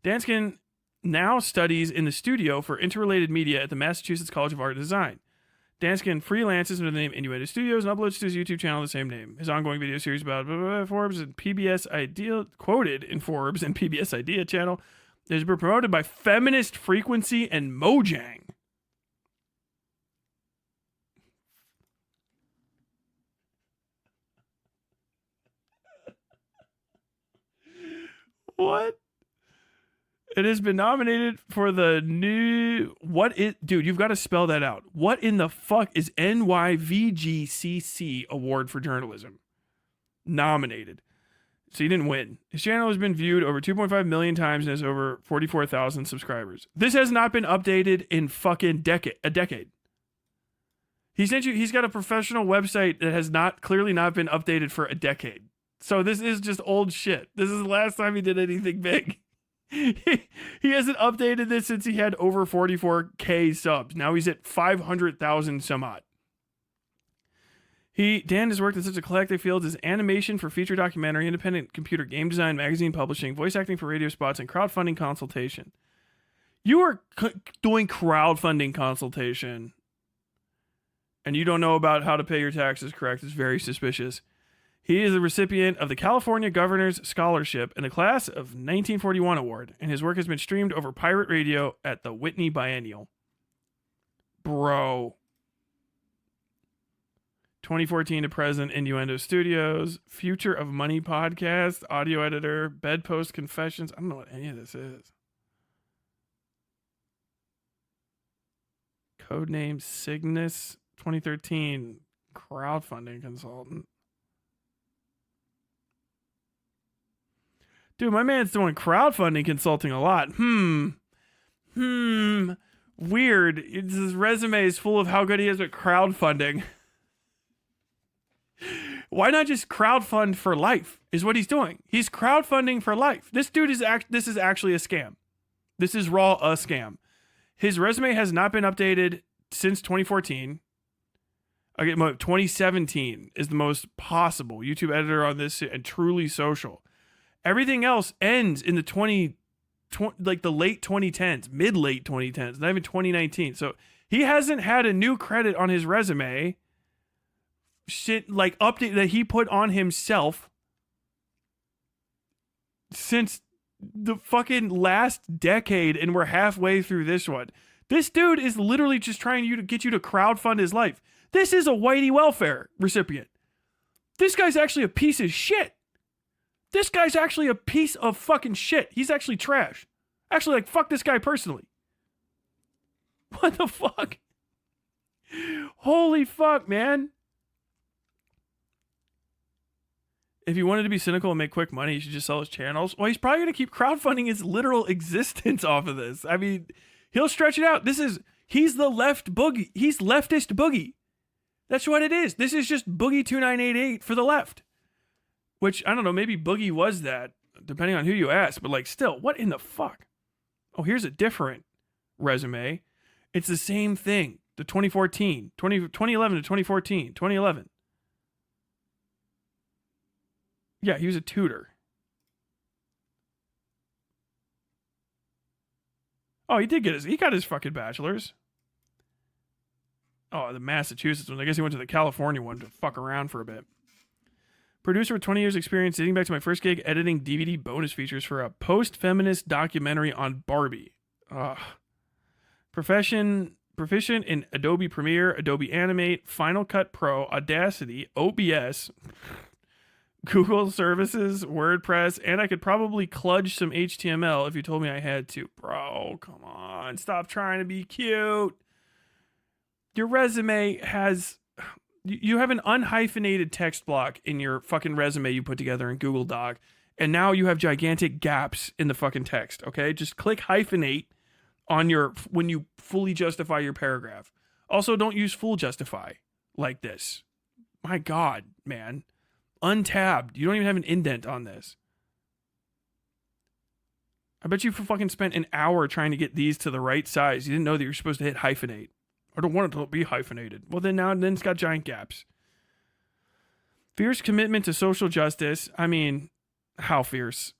Danskin now studies in the studio for interrelated media at the Massachusetts College of Art and Design. Danskin freelances under the name Innuendo Studios and uploads to his YouTube channel the same name. His ongoing video series about Forbes and PBS Idea, quoted in Forbes and PBS Idea channel, has been promoted by Feminist Frequency and Mojang. What? It has been nominated for the new... Dude, you've got to spell that out. What in the fuck is NYVGCC Award for Journalism? Nominated. So he didn't win. His channel has been viewed over 2.5 million times and has over 44,000 subscribers. This has not been updated in fucking a decade. He's got a professional website that has clearly not been updated for a decade. So this is just old shit. This is the last time he did anything big. He hasn't updated this since he had over 44K subs. Now he's at 500,000 some odd. Dan has worked in such eclectic fields as animation for feature documentary, independent computer game design, magazine publishing, voice acting for radio spots, and crowdfunding consultation. You are doing crowdfunding consultation, and you don't know about how to pay your taxes correct. It's very suspicious. He is a recipient of the California Governor's Scholarship and the Class of 1941 Award, and his work has been streamed over pirate radio at the Whitney Biennial. Bro. 2014 to present, Innuendo Studios, Future of Money podcast, audio editor, bedpost confessions. I don't know what any of this is. Codename Cygnus, 2013, crowdfunding consultant. Dude, my man's doing crowdfunding consulting a lot. Weird. His resume is full of how good he is at crowdfunding. Why not just crowdfund for life is what he's doing. He's crowdfunding for life. This dude this is actually a scam. This is raw a scam. His resume has not been updated since 2014. 2017 is the most possible. YouTube editor on this and Truly Social. Everything else ends in the the late 2010s, mid-late 2010s, not even 2019. So he hasn't had a new credit on his resume, shit like update that he put on himself since the fucking last decade, and we're halfway through this one. This dude is literally just trying to get you to crowdfund his life. This is a whitey welfare recipient. This guy's actually a piece of shit. This guy's actually a piece of fucking shit. He's actually trash. Actually, like, fuck this guy personally. What the fuck? Holy fuck, man. If he wanted to be cynical and make quick money, he should just sell his channels. Well, he's probably going to keep crowdfunding his literal existence off of this. I mean, he'll stretch it out. He's the left boogie. He's leftist boogie. That's what it is. This is just Boogie 2988 for the left. Which, I don't know, maybe Boogie was that, depending on who you ask. But, like, still, what in the fuck? Oh, here's a different resume. It's the same thing. The 2011 to 2014, 2011. Yeah, he was a tutor. Oh, he got his fucking bachelor's. Oh, the Massachusetts one. I guess he went to the California one to fuck around for a bit. Producer with 20 years experience, dating back to my first gig editing DVD bonus features for a post-feminist documentary on Barbie. Proficient in Adobe Premiere, Adobe Animate, Final Cut Pro, Audacity, OBS, Google Services, WordPress, and I could probably kludge some HTML if you told me I had to. Bro, come on. Stop trying to be cute. Your resume has... You have an unhyphenated text block in your fucking resume you put together in Google Doc, and now you have gigantic gaps in the fucking text, okay? Just click hyphenate on when you fully justify your paragraph. Also, don't use full justify like this. My God, man. Untabbed. You don't even have an indent on this. I bet you fucking spent an hour trying to get these to the right size. You didn't know that you're supposed to hit hyphenate. I don't want it to be hyphenated. Well, then it's got giant gaps. Fierce commitment to social justice. I mean, how fierce?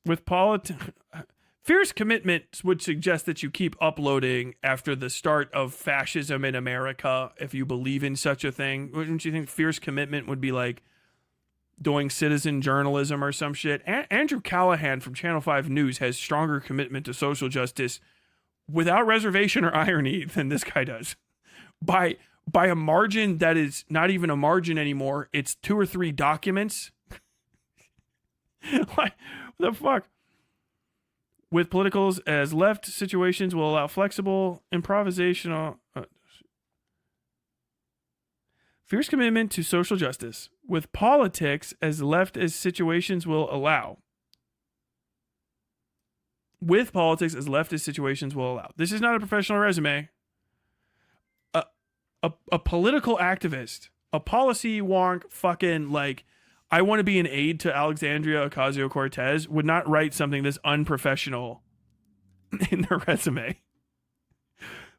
Fierce commitment would suggest that you keep uploading after the start of fascism in America, if you believe in such a thing. Wouldn't you think fierce commitment would be like doing citizen journalism or some shit? Andrew Callahan from Channel 5 News has stronger commitment to social justice without reservation or irony than this guy does. By a margin that is not even a margin anymore. It's 2 or 3 documents. Like, what the fuck? With politicals as left, situations will allow flexible, improvisational... fierce commitment to social justice. With politics as left as situations will allow. With politics as left as situations will allow. This is not a professional resume. A political activist, a policy wonk, fucking like, I want to be an aide to Alexandria Ocasio-Cortez would not write something this unprofessional in their resume.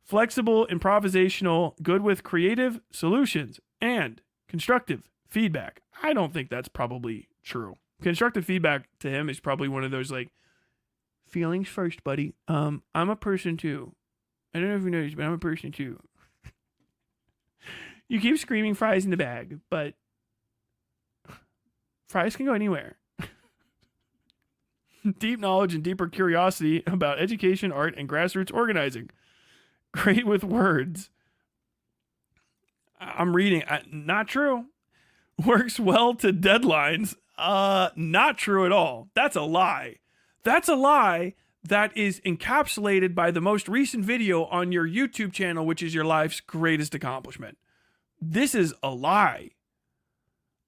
Flexible, improvisational, good with creative solutions, and constructive feedback. I don't think that's probably true. Constructive feedback to him is probably one of those like, feelings first, buddy. I'm a person too. I don't know if you noticed, but I'm a person too. You keep screaming fries in the bag, but fries can go anywhere. Deep knowledge and deeper curiosity about education, art, and grassroots organizing. Great with words. I'm reading. Not true. Works well to deadlines. Not true at all. That's a lie. That's a lie that is encapsulated by the most recent video on your YouTube channel, which is your life's greatest accomplishment. This is a lie.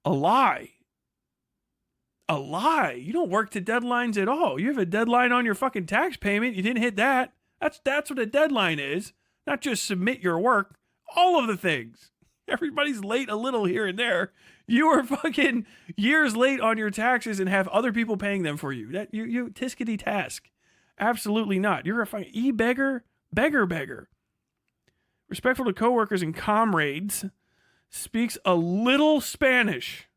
A lie. A lie. You don't work to deadlines at all. You have a deadline on your fucking tax payment. You didn't hit that. That's what a deadline is. Not just submit your work. All of the things. Everybody's late a little here and there. You are fucking years late on your taxes and have other people paying them for you. That you tiskety task. Absolutely not. You're a fucking e-beggar. Beggar. Respectful to coworkers and comrades. Speaks a little Spanish.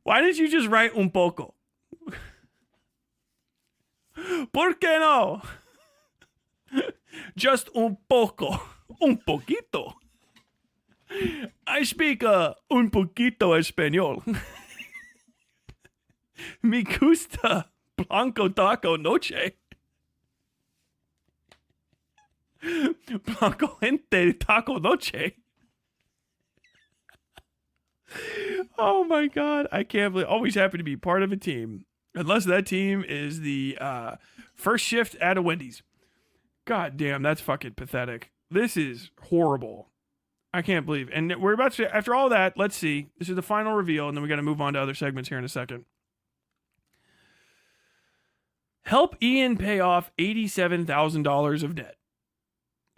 Why did you just write un poco? ¿Por qué no? Just un poco. Un poquito. I speak un poquito español. Me gusta blanco taco noche. Blanco gente taco noche. Oh my God. I can't believe. Always happy to be part of a team. Unless that team is the first shift at a Wendy's. God damn, that's fucking pathetic. This is horrible. I can't believe. And we're about to, after all that, let's see. This is the final reveal, and then we got to move on to other segments here in a second. Help Ian pay off $87,000 of debt.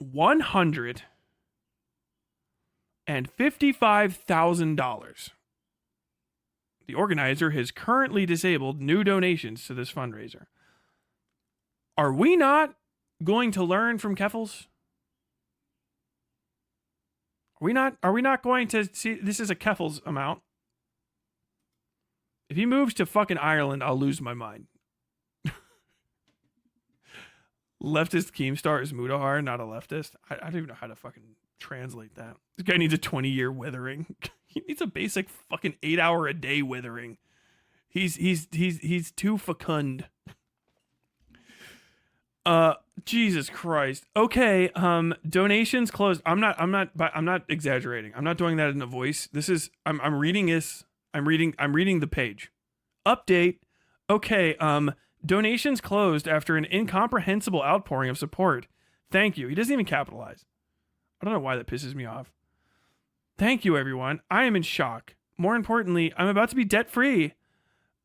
$155,000. The organizer has currently disabled new donations to this fundraiser. Are we not going to learn from Keffels? Are we not going to see? This is a Keffels amount. If he moves to fucking Ireland, I'll lose my mind. Leftist Keemstar is Mudahar, not a leftist. I don't even know how to fucking translate that. This guy needs a 20-year withering. He needs a basic fucking 8-hour-a-day withering. He's too fecund. Jesus Christ. Okay, donations closed. I'm not exaggerating. I'm not doing that in a voice. This is I'm reading this. I'm reading the page. Update. Okay, donations closed after an incomprehensible outpouring of support. Thank you. He doesn't even capitalize. I don't know why that pisses me off. Thank you, everyone. I am in shock. More importantly, I'm about to be debt-free.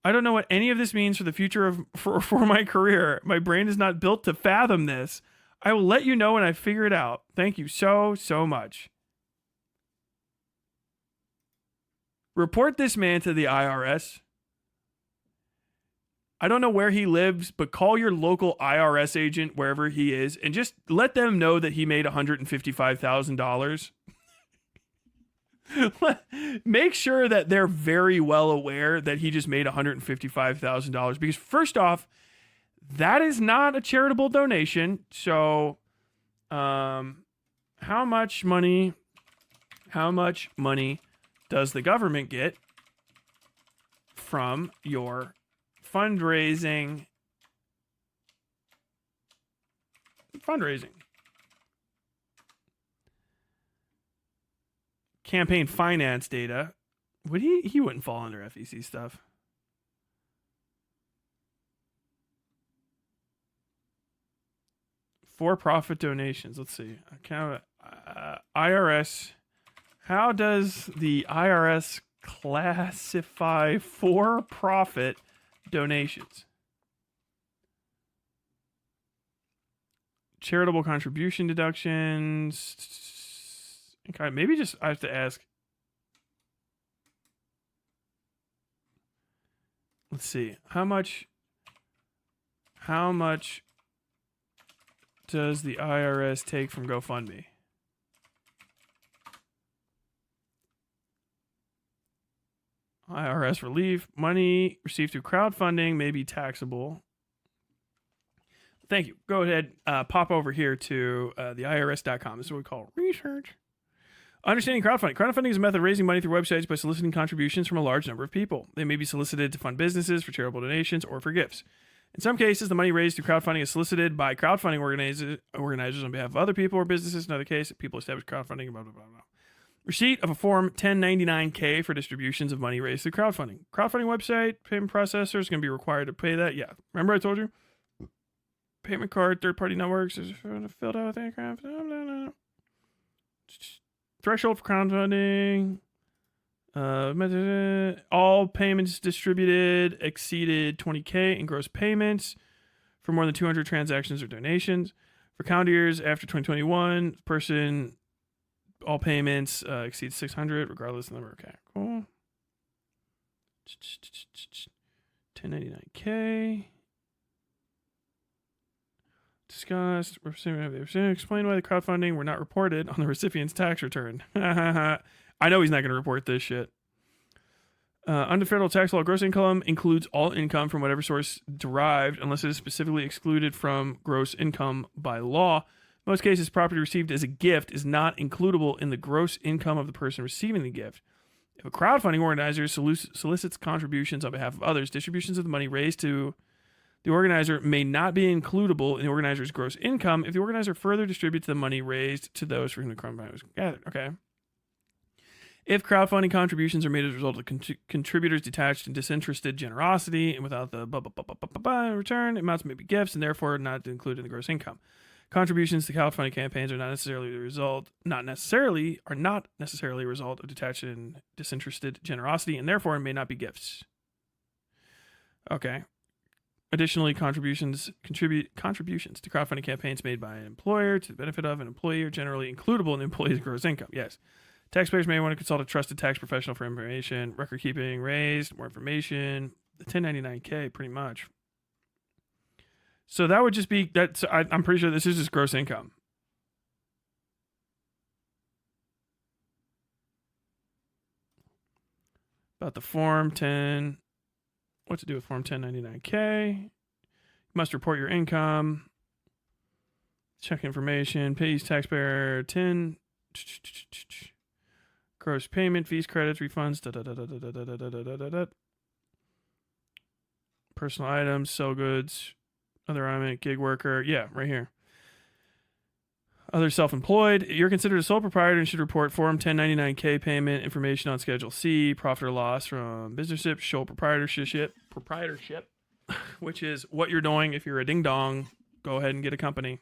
I don't know what any of this means for the future of for my career. My brain is not built to fathom this. I will let you know when I figure it out. Thank you so much. Report this man to the IRS. I don't know where he lives, but call your local IRS agent wherever he is and just let them know that he made $155,000. Make sure that they're very well aware that he just made $155,000 because first off, that is not a charitable donation. So, how much money does the government get from your fundraising? Campaign finance data. Would he wouldn't fall under FEC stuff. For-profit donations. Let's see. IRS. How does the IRS classify for-profit donations? Charitable contribution deductions. Okay, maybe just I have to ask. Let's see. How much does the IRS take from GoFundMe? IRS relief. Money received through crowdfunding may be taxable. Thank you. Go ahead, pop over here to the IRS.com. This is what we call research. Understanding crowdfunding. Crowdfunding is a method of raising money through websites by soliciting contributions from a large number of people. They may be solicited to fund businesses, for charitable donations, or for gifts. In some cases, the money raised through crowdfunding is solicited by crowdfunding organizers on behalf of other people or businesses. In other cases, people establish crowdfunding, blah, blah, blah, blah. Receipt of a Form 1099-K for distributions of money raised through crowdfunding. Crowdfunding website, payment processor is going to be required to pay that. Yeah. Remember I told you? Payment card, third-party networks is filled out with any kind of... Threshold for crowdfunding. All payments distributed exceeded 20K in gross payments for more than 200 transactions or donations. For calendar years after 2021, person, all payments exceed 600 regardless of the number. Okay, cool. 1099K. Discussed. Explain why the crowdfunding were not reported on the recipient's tax return. I know he's not going to report this shit. Under federal tax law, gross income includes all income from whatever source derived, unless it is specifically excluded from gross income by law. In most cases, property received as a gift is not includable in the gross income of the person receiving the gift. If a crowdfunding organizer solicits contributions on behalf of others, distributions of the money raised to the organizer may not be includable in the organizer's gross income if the organizer further distributes the money raised to those for whom the crowdfunding was gathered. Okay. If crowdfunding contributions are made as a result of contributors' detached and disinterested generosity and without the return, amounts may be gifts and therefore not included in the gross income. Contributions to crowdfunding campaigns are not necessarily a result of detached and disinterested generosity and therefore may not be gifts. Okay. Additionally, contributions to crowdfunding campaigns made by an employer to the benefit of an employee are generally includable in the employee's gross income. Yes. Taxpayers may want to consult a trusted tax professional for information, record keeping raised, more information, the 1099K pretty much. So that would just be that. So I'm pretty sure this is just gross income. About the Form 10. What to do with Form 1099K. You must report your income. Check information. Pays taxpayer 10. Gross payment, fees, credits, refunds. Personal items, sell goods, other element, gig worker. Yeah, right here. Other self-employed. You're considered a sole proprietor and should report Form 1099K payment information on Schedule C, profit or loss from businessship, sole proprietorship, which is what you're doing if you're a ding-dong. Go ahead and get a company.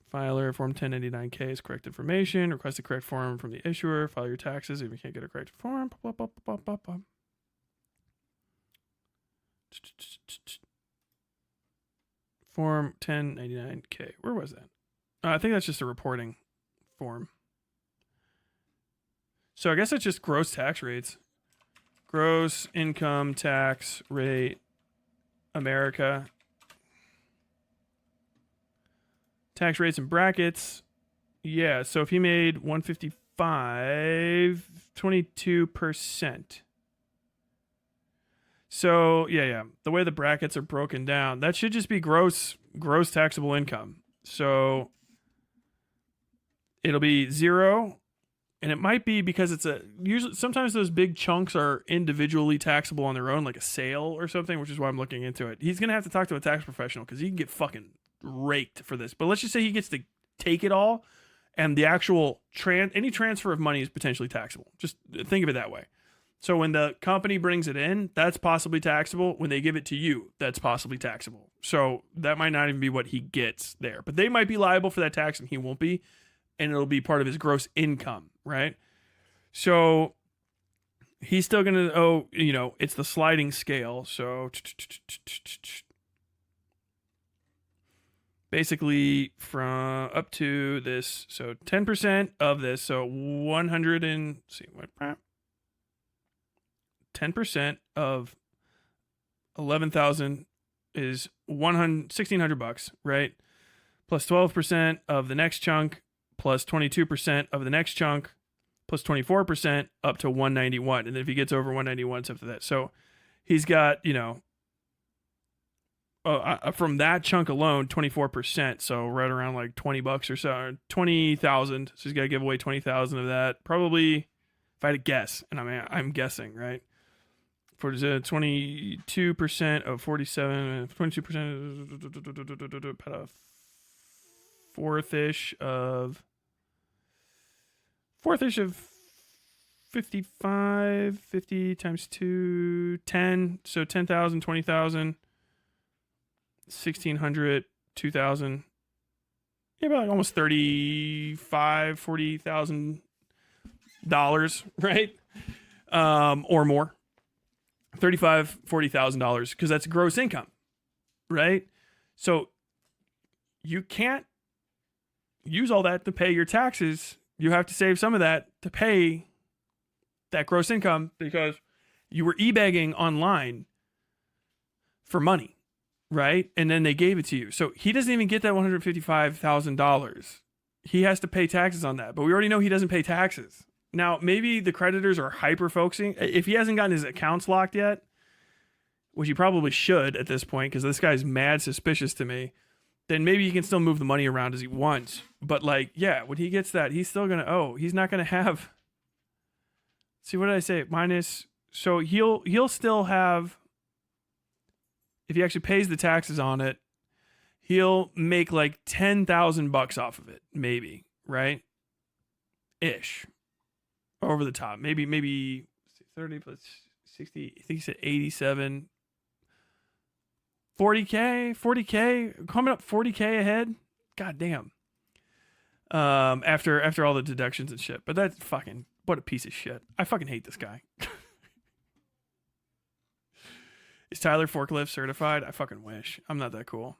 Filer, Form 1099K is correct information. Request the correct form from the issuer. File your taxes if you can't get a correct form. Form 1099K. Where was that? I think that's just a reporting form. So I guess it's just gross tax rates. Gross income tax rate, America. Tax rates and brackets. Yeah, so if he made 155, 22%. So, yeah. The way the brackets are broken down, that should just be gross taxable income. So it'll be 0. And it might be because it's usually sometimes those big chunks are individually taxable on their own, like a sale or something, which is why I'm looking into it. He's going to have to talk to a tax professional because he can get fucking raked for this. But let's just say he gets to take it all, and the actual any transfer of money is potentially taxable. Just think of it that way. So when the company brings it in, that's possibly taxable. When they give it to you, that's possibly taxable. So that might not even be what he gets there. But they might be liable for that tax and he won't be. And it'll be part of his gross income, right? So he's still going to owe, it's the sliding scale. So basically from up to this, so 10% of this, so 100 and, see what, 10% of 11,000 is $1,600, right? Plus 12% of the next chunk, plus 22% of the next chunk, plus 24% up to 191. And then if he gets over 191, it's up to that. So he's got, from that chunk alone, 24%. So right around like $20 or so, or 20,000. So he's got to give away 20,000 of that. Probably, if I had to guess, and I'm guessing, right? For 22% of 47, 22% about a fourth-ish of 55, 50 times 2, 10. So 10,000, 20,000, 1,600, 2,000. Yeah, about like almost $40,000, right? Or more. $40,000, because that's gross income, right? So you can't use all that to pay your taxes. You have to save some of that to pay that gross income because you were e-bagging online for money, right? And then they gave it to you. So he doesn't even get that $155,000. He has to pay taxes on that, but we already know he doesn't pay taxes. Now, maybe the creditors are hyper-focusing. If he hasn't gotten his accounts locked yet, which he probably should at this point because this guy's mad suspicious to me, then maybe he can still move the money around as he wants. But like, yeah, when he gets that, he's still going to owe. He's not going to have... See, what did I say? Minus... So he'll still have... If he actually pays the taxes on it, he'll make like $10,000 off of it, maybe, right? Ish. Over the top. Maybe 30 plus 60. I think he said 87. 40K, coming up 40K ahead. God damn. After all the deductions and shit. But that's fucking, what a piece of shit. I fucking hate this guy. Is Tyler forklift certified? I fucking wish. I'm not that cool.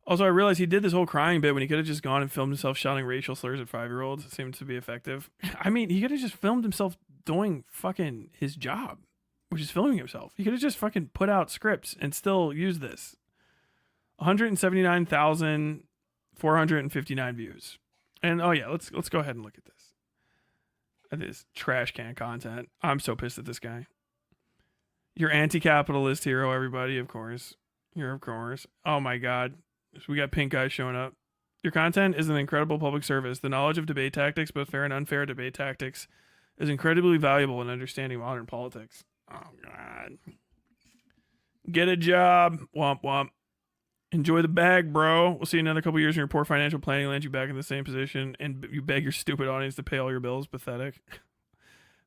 Also, I realized he did this whole crying bit when he could have just gone and filmed himself shouting racial slurs at 5-year-olds. It seemed to be effective. I mean, he could have just filmed himself doing fucking his job, which is filming himself. He could have just fucking put out scripts and still use this. 179,459 views. And oh yeah, let's go ahead and look at this. At this trash can content. I'm so pissed at this guy. You're anti-capitalist hero, everybody, of course. Of course. Oh my god. So we got pink guys showing up. Your content is an incredible public service. The knowledge of debate tactics, both fair and unfair debate tactics, is incredibly valuable in understanding modern politics. Oh, God. Get a job. Womp womp. Enjoy the bag, bro. We'll see you another couple years and your poor financial planning lands you back in the same position and you beg your stupid audience to pay all your bills. Pathetic.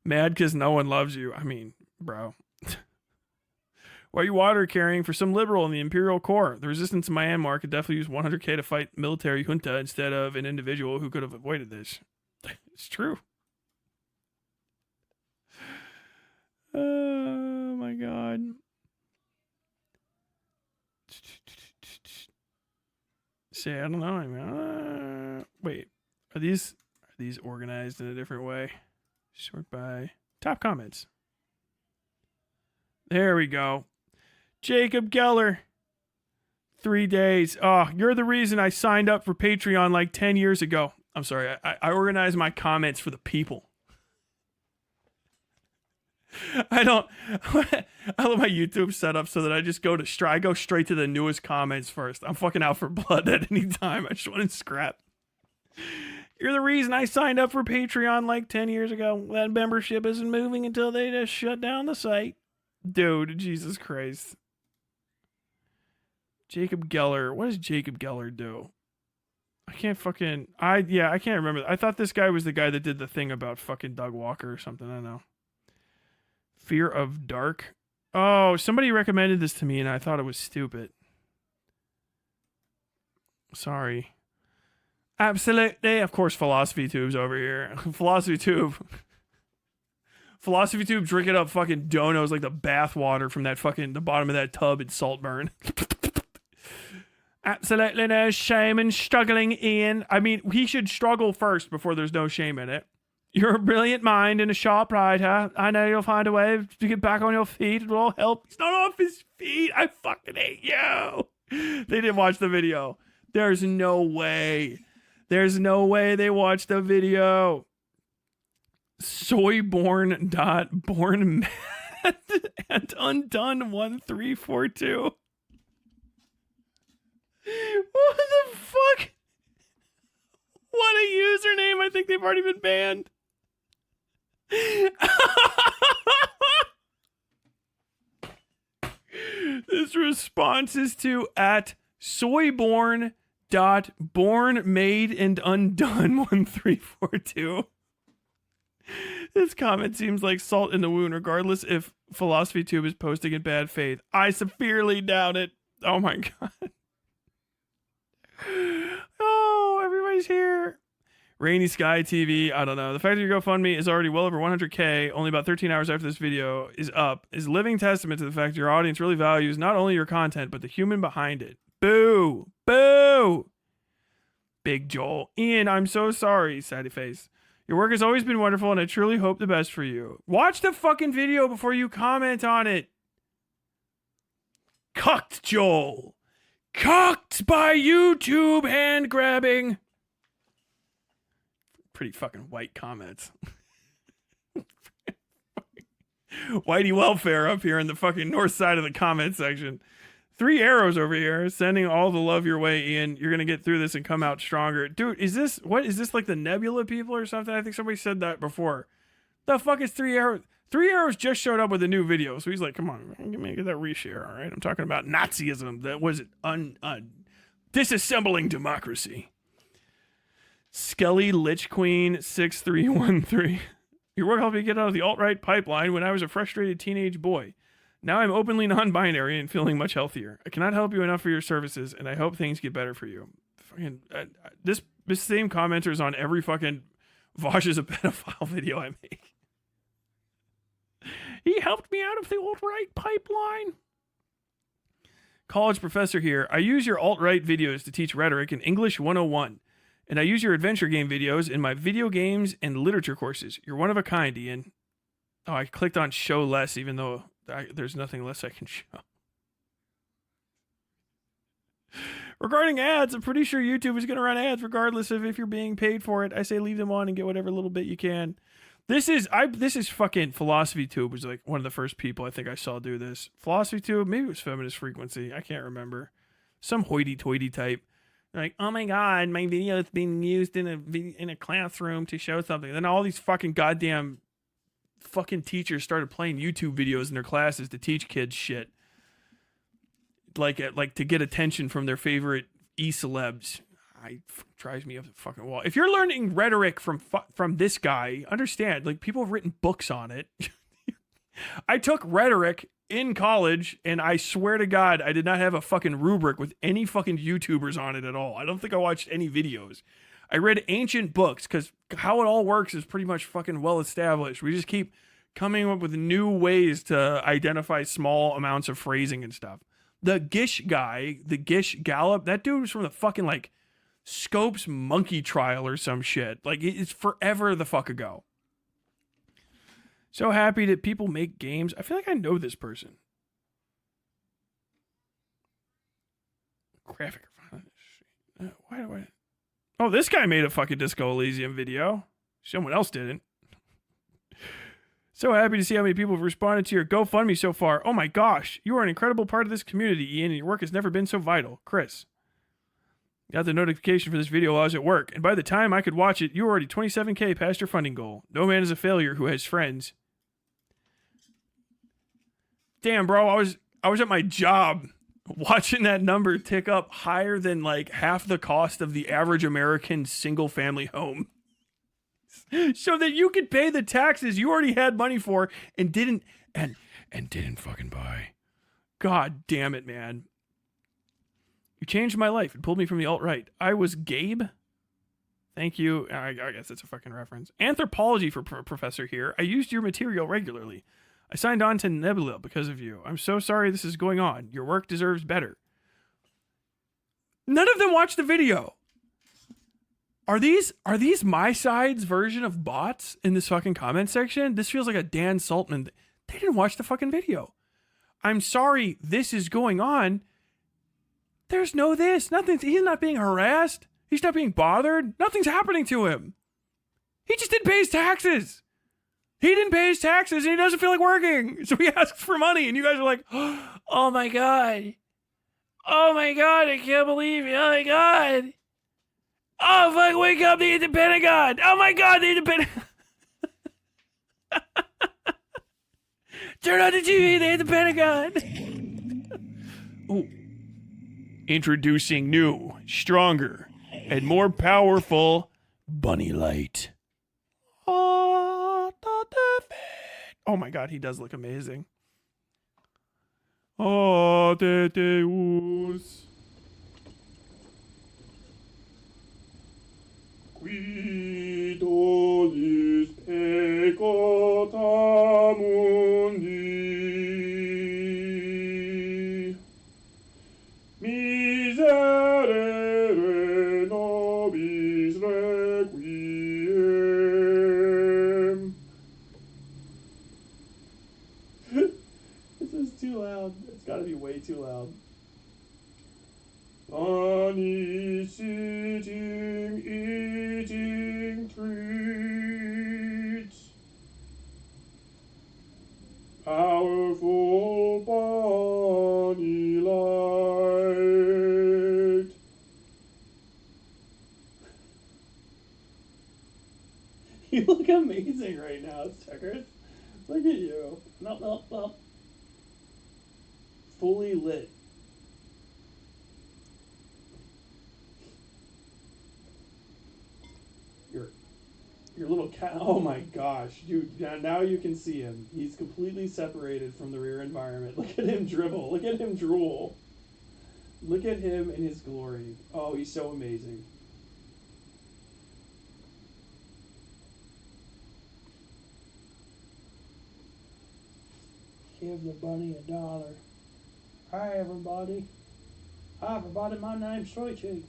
Mad because no one loves you. I mean, bro. Why are you water carrying for some liberal in the Imperial Corps? The resistance in Myanmar could definitely use 100K to fight military junta instead of an individual who could have avoided this. It's true. Oh my god. say, I don't know. I mean, wait, are these organized in a different way? Sort by top comments. There we go. Jacob Geller. 3 days. Oh, you're the reason I signed up for Patreon like 10 years ago. I'm sorry. I organize my comments for the people. I love my YouTube setup so that I just go straight to the newest comments first. I'm fucking out for blood at any time. I just want to scrap. You're the reason I signed up for Patreon like 10 years ago. That membership isn't moving until they just shut down the site. Dude, Jesus Christ. Jacob Geller. What does Jacob Geller do? I can't remember. I thought this guy was the guy that did the thing about fucking Doug Walker or something. I don't know. Fear of Dark. Oh, somebody recommended this to me and I thought it was stupid. Sorry. Absolutely. Of course, Philosophy Tube's over here. Philosophy Tube drinking up fucking donos like the bath water from that fucking the bottom of that tub in Saltburn. Absolutely no shame in struggling, Ian. I mean, he should struggle first before there's no shame in it. You're a brilliant mind and a sharp writer. I know you'll find a way to get back on your feet. It will all help. He's not off his feet. I fucking hate you. They didn't watch the video. There's no way. There's no way they watched the video. Soyborn.born and undone 1342. What the fuck? What a username. I think they've already been banned. This response is to at soyborn.bornmadeandundone1342. This comment seems like salt in the wound, regardless if Philosophy Tube is posting in bad faith. I severely doubt it. Oh my god. Oh, everybody's here. Rainy Sky TV. I don't know. The fact that your GoFundMe is already well over 100K, only about 13 hours after this video is up, is living testament to the fact your audience really values not only your content, but the human behind it. Boo! Boo! Big Joel. Ian, I'm so sorry, Sadie Face. Your work has always been wonderful, and I truly hope the best for you. Watch the fucking video before you comment on it. Cucked Joel. Cucked by YouTube hand grabbing. Pretty fucking white comments. Whitey welfare up here in the fucking north side of the comment section. 3 arrows over here, sending all the love your way, Ian. You're gonna get through this and come out stronger. Dude, is this like the Nebula people or something? I think somebody said that before. The fuck is 3 arrows? 3 arrows just showed up with a new video, so he's like, come on, give me that reshare, all right? I'm talking about Nazism. That was it, disassembling democracy. Skelly Lich Queen 6313. Your work helped me get out of the alt-right pipeline when I was a frustrated teenage boy. Now I'm openly non-binary and feeling much healthier. I cannot help you enough for your services, and I hope things get better for you. Fucking this same commenter is on every fucking Vosh is a pedophile video I make. He helped me out of the alt-right pipeline. College professor here. I use your alt-right videos to teach rhetoric in English 101. And I use your adventure game videos in my video games and literature courses. You're one of a kind, Ian. Oh, I clicked on show less, even though there's nothing less I can show. Regarding ads, I'm pretty sure YouTube is going to run ads regardless of if you're being paid for it. I say leave them on and get whatever little bit you can. This is fucking Philosophy Tube was like one of the first people I think I saw do this. Philosophy Tube, maybe it was Feminist Frequency. I can't remember. Some hoity-toity type. Like, oh my god, my video is being used in a classroom to show something. Then all these fucking goddamn fucking teachers started playing YouTube videos in their classes to teach kids shit. Like to get attention from their favorite e-celebs. Drives me up the fucking wall. If you're learning rhetoric from this guy, understand, like, people have written books on it. I took rhetoric in college, and I swear to God, I did not have a fucking rubric with any fucking YouTubers on it at all. I don't think I watched any videos. I read ancient books, because how it all works is pretty much fucking well established. We just keep coming up with new ways to identify small amounts of phrasing and stuff. The Gish guy, the Gish Gallop, that dude was from the fucking like Scopes monkey trial or some shit. Like it's forever the fuck ago. So happy that people make games. I feel like I know this person. Graphic. Why do I? Oh, this guy made a fucking Disco Elysium video. Someone else didn't. So happy to see how many people have responded to your GoFundMe so far. Oh my gosh, you are an incredible part of this community, Ian, and your work has never been so vital. Chris. Got the notification for this video while I was at work, and by the time I could watch it, you were already 27K past your funding goal. No man is a failure who has friends. Damn, bro, I was at my job watching that number tick up higher than like half the cost of the average American single family home. So that you could pay the taxes you already had money for and didn't fucking buy. God damn it, man. You changed my life and pulled me from the alt-right. I was Gabe. Thank you. I guess that's a fucking reference. Anthropology for Professor here. I used your material regularly. I signed on to Nebula because of you. I'm so sorry this is going on. Your work deserves better. None of them watched the video. Are these my side's version of bots in this fucking comment section? This feels like a Dan Saltman. They didn't watch the fucking video. I'm sorry this is going on. There's no this. Nothing. He's not being harassed. He's not being bothered. Nothing's happening to him. He just didn't pay his taxes. He didn't pay his taxes and he doesn't feel like working. So he asks for money and you guys are like, oh my God. Oh my God, I can't believe it. Oh my God. Oh fuck, wake up, they hit the Pentagon. Oh my God, they hit the Pentagon. Turn on the TV, they hit the Pentagon. Ooh. Introducing new, stronger, and more powerful bunny light. Oh my God, he does look amazing. Oh, Deus. Qui tollis peccata mundi, miserere nobis requiem. This is too loud. It's gotta be way too loud. Bunny sitting, eating treats. Powerful bunny light. You look amazing right now, Checkers. Look at you. No. Fully lit. Your little cat. Oh my gosh, dude! Now you can see him. He's completely separated from the rear environment. Look at him dribble. Look at him drool. Look at him in his glory. Oh, he's so amazing. Give the bunny $1. Hi everybody. Hi everybody. My name's Sweet Cheek.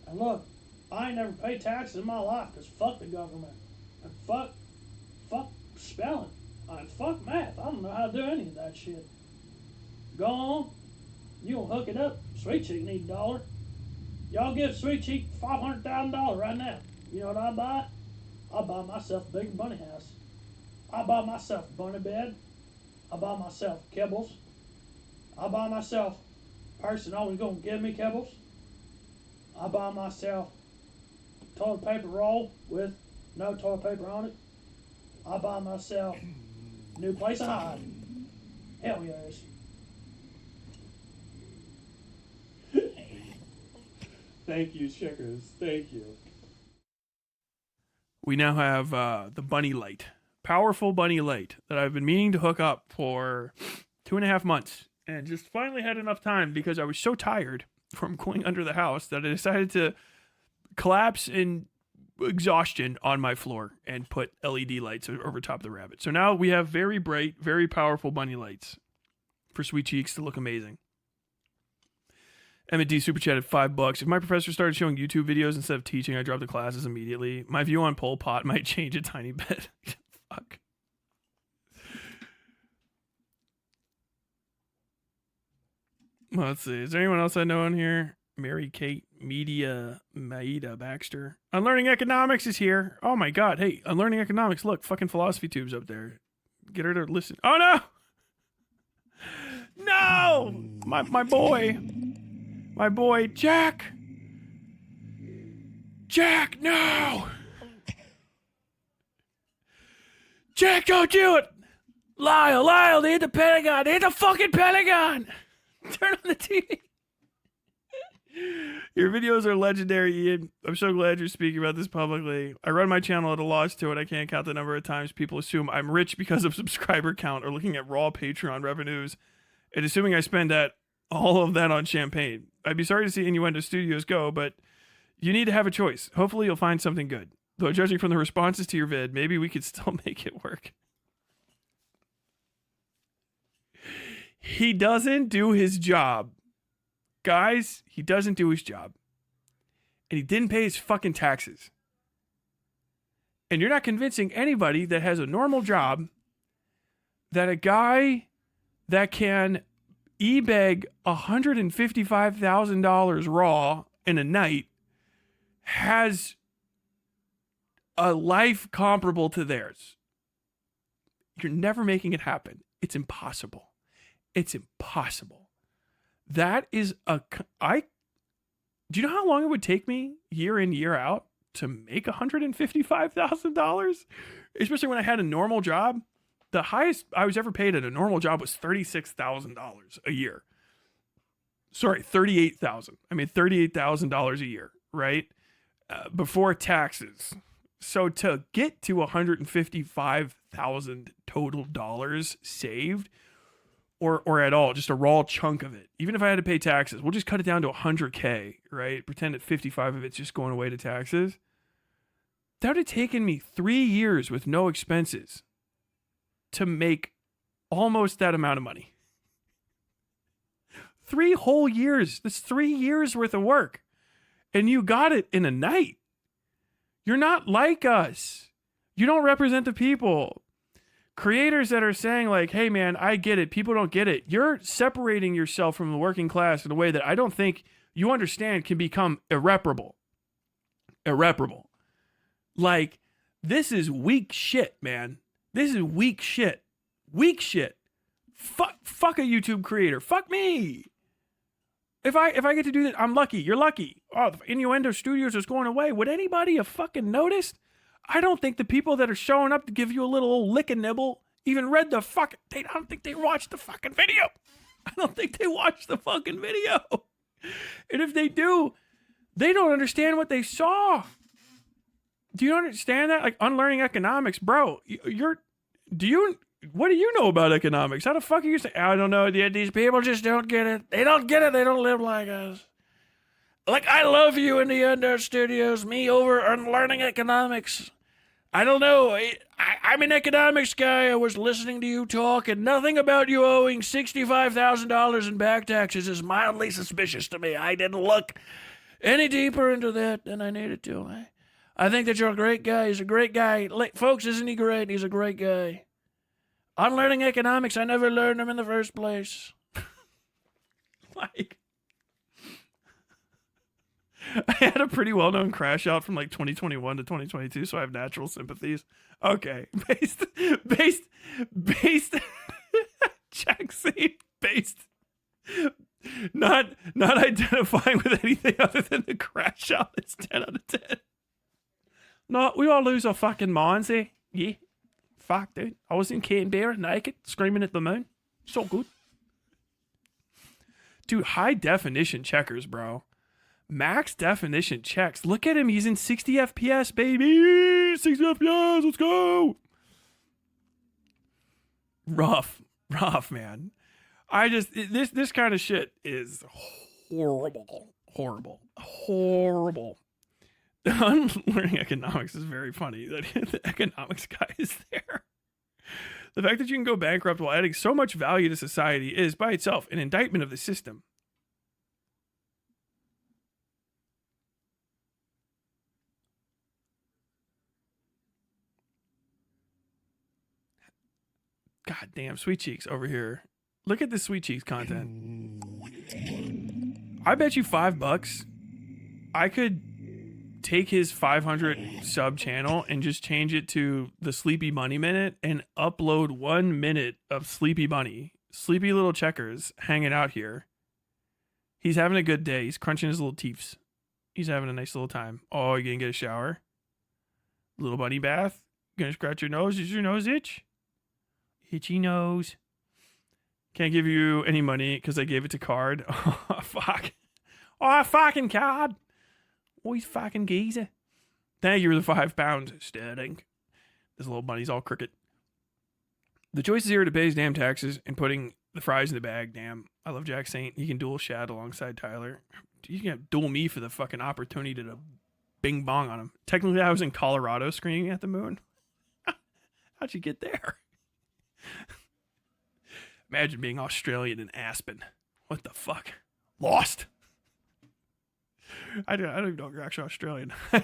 And look. I ain't never paid taxes in my life because fuck the government. And fuck spelling. And fuck math. I don't know how to do any of that shit. Go on. You gonna hook it up. Sweet Cheek need $1. Y'all give Sweet Cheek $500,000 right now. You know what I buy? I buy myself a big bunny house. I buy myself a bunny bed. I buy myself kibbles. I buy myself a person always gonna give me kibbles. I buy myself toilet paper roll with no toilet paper on it. I buy myself a new place to hide. Hell yes. Thank you, Checkers. Thank you. We now have the bunny light. Powerful bunny light that I've been meaning to hook up for 2.5 months. And just finally had enough time because I was so tired from going under the house that I decided to collapse in exhaustion on my floor and put LED lights over top the rabbit. So now we have very bright, very powerful bunny lights for Sweet Cheeks to look amazing. Emmett D super chatted $5. If my professor started showing YouTube videos instead of teaching, I dropped the classes immediately. My view on Pol Pot might change a tiny bit. Fuck. Well, let's see. Is there anyone else I know in here? Mary Kate Media Maida Baxter. Unlearning Economics is here. Oh my god. Hey, Unlearning Economics. Look, fucking Philosophy Tube's up there. Get her to listen. Oh no! No! My boy. My boy, Jack. Jack, no! Jack, don't do it! Lyle, they hit the Pentagon. They hit the fucking Pentagon! Turn on the TV. Your videos are legendary, Ian. I'm so glad you're speaking about this publicly. I run my channel at a loss to it. I can't count the number of times people assume I'm rich because of subscriber count or looking at raw Patreon revenues and assuming I spend all of that on champagne. I'd be sorry to see Innuendo Studios go, but you need to have a choice. Hopefully you'll find something good. Though judging from the responses to your vid, maybe we could still make it work. He doesn't do his job. Guys, he doesn't do his job. And he didn't pay his fucking taxes. And you're not convincing anybody that has a normal job that a guy that can e-bag $155,000 raw in a night has a life comparable to theirs. You're never making it happen. It's impossible. It's impossible. That is do you know how long it would take me year in, year out to make $155,000? Especially when I had a normal job. The highest I was ever paid at a normal job was $36,000 a year. Sorry, $38,000. I made $38,000 a year, right? Before taxes. So to get to $155,000 total dollars saved, or at all, just a raw chunk of it. Even if I had to pay taxes, we'll just cut it down to $100K, right? Pretend that 55 of it's just going away to taxes. That would have taken me 3 years with no expenses to make almost that amount of money. 3 whole years. That's 3 years worth of work. And you got it in a night. You're not like us. You don't represent the people. Creators that are saying like, hey man, I get it. People don't get it. You're separating yourself from the working class in a way that I don't think you understand can become irreparable. Irreparable. Like, this is weak shit, man. This is weak shit. Weak shit. Fuck a YouTube creator. Fuck me. If I get to do that, I'm lucky. You're lucky. Oh, the Innuendo Studios is going away. Would anybody have fucking noticed? I don't think the people that are showing up to give you a little old lick and nibble even read the fucking... I don't think they watched the fucking video. I don't think they watched the fucking video. And if they do, they don't understand what they saw. Do you understand that? Like, unlearning economics, bro. What do you know about economics? How the fuck are you saying? I don't know. These people just don't get it. They don't get it. They don't live like us. Like, I love you in the Innuendo Studios. Me over unlearning economics. I don't know. I'm an economics guy. I was listening to you talk, and nothing about you owing $65,000 in back taxes is mildly suspicious to me. I didn't look any deeper into that than I needed to. I think that you're a great guy. He's a great guy. Folks, isn't he great? He's a great guy. Unlearning economics, I never learned them in the first place. Like... I had a pretty well-known crash out from like 2021 to 2022, so I have natural sympathies. Okay. Based, Jackson, based, not identifying with anything other than the crash out. It's 10 out of 10. No, we all lose our fucking minds here. Yeah. Fuck, dude. I was in Canberra, naked, screaming at the moon. So good. Dude, high definition checkers, bro. Max definition checks. Look at him. He's in 60 FPS, baby. 60 FPS. Let's go. Rough, man. This kind of shit is horrible. Unlearning economics is very funny that the economics guy is there. The fact that you can go bankrupt while adding so much value to society is by itself an indictment of the system. God damn, Sweet Cheeks over here. Look at this Sweet Cheeks content. I bet you $5 I could take his 500 sub channel and just change it to the Sleepy Bunny Minute and upload 1 minute of Sleepy Bunny, sleepy little checkers hanging out here. He's having a good day. He's crunching his little teeths. He's having a nice little time. Oh, you gonna get a shower? Little bunny bath? Gonna scratch your nose? Does your nose itch? Itchy nose. Can't give you any money because I gave it to Card. Oh, fuck. Oh, fucking Card. Oh, he's fucking geezer. Thank you for the £5. Sterling. This little bunny's all crooked. The choice is here to pay his damn taxes and putting the fries in the bag. Damn. I love Jack Saint. He can duel Shad alongside Tyler. You can duel me for the fucking opportunity to bing bong on him. Technically, I was in Colorado screaming at the moon. How'd you get there? Imagine being Australian in Aspen. What the fuck? Lost. I don't even know if you're actually Australian. I've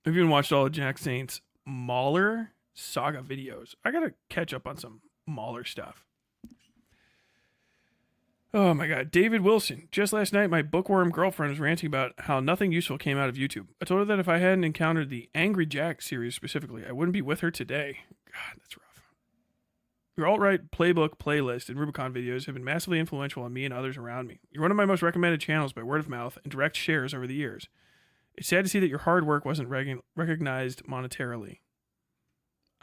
even watched all of Jack Saint's Mauler saga videos. I gotta catch up on some Mauler stuff. Oh my god. David Wilson. Just last night, my bookworm girlfriend was ranting about how nothing useful came out of YouTube. I told her that if I hadn't encountered the Angry Jack series specifically, I wouldn't be with her today. God, that's rough. Your alt-right playbook, playlist, and Rubicon videos have been massively influential on me and others around me. You're one of my most recommended channels by word of mouth and direct shares over the years. It's sad to see that your hard work wasn't recognized monetarily.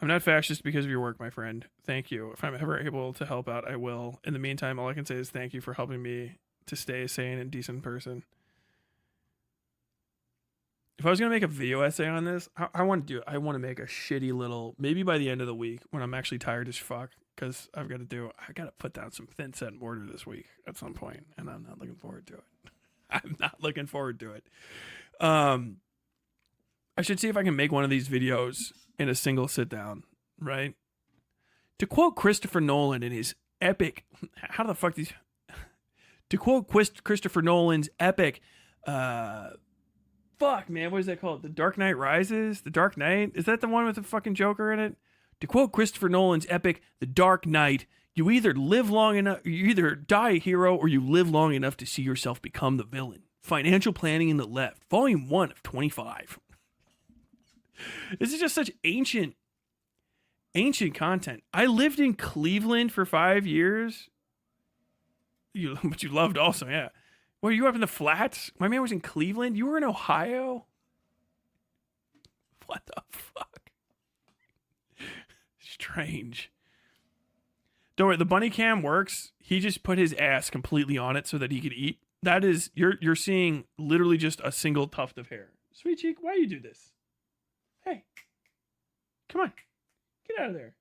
I'm not fascist because of your work, my friend. Thank you. If I'm ever able to help out, I will. In the meantime, all I can say is thank you for helping me to stay a sane and decent person. If I was going to make a video essay on this, I want to make a shitty little, maybe by the end of the week when I'm actually tired as fuck, because I got to put down some thin set mortar this week at some point, and I'm not looking forward to it. I'm not looking forward to it. I should see if I can make one of these videos in a single sit down, right? To quote Christopher Nolan in his epic, to quote Christopher Nolan's epic, fuck man, what is that called? The Dark Knight Rises? The Dark Knight? Is that the one with the fucking Joker in it? To quote Christopher Nolan's epic, The Dark Knight, you either die a hero or you live long enough to see yourself become the villain. Financial Planning in the Left, Volume 1 of 25. This is just such ancient content. I lived in Cleveland for 5 years. But you loved also, yeah. Were you up in the flats? My man was in Cleveland. You were in Ohio? What the fuck? Strange. Don't worry, the bunny cam works. He just put his ass completely on it so that he could eat. That is, you're seeing literally just a single tuft of hair. Sweet cheek, why you do this? Hey, come on, get out of there.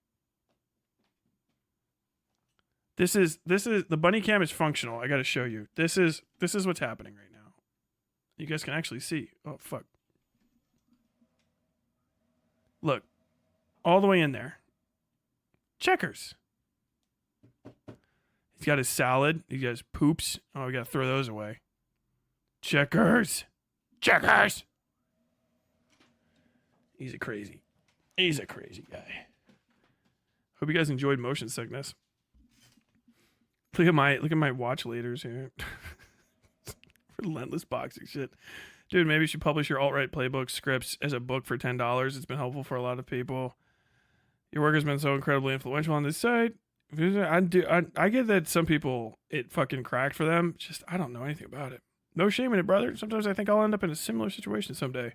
This is the bunny cam is functional. I got to show you. This is what's happening right now. You guys can actually see. Oh fuck. Look, all the way in there. Checkers. He's got his salad. He got his poops. Oh, we got to throw those away. Checkers. Checkers. He's a crazy guy. Hope you guys enjoyed Motion Sickness. Look at my watch laters here. Relentless boxing shit. Dude, maybe you should publish your alt-right playbook scripts as a book for $10. It's been helpful for a lot of people. Your work has been so incredibly influential on this site. I get that some people, it fucking cracked for them. Just, I don't know anything about it. No shame in it, brother. Sometimes I think I'll end up in a similar situation someday.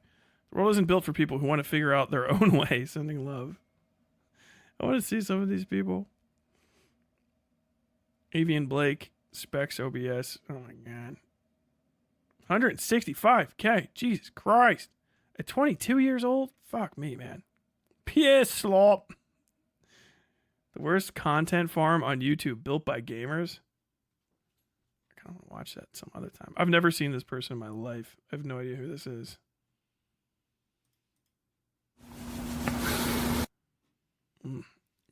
The world isn't built for people who want to figure out their own way. Sending love. I want to see some of these people. Avian Blake, Specs OBS. Oh my god. 165k. Jesus Christ. At 22 years old? Fuck me, man. P.S. Slop. The worst content farm on YouTube built by gamers. I kind of want to watch that some other time. I've never seen this person in my life. I have no idea who this is.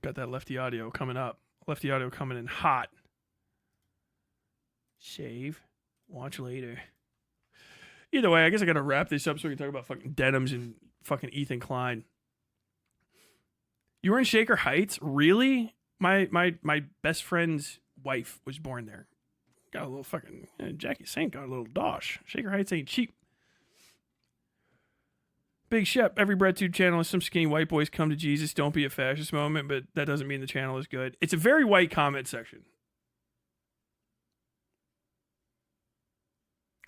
Got that lefty audio coming up. Lefty audio coming in hot. Save. Watch later. Either way, I guess I gotta wrap this up so we can talk about fucking denims and fucking Ethan Klein. You were in Shaker Heights? Really? My best friend's wife was born there. Got a little fucking... Jackie Saint got a little dosh. Shaker Heights ain't cheap. Big Shep, every BreadTube channel is some skinny white boys come to Jesus, don't be a fascist moment, but that doesn't mean the channel is good. It's a very white comment section.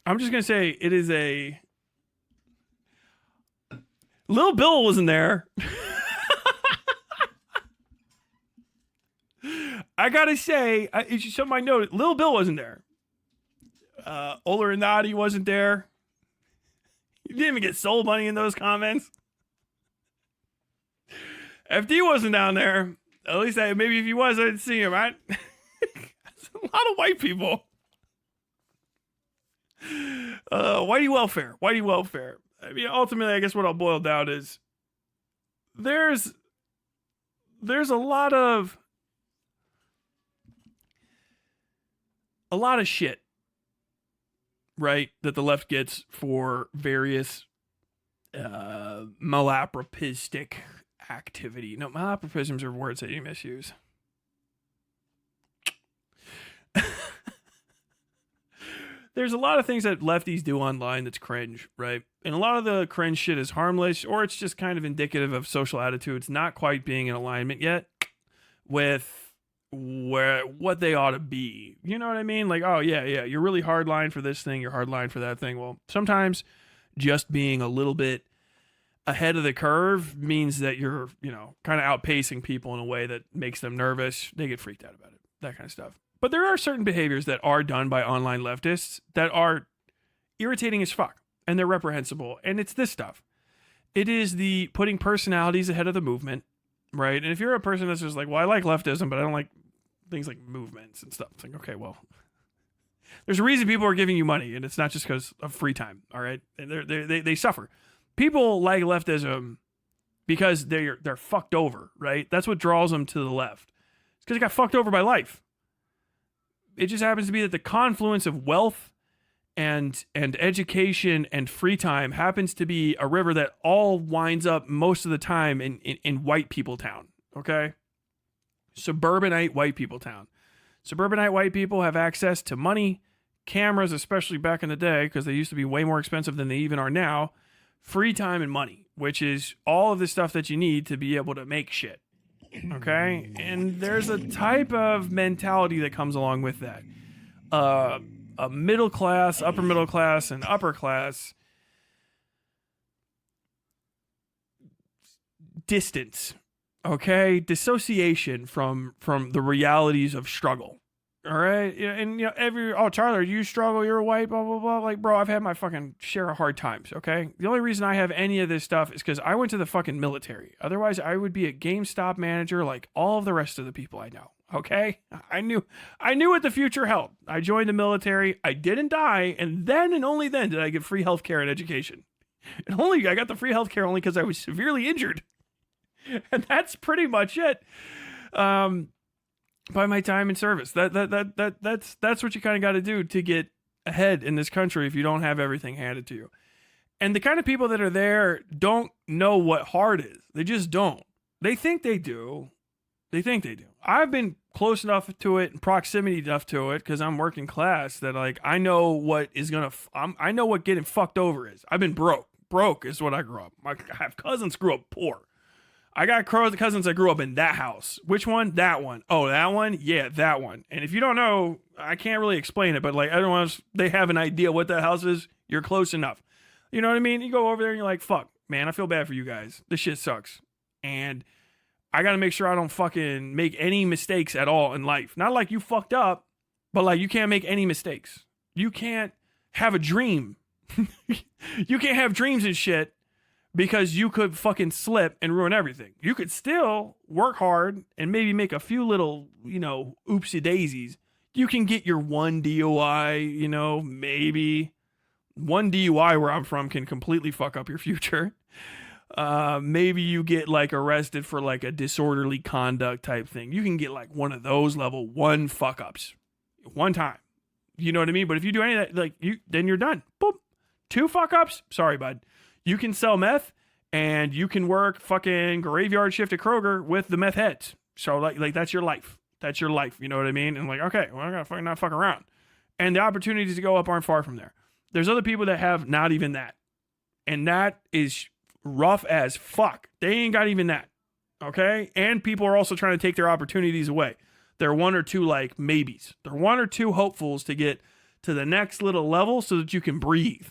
I'm just going to say it is a... Lil Bill wasn't there. I got to say, it's just something I noticed. Lil Bill wasn't there. Oler and Nadi wasn't there. You didn't even get soul money in those comments. FD wasn't down there. At least maybe if he was, I didn't see him, right? That's a lot of white people. Whitey welfare. Whitey welfare. I mean, ultimately, I guess what I'll boil down is there's a lot of shit, right, that the left gets for various malapropistic activity. No, malapropisms are words that you misuse. There's a lot of things that lefties do online that's cringe, right? And a lot of the cringe shit is harmless, or it's just kind of indicative of social attitudes not quite being in alignment yet with what they ought to be. You know what I mean? Like, oh, yeah, you're really hardline for this thing, you're hardline for that thing. Well, sometimes just being a little bit ahead of the curve means that you're, kind of outpacing people in a way that makes them nervous. They get freaked out about it, that kind of stuff. But there are certain behaviors that are done by online leftists that are irritating as fuck, and they're reprehensible. And it's this stuff. It is the putting personalities ahead of the movement, right? And if you're a person that's just like, well, I like leftism, but I don't like things like movements and stuff. It's like, okay, well, there's a reason people are giving you money, and it's not just because of free time, all right? And they suffer. People like leftism because they're fucked over, right? That's what draws them to the left. It's because they got fucked over by life. It just happens to be that the confluence of wealth and education and free time happens to be a river that all winds up most of the time in white people town, okay? Suburbanite white people town. Suburbanite white people have access to money, cameras, especially back in the day, because they used to be way more expensive than they even are now, free time and money, which is all of the stuff that you need to be able to make shit. Okay? And there's a type of mentality that comes along with that. A middle class, upper middle class, and upper class distance. Okay? Dissociation from the realities of struggle. All right? And Charlie, you struggle, you're white, blah, blah, blah. Like, bro, I've had my fucking share of hard times, okay? The only reason I have any of this stuff is because I went to the fucking military. Otherwise, I would be a GameStop manager like all of the rest of the people I know, okay? I knew what the future held. I joined the military, I didn't die, and then and only then did I get free healthcare and education. And I got the free healthcare only because I was severely injured. And that's pretty much it. By my time in service. That's what you kind of got to do to get ahead in this country if you don't have everything handed to you. And the kind of people that are there don't know what hard is. They just don't. They think they do. I've been close enough to it and proximity enough to it because I'm working class that like I know what is gonna. I know what getting fucked over is. I've been broke. Broke is what I grew up. I have cousins grew up poor. I got cousins that grew up in that house. Which one? That one. Oh, that one? Yeah, that one. And if you don't know, I can't really explain it, but like everyone else, they have an idea what that house is. You're close enough. You know what I mean? You go over there and you're like, fuck, man, I feel bad for you guys. This shit sucks. And I got to make sure I don't fucking make any mistakes at all in life. Not like you fucked up, but like you can't make any mistakes. You can't have a dream. You can't have dreams and shit. Because you could fucking slip and ruin everything. You could still work hard and maybe make a few little, oopsie daisies. You can get your one DUI, maybe. One DUI where I'm from can completely fuck up your future. Maybe you get like arrested for like a disorderly conduct type thing. You can get like one of those level 1 fuck ups. One time. You know what I mean? But if you do any of that, like then you're done. Boop. 2 fuck ups, sorry, bud. You can sell meth and you can work fucking graveyard shift at Kroger with the meth heads. So like that's your life. That's your life. You know what I mean? And like, okay, well, I gotta fucking not fuck around. And the opportunities to go up aren't far from there. There's other people that have not even that. And that is rough as fuck. They ain't got even that. Okay? And people are also trying to take their opportunities away. They're 1 or 2 like maybes. They're 1 or 2 hopefuls to get to the next little level so that you can breathe.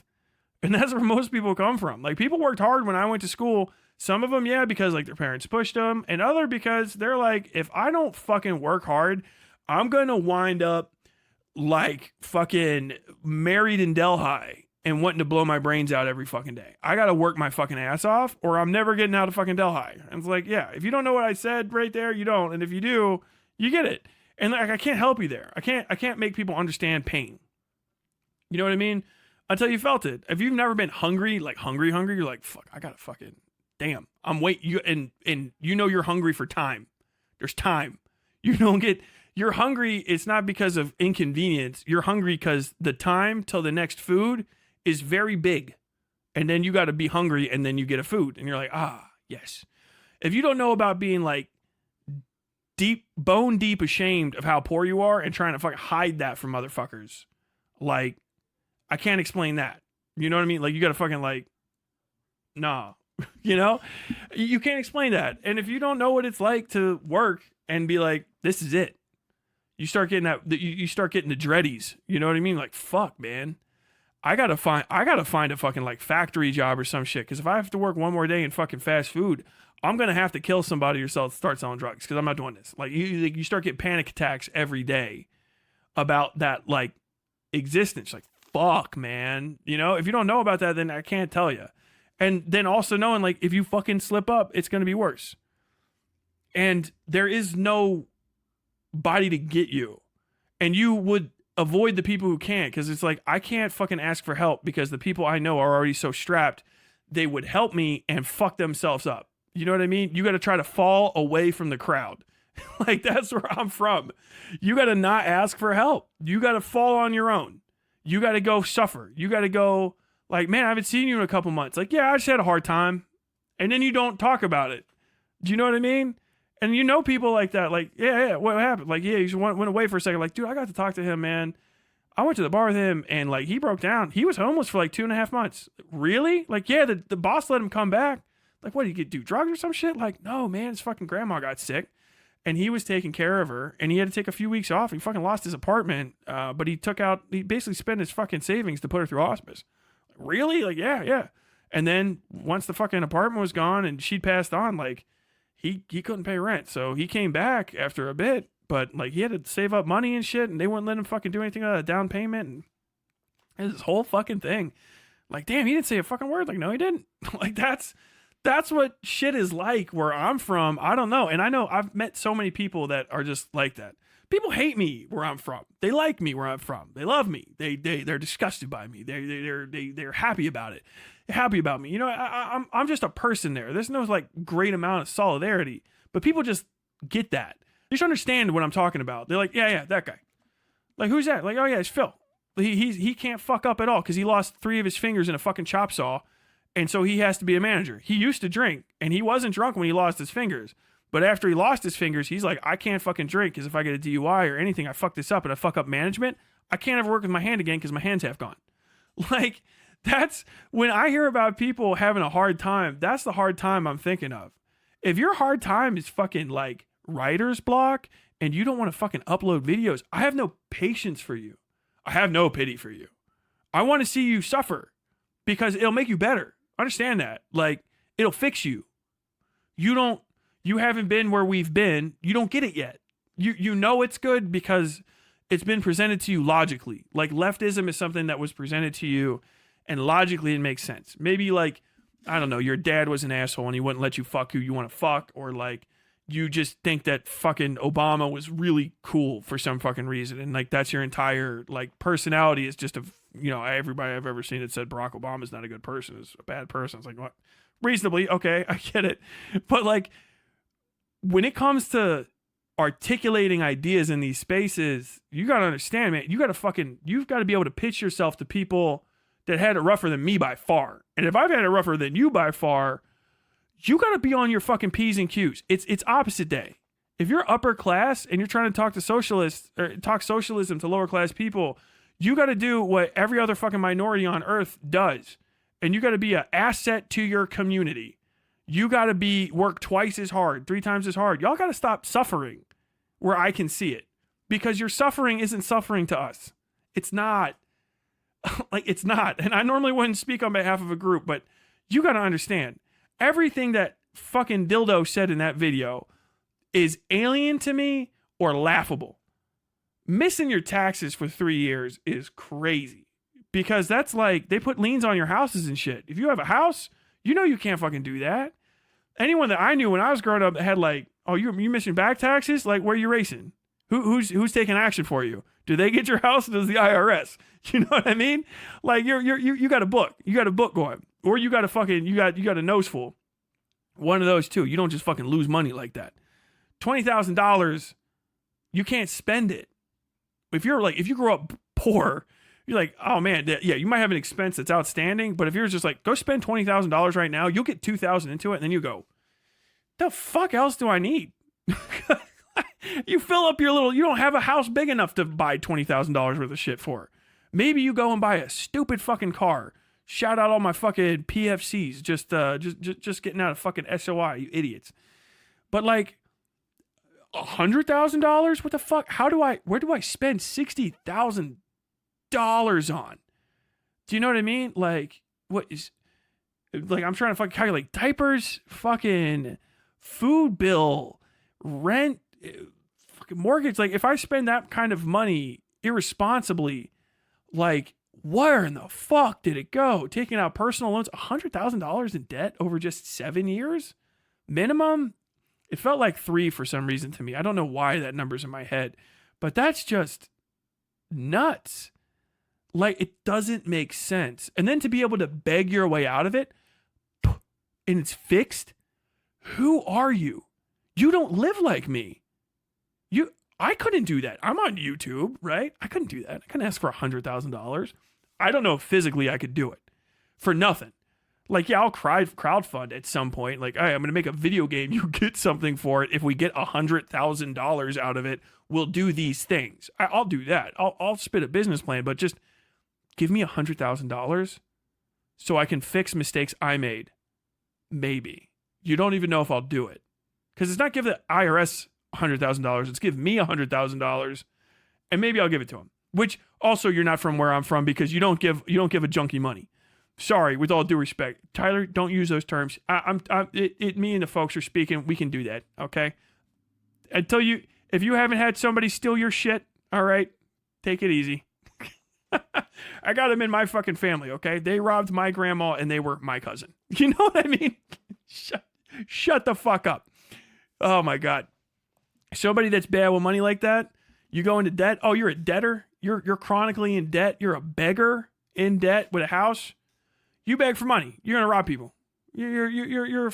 And that's where most people come from. Like, people worked hard when I went to school. Some of them, yeah, because like their parents pushed them, and other because they're like, if I don't fucking work hard, I'm going to wind up like fucking married in Delhi and wanting to blow my brains out every fucking day. I got to work my fucking ass off or I'm never getting out of fucking Delhi. And it's like, yeah, if you don't know what I said right there, you don't. And if you do, you get it. And like, I can't help you there. I can't make people understand pain. You know what I mean? Until you felt it. If you've never been hungry, like hungry, you're like, fuck, I gotta fucking, damn, I'm waiting. And you know you're hungry for time. There's time. You don't get, you're hungry. It's not because of inconvenience. You're hungry because the time till the next food is very big. And then you got to be hungry and then you get a food. And you're like, ah, yes. If you don't know about being like bone deep ashamed of how poor you are and trying to fucking hide that from motherfuckers, like, I can't explain that. You know what I mean? Like, you got to fucking like, nah, you know, you can't explain that. And if you don't know what it's like to work and be like, this is it, you start getting that, you start getting the dreadies. You know what I mean? Like, fuck, man, I gotta find a fucking like factory job or some shit. Cause if I have to work one more day in fucking fast food, I'm going to have to kill somebody or start selling drugs. Cause I'm not doing this. Like, you start getting panic attacks every day about that, like, existence. Like, fuck, man. You know, if you don't know about that, then I can't tell you. And then also knowing, like, if you fucking slip up, it's going to be worse. And there is no body to get you. And you would avoid the people who can't, because it's like, I can't fucking ask for help because the people I know are already so strapped, they would help me and fuck themselves up. You know what I mean? You got to try to fall away from the crowd. Like, that's where I'm from. You got to not ask for help. You got to fall on your own. You got to go suffer. You got to go like, man, I haven't seen you in a couple months. Like, yeah, I just had a hard time. And then you don't talk about it. Do you know what I mean? And you know people like that. Like, yeah, what happened? Like, yeah, you just went away for a second. Like, dude, I got to talk to him, man. I went to the bar with him and like, he broke down. He was homeless for like 2.5 months. Really? Like, yeah, the boss let him come back. Like, what, did he do drugs or some shit? Like, no, man, his fucking grandma got sick. And he was taking care of her, and he had to take a few weeks off. He fucking lost his apartment, but he basically spent his fucking savings to put her through hospice. Really? Like, yeah. And then once the fucking apartment was gone and she'd passed on, like, he couldn't pay rent. So he came back after a bit, but like, he had to save up money and shit, and they wouldn't let him fucking do anything out of down payment. And it was this whole fucking thing. Like, damn, he didn't say a fucking word. Like, no, he didn't. Like, that's what shit is like where I'm from. I don't know. And I know I've met so many people that are just like that. People hate me where I'm from. They like me where I'm from. They love me. They're disgusted by me. They're happy about it. They're happy about me. You know, I'm just a person there. There's no like great amount of solidarity, but people just get that. They just understand what I'm talking about. They're like, yeah, that guy. Like, who's that? Like, oh yeah, it's Phil. He can't fuck up at all because he lost 3 of his fingers in a fucking chop saw. And so he has to be a manager. He used to drink, and he wasn't drunk when he lost his fingers. But after he lost his fingers, he's like, I can't fucking drink because if I get a DUI or anything, I fuck this up and I fuck up management, I can't ever work with my hand again because my hand's half gone. Like, that's when I hear about people having a hard time, that's the hard time I'm thinking of. If your hard time is fucking like writer's block and you don't want to fucking upload videos, I have no patience for you. I have no pity for you. I want to see you suffer because it'll make you better. Understand that. Like, it'll fix you. You haven't been where we've been. You don't get it yet. You know it's good because it's been presented to you logically. Like, leftism is something that was presented to you and logically it makes sense. Maybe like, I don't know, your dad was an asshole and he wouldn't let you fuck who you want to fuck, or like you just think that fucking Obama was really cool for some fucking reason. And like, that's your entire like personality is just everybody I've ever seen that said Barack Obama is not a good person, is a bad person. It's like, what? Reasonably, okay, I get it. But like, when it comes to articulating ideas in these spaces, you got to understand, man, you've got to be able to pitch yourself to people that had it rougher than me by far. And if I've had it rougher than you by far, you got to be on your fucking P's and Q's. It's opposite day. If you're upper class and you're trying to talk to socialists or talk socialism to lower class people, you got to do what every other fucking minority on earth does. And you got to be an asset to your community. You got to work twice as hard, 3 times as hard. Y'all got to stop suffering where I can see it, because your suffering isn't suffering to us. It's not. Like, it's not. And I normally wouldn't speak on behalf of a group, but you got to understand, everything that fucking Dildo said in that video is alien to me or laughable. Missing your taxes for 3 years is crazy, because that's like, they put liens on your houses and shit. If you have a house, you know you can't fucking do that. Anyone that I knew when I was growing up that had like, oh, you missing back taxes? Like, where are you racing? Who's taking action for you? Do they get your house, or does the IRS? You know what I mean? Like, you got a book. You got a book going. Or you got a fucking, you got a nose full. One of those two. You don't just fucking lose money like that. $20,000, you can't spend it. If you grow up poor, you're like, oh man, yeah, you might have an expense that's outstanding, but if you're just like, go spend $20,000 right now, you'll get $2,000 into it, and then you go, the fuck else do I need? You fill up you don't have a house big enough to buy $20,000 worth of shit for. Maybe you go and buy a stupid fucking car. Shout out all my fucking PFCs, just getting out of fucking SOI, you idiots. But like, $100,000? What the fuck? Where do I spend $60,000 on? Do you know what I mean? Like, what is, like, I'm trying to fucking calculate diapers, fucking food bill, rent, fucking mortgage. Like, if I spend that kind of money irresponsibly, like, where in the fuck did it go? Taking out personal loans, $100,000 in debt over just 7 years minimum. It felt like 3 for some reason to me. I don't know why that number's in my head, but that's just nuts. Like, it doesn't make sense. And then to be able to beg your way out of it, and it's fixed. Who are you? You don't live like me. I couldn't do that. I'm on YouTube, right? I couldn't do that. I couldn't ask for $100,000. I don't know if physically I could do it for nothing. Like, yeah, I'll crowdfund at some point. Like, hey, I'm going to make a video game. You get something for it. If we get $100,000 out of it, we'll do these things. I'll do that. I'll spit a business plan, but just give me $100,000 so I can fix mistakes I made. Maybe. You don't even know if I'll do it. Because it's not give the IRS $100,000. It's give me $100,000, and maybe I'll give it to him. Which also, you're not from where I'm from, because you don't give a junkie money. Sorry, with all due respect, Tyler, don't use those terms. Me and the folks are speaking. We can do that, okay? If you haven't had somebody steal your shit, all right, take it easy. I got them in my fucking family, okay? They robbed my grandma, and they were my cousin. You know what I mean? Shut the fuck up. Oh my God. Somebody that's bad with money like that, you go into debt. Oh, you're a debtor. You're chronically in debt. You're a beggar in debt with a house. You beg for money. You're gonna rob people. You're a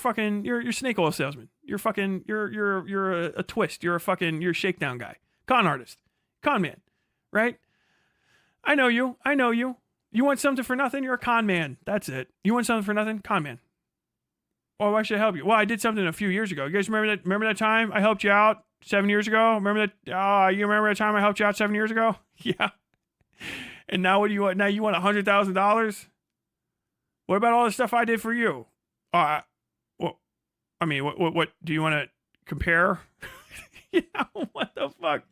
snake oil salesman. You're a twist. You're a shakedown guy. Con artist. Con man. Right? I know you. You want something for nothing? You're a con man. That's it. You want something for nothing? Con man. Well, why should I help you? Well, I did something a few years ago. You guys remember that time I helped you out 7 years ago? Remember that? You remember that time I helped you out 7 years ago? Yeah. And now what do you want? Now you want $100,000? What about all the stuff I did for you? What do you want to compare? What the fuck?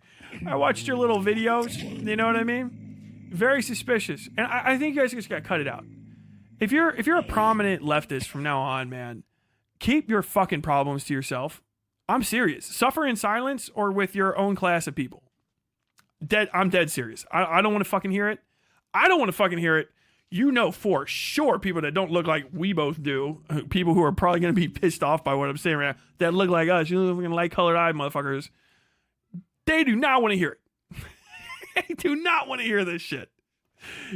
I watched your little videos. You know what I mean? Very suspicious. And I think you guys just got to cut it out. If you're a prominent leftist from now on, man, keep your fucking problems to yourself. I'm serious. Suffer in silence or with your own class of people. I'm dead serious. I don't want to fucking hear it. I don't want to fucking hear it. You know for sure people that don't look like we both do, people who are probably going to be pissed off by what I'm saying right now, that look like us, you fucking light-colored-eyed motherfuckers, they do not want to hear it. They do not want to hear this shit.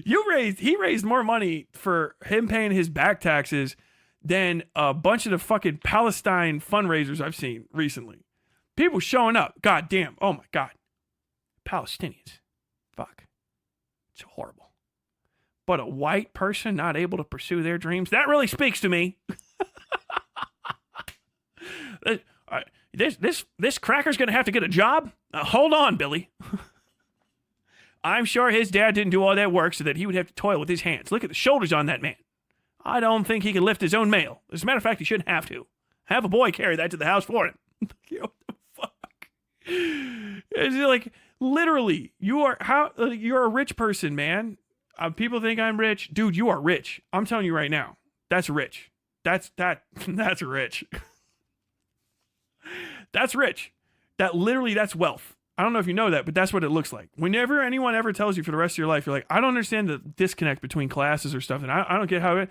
He raised more money for him paying his back taxes than a bunch of the fucking Palestine fundraisers I've seen recently. People showing up. God damn. Oh my God. Palestinians. Fuck. It's horrible. but a white person not able to pursue their dreams, that really speaks to me. This cracker's going to have to get a job? Hold on, Billy. I'm sure his dad didn't do all that work so that he would have to toil with his hands. Look at the shoulders on that man. I don't think he can lift his own mail. As a matter of fact, he shouldn't have to. Have a boy carry that to the house for him. What the fuck? It's like, literally, you're a rich person, man. People think I'm rich. Dude, you are rich. I'm telling you right now. That's rich. That's rich. That's rich. That's wealth. I don't know if you know that, but that's what it looks like. Whenever anyone ever tells you for the rest of your life, you're like, I don't understand the disconnect between classes or stuff, and I don't get how it.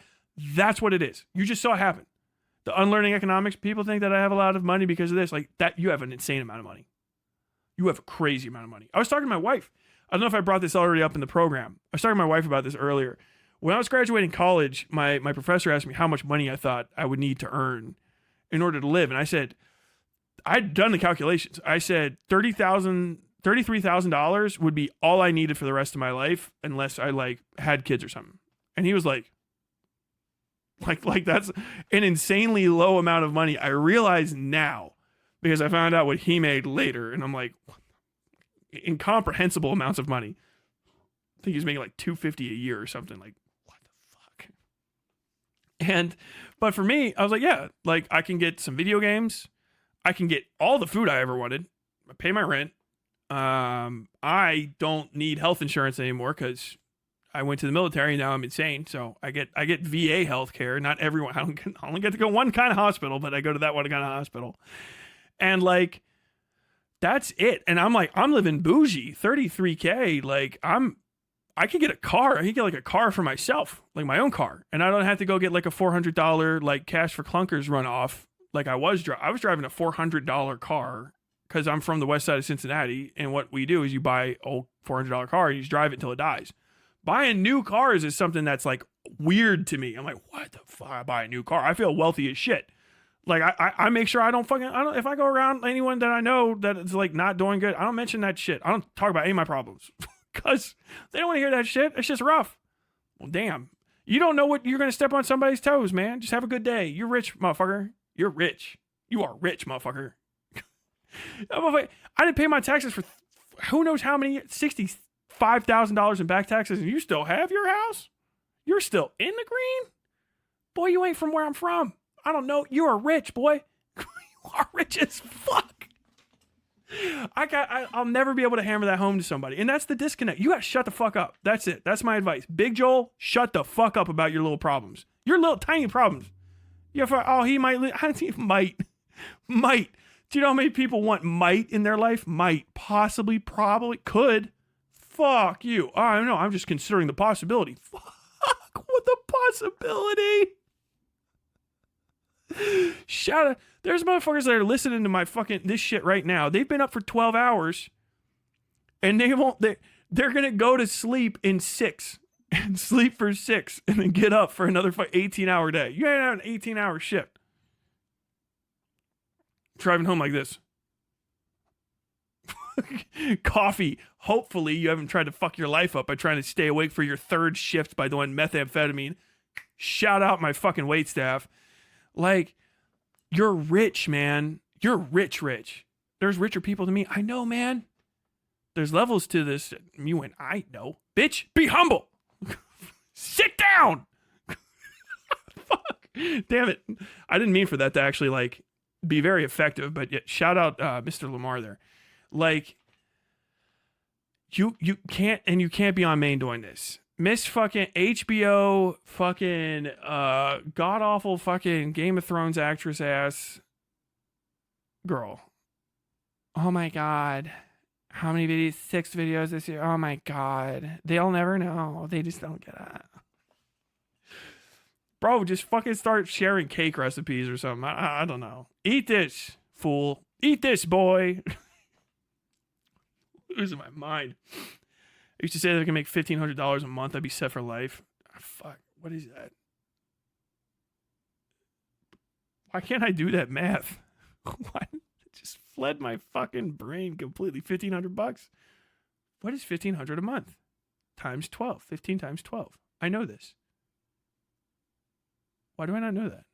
That's what it is. You just saw it happen. The unlearning economics, people think that I have a lot of money because of this. Like that, you have an insane amount of money. You have a crazy amount of money. I was talking to my wife. I don't know if I brought this already up in the program. I was talking to my wife about this earlier. When I was graduating college, my professor asked me how much money I thought I would need to earn in order to live. And I said, I'd done the calculations. I said $33,000 would be all I needed for the rest of my life unless I like had kids or something. And he was like that's an insanely low amount of money. I realize now because I found out what he made later, and I'm like, incomprehensible amounts of money. I think he's making like $250 a year or something. Like, what the fuck? But for me, I was like, yeah, like I can get some video games. I can get all the food I ever wanted. I pay my rent. I don't need health insurance anymore because I went to the military and now I'm insane. So I get VA health care. Not everyone. I only get to go one kind of hospital, but I go to that one kind of hospital. And like, that's it. And I'm like, I'm living bougie, $33K. Like I could get a car. I could get like a car for myself, like my own car. And I don't have to go get like a $400 like cash for clunkers runoff. Like I was driving a $400 car because I'm from the west side of Cincinnati. And what we do is you buy a $400 car and you just drive it until it dies. Buying new cars is something that's like weird to me. I'm like, what the fuck? I buy a new car. I feel wealthy as shit. Like I make sure if I go around anyone that I know that is like not doing good, I don't mention that shit. I don't talk about any of my problems because they don't want to hear that shit. It's just rough. Well, damn. You don't know what you're going to step on somebody's toes, man. Just have a good day. You're rich, motherfucker. You're rich. You are rich, motherfucker. I didn't pay my taxes for who knows how many, $65,000 in back taxes, and you still have your house? You're still in the green? Boy, you ain't from where I'm from. I don't know. You are rich, boy. You are rich as fuck. I'll never be able to hammer that home to somebody. And that's the disconnect. You got to shut the fuck up. That's it. That's my advice. Big Joel, shut the fuck up about your little problems. Your little tiny problems. He might. I don't think might. Might. Do you know how many people want might in their life? Might. Possibly. Probably. Could. Fuck you. I don't know. I'm just considering the possibility. Fuck. What the possibility? Shout out. There's motherfuckers that are listening to my fucking this shit right now. They've been up for 12 hours and they're gonna go to sleep in 6 and sleep for 6 and then get up for another 18-hour day. You ain't have an 18-hour shift. Driving home like this. Coffee. Hopefully you haven't tried to fuck your life up by trying to stay awake for your third shift by doing methamphetamine. Shout out my fucking waitstaff. Like, you're rich, man. You're rich. There's richer people than me. I know, man. There's levels to this. You and I know. Bitch, be humble. Sit down. Fuck. Damn it. I didn't mean for that to actually, like, be very effective, but yet, shout out Mr. Lamar there. Like, you can't be on main doing this. Miss fucking HBO fucking god awful fucking Game of Thrones actress ass girl. Oh my god. How many videos? 6 videos this year. Oh my god. They'll never know. They just don't get it. Bro, just fucking start sharing cake recipes or something. I don't know. Eat this, fool. Eat this, boy. Losing my mind. I used to say that I can make $1,500 a month. I'd be set for life. Oh, fuck. What is that? Why can't I do that math? Why? It just fled my fucking brain completely. $1,500 bucks. What is $1,500 a month? Times 12. 15 times 12. I know this. Why do I not know that?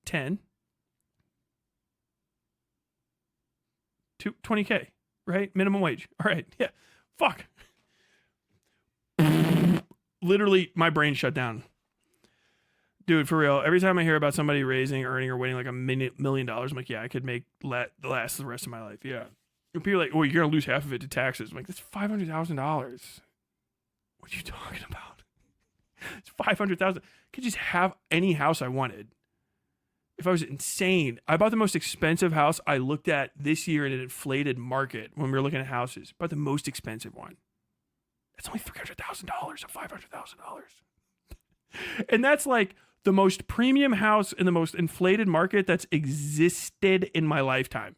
10. 20K, right? Minimum wage. All right. Yeah. Fuck. Literally, my brain shut down. Dude, for real. Every time I hear about somebody raising, earning, or winning like $1 million, I'm like, yeah, I could make last the rest of my life. Yeah. And people are like, oh, you're going to lose half of it to taxes. I'm like, that's $500,000. What are you talking about? It's $500,000. I could just have any house I wanted. If I was insane, I bought the most expensive house I looked at this year in an inflated market when we were looking at houses. Bought the most expensive one. That's only $300,000 of $500,000. And that's like the most premium house in the most inflated market that's existed in my lifetime.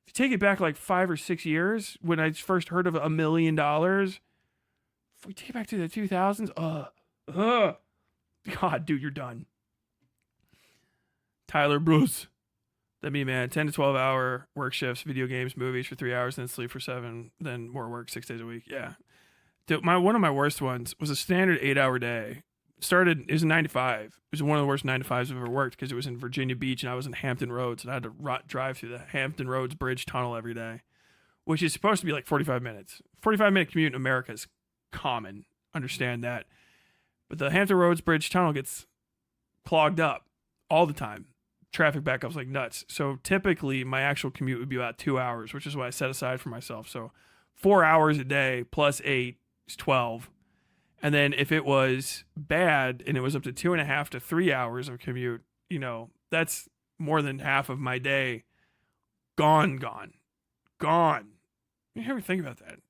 If you take it back like 5 or 6 years, when I first heard of $1 million, if we take it back to the 2000s, God, dude, you're done. Tyler Bruce. That'd be, man, 10 to 12 hour work shifts, video games, movies for 3 hours, then sleep for 7, then more work 6 days a week. Yeah. Dude, one of my worst ones was a standard 8-hour day. It was in 95. It was one of the worst 9 to 5s I've ever worked because it was in Virginia Beach and I was in Hampton Roads and I had to drive through the Hampton Roads Bridge Tunnel every day, which is supposed to be like 45 minutes. 45-minute commute in America is common. Understand that. But the Hampton Roads Bridge Tunnel gets clogged up all the time. Traffic backups like nuts. So typically my actual commute would be about 2 hours, which is what I set aside for myself. So 4 hours a day plus 8 is 12. And then if it was bad and it was up to 2.5 to 3 hours of commute, you know, that's more than half of my day gone. You ever think about that?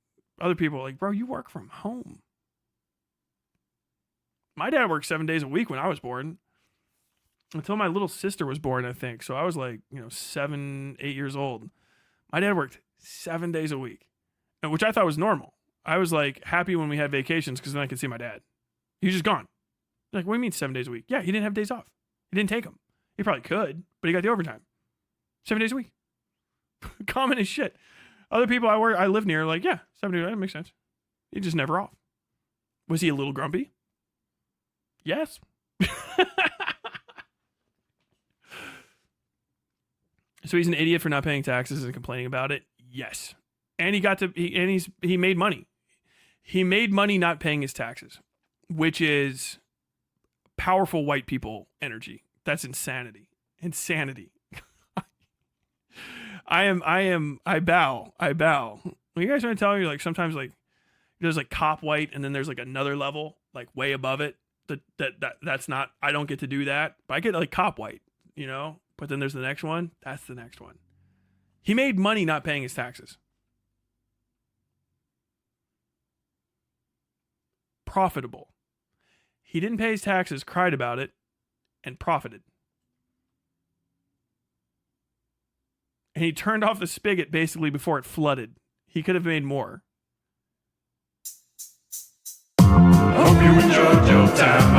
Other people are like, bro, you work from home. My dad worked 7 days a week when I was born. Until my little sister was born, I think. So I was like, 7, 8 years old. My dad worked 7 days a week, which I thought was normal. I was like happy when we had vacations because then I could see my dad. He was just gone. Like, what do you mean 7 days a week? Yeah, he didn't have days off. He didn't take them. He probably could, but he got the overtime. 7 days a week. Common as shit. Other people I live near are like, yeah, 7 days, that makes sense. He just never off. Was he a little grumpy? Yes. So he's an idiot for not paying taxes and complaining about it? Yes. And he made money. He made money not paying his taxes, which is powerful white people energy. That's insanity. Insanity. I bow. When you guys trying to tell me, like, sometimes like there's like cop white and then there's like another level like way above it. That's not, I don't get to do that. But I get like cop white, but then there's the next one. That's the next one. He made money not paying his taxes. Profitable. He didn't pay his taxes, cried about it, and profited. And he turned off the spigot basically before it flooded. He could have made more. Hope you enjoyed your time